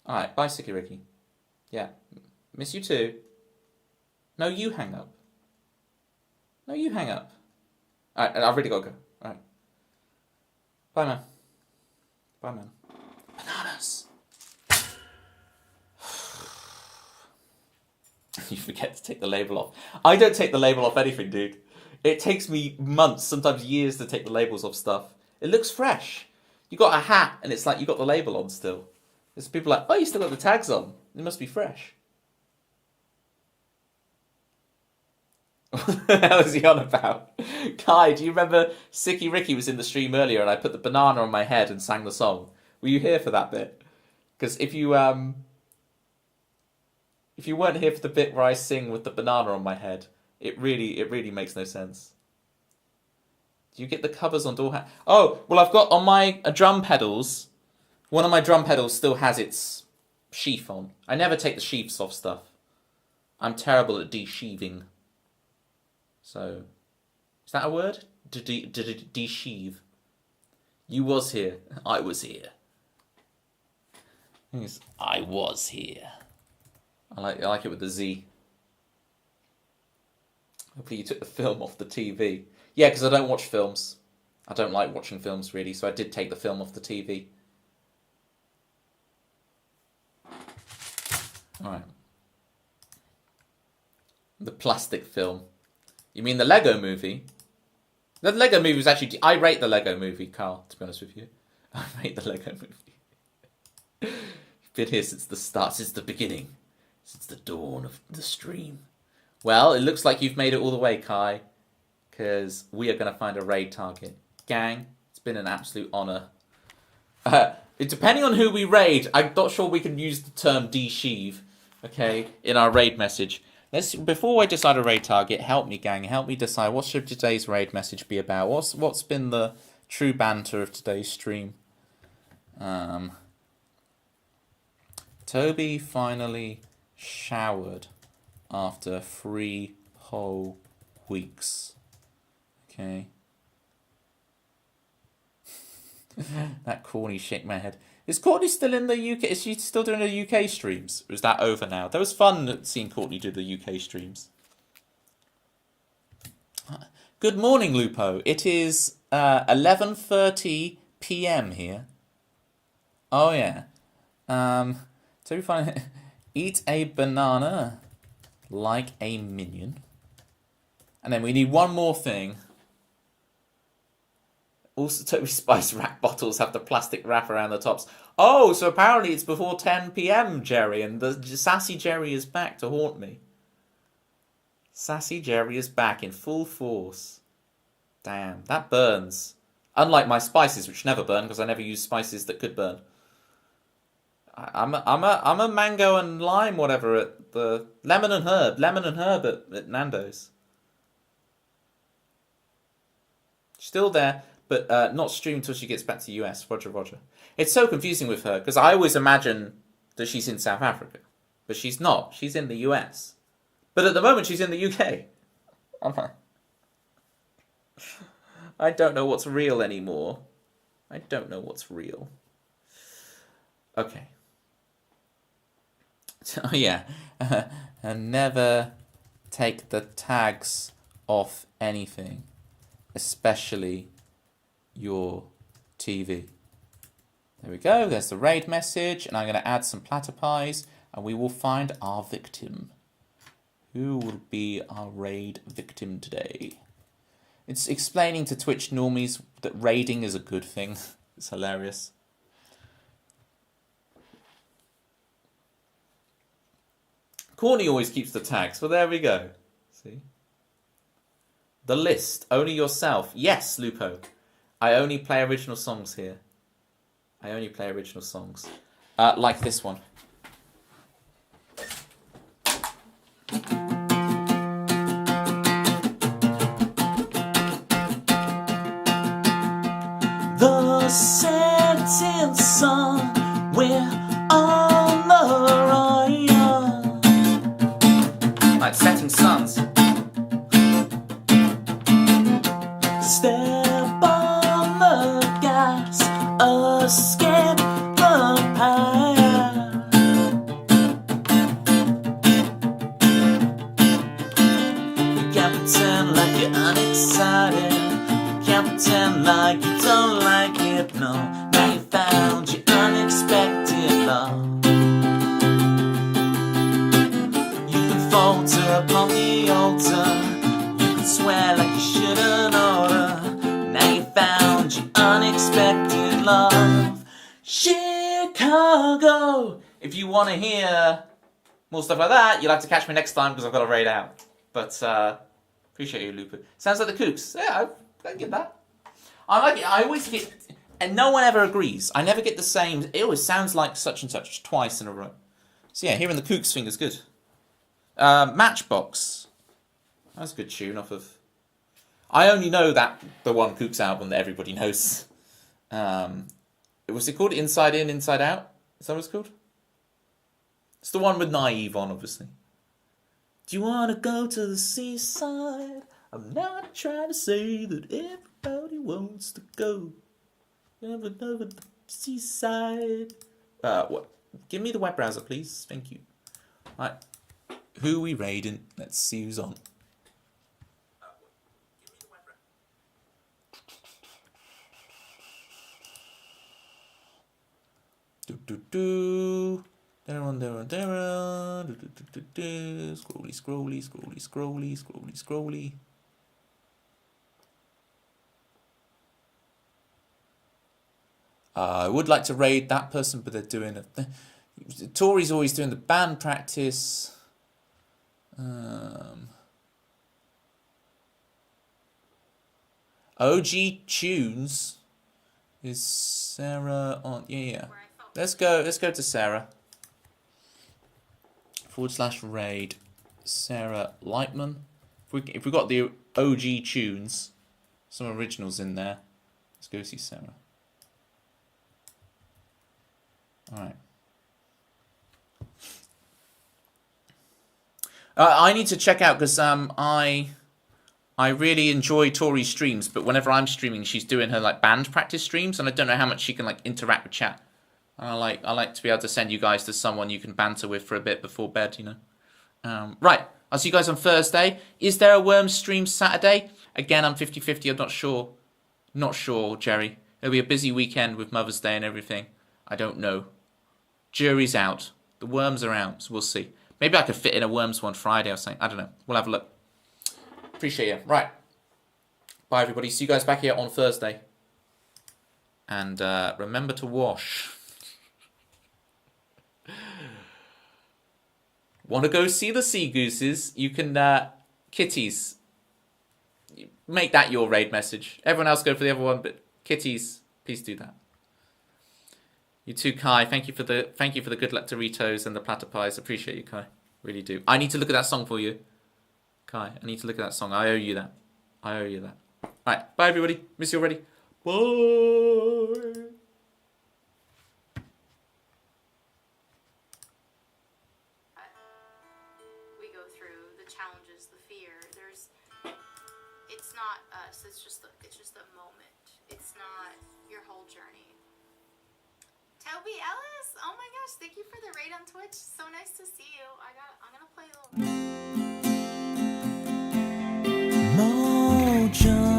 Alright, bye, Sicky Ricky. Yeah. Miss you too. No, you hang up. Alright, I've really got to go. Alright. Bye, man. Bananas. You forget to take the label off. I don't take the label off anything, dude. It takes me months, sometimes years, to take the labels off stuff. It looks fresh. You got a hat, and it's like you got the label on still. There's people like, oh, you still got the tags on. It must be fresh. What the hell is he on about? Kai, do you remember Sicky Ricky was in the stream earlier and I put the banana on my head and sang the song? Were you here for that bit? Because if you weren't here for the bit where I sing with the banana on my head, it really makes no sense. Do you get the covers on door Oh, well, I've got on my drum pedals, one of my drum pedals still has its sheath on. I never take the sheaths off stuff. I'm terrible at de-sheathing. So, is that a word? De-sheave. You was here. I was here. Yes, I was here. I like it with the Z. Hopefully you took the film off the TV. Yeah, because I don't watch films. I don't like watching films, really, so I did take the film off the TV. Alright. The plastic film. You mean the Lego movie? The Lego movie was actually... I rate the Lego movie, Carl, to be honest with you. I rate the Lego movie. You've been here since the start, since the beginning. Since the dawn of the stream. Well, it looks like you've made it all the way, Kai. Because we are going to find a raid target. Gang, it's been an absolute honour. Depending on who we raid, I'm not sure we can use the term de-sheave, okay, in our raid message. Before I decide a raid target, help me, gang. Help me decide what should today's raid message be about. What's been the true banter of today's stream? Toby finally showered after 3 whole weeks. Okay. That Courtney shake my head. Is Courtney still in the UK? Is she still doing the UK streams? Or is that over now? That was fun seeing Courtney do the UK streams. Good morning, Lupo. It is 11:30 p.m. here. Oh yeah. So we find eat a banana like a minion. And then we need one more thing. Also, Toby Spice rack bottles have the plastic wrap around the tops. Oh, so apparently it's before 10 p.m, Jerry, and the Sassy Jerry is back to haunt me. Sassy Jerry is back in full force. Damn, that burns. Unlike my spices, which never burn, because I never use spices that could burn. I'm a mango and lime, whatever, at the lemon and herb at Nando's. Still there, but not streamed until she gets back to the US. Roger. It's so confusing with her, because I always imagine that she's in South Africa. But she's not. She's in the US. But at the moment, she's in the UK. I don't know what's real anymore. I don't know what's real. Okay. Oh, yeah. And never take the tags off anything. Especially your TV. There we go. There's the raid message. And I'm going to add some platter pies. And we will find our victim. Who will be our raid victim today? It's explaining to Twitch normies that raiding is a good thing. It's hilarious. Courtney always keeps the tags. Well, there we go. See? The list. Only yourself. Yes, Lupo. I only play original songs here. I only play original songs. Like this one. The setting sun, we're on the run. Like setting suns. Step on the gas, escape the past. You can't pretend like you're unexcited. You can't pretend like you don't like it, no. Now you found your unexpected love. You can falter upon the altar. You can swear like you shouldn't order. Now you found your unexpected love. Chicago. If you want to hear more stuff like that, you'll have to catch me next time because I've got a raid out. But appreciate you, Lupa. Sounds like the Kooks. Yeah, I get that. I like it. I always get, and no one ever agrees. I never get the same. It always sounds like such and such twice in a row. So yeah, hearing the Kooks thing is good. Matchbox. That's a good tune off of. I only know that the one Kooks album that everybody knows. Was it called Inside In, Inside Out? Is that what it's called? It's the one with Naive on, obviously. Do you want to go to the seaside? I'm not trying to say that everybody wants to go. Never the seaside. What? Give me the web browser, please. Thank you. Right. Who we raiding? Let's see who's on. There on. Scrolly. I would like to raid that person, but they're doing it. Tori's always doing the band practice. OG Tunes is Sarah on? Yeah. Let's go to Sarah. /raid Sarah Lightman. If we got the OG Tunes, some originals in there. Let's go see Sarah. All right. I need to check out because I really enjoy Tori's streams, but whenever I'm streaming, she's doing her like band practice streams, and I don't know how much she can like interact with chat. And I like to be able to send you guys to someone you can banter with for a bit before bed, you know. Right, I'll see you guys on Thursday. Is there a Worms stream Saturday? Again, I'm 50-50. I'm not sure. Not sure, Jerry. It'll be a busy weekend with Mother's Day and everything. I don't know. Jury's out. The Worms are out, so we'll see. Maybe I could fit in a Worms one Friday or something. I don't know. We'll have a look. Appreciate you. Right. Bye, everybody. See you guys back here on Thursday. And remember to wash. Want to go see the sea gooses? You can, kitties. Make that your raid message. Everyone else go for the other one, but kitties, please do that. You too, Kai. Thank you for the good luck Doritos and the platter pies. Appreciate you, Kai. Really do. I need to look at that song for you, Kai. I need to look at that song. I owe you that. All right. Bye, everybody. Miss you already. Bye. It's not us. It's just a moment. It's not your whole journey. Toby Ellis, oh my gosh, thank you for the raid on Twitch. So nice to see you. I'm gonna play a little. Mojo.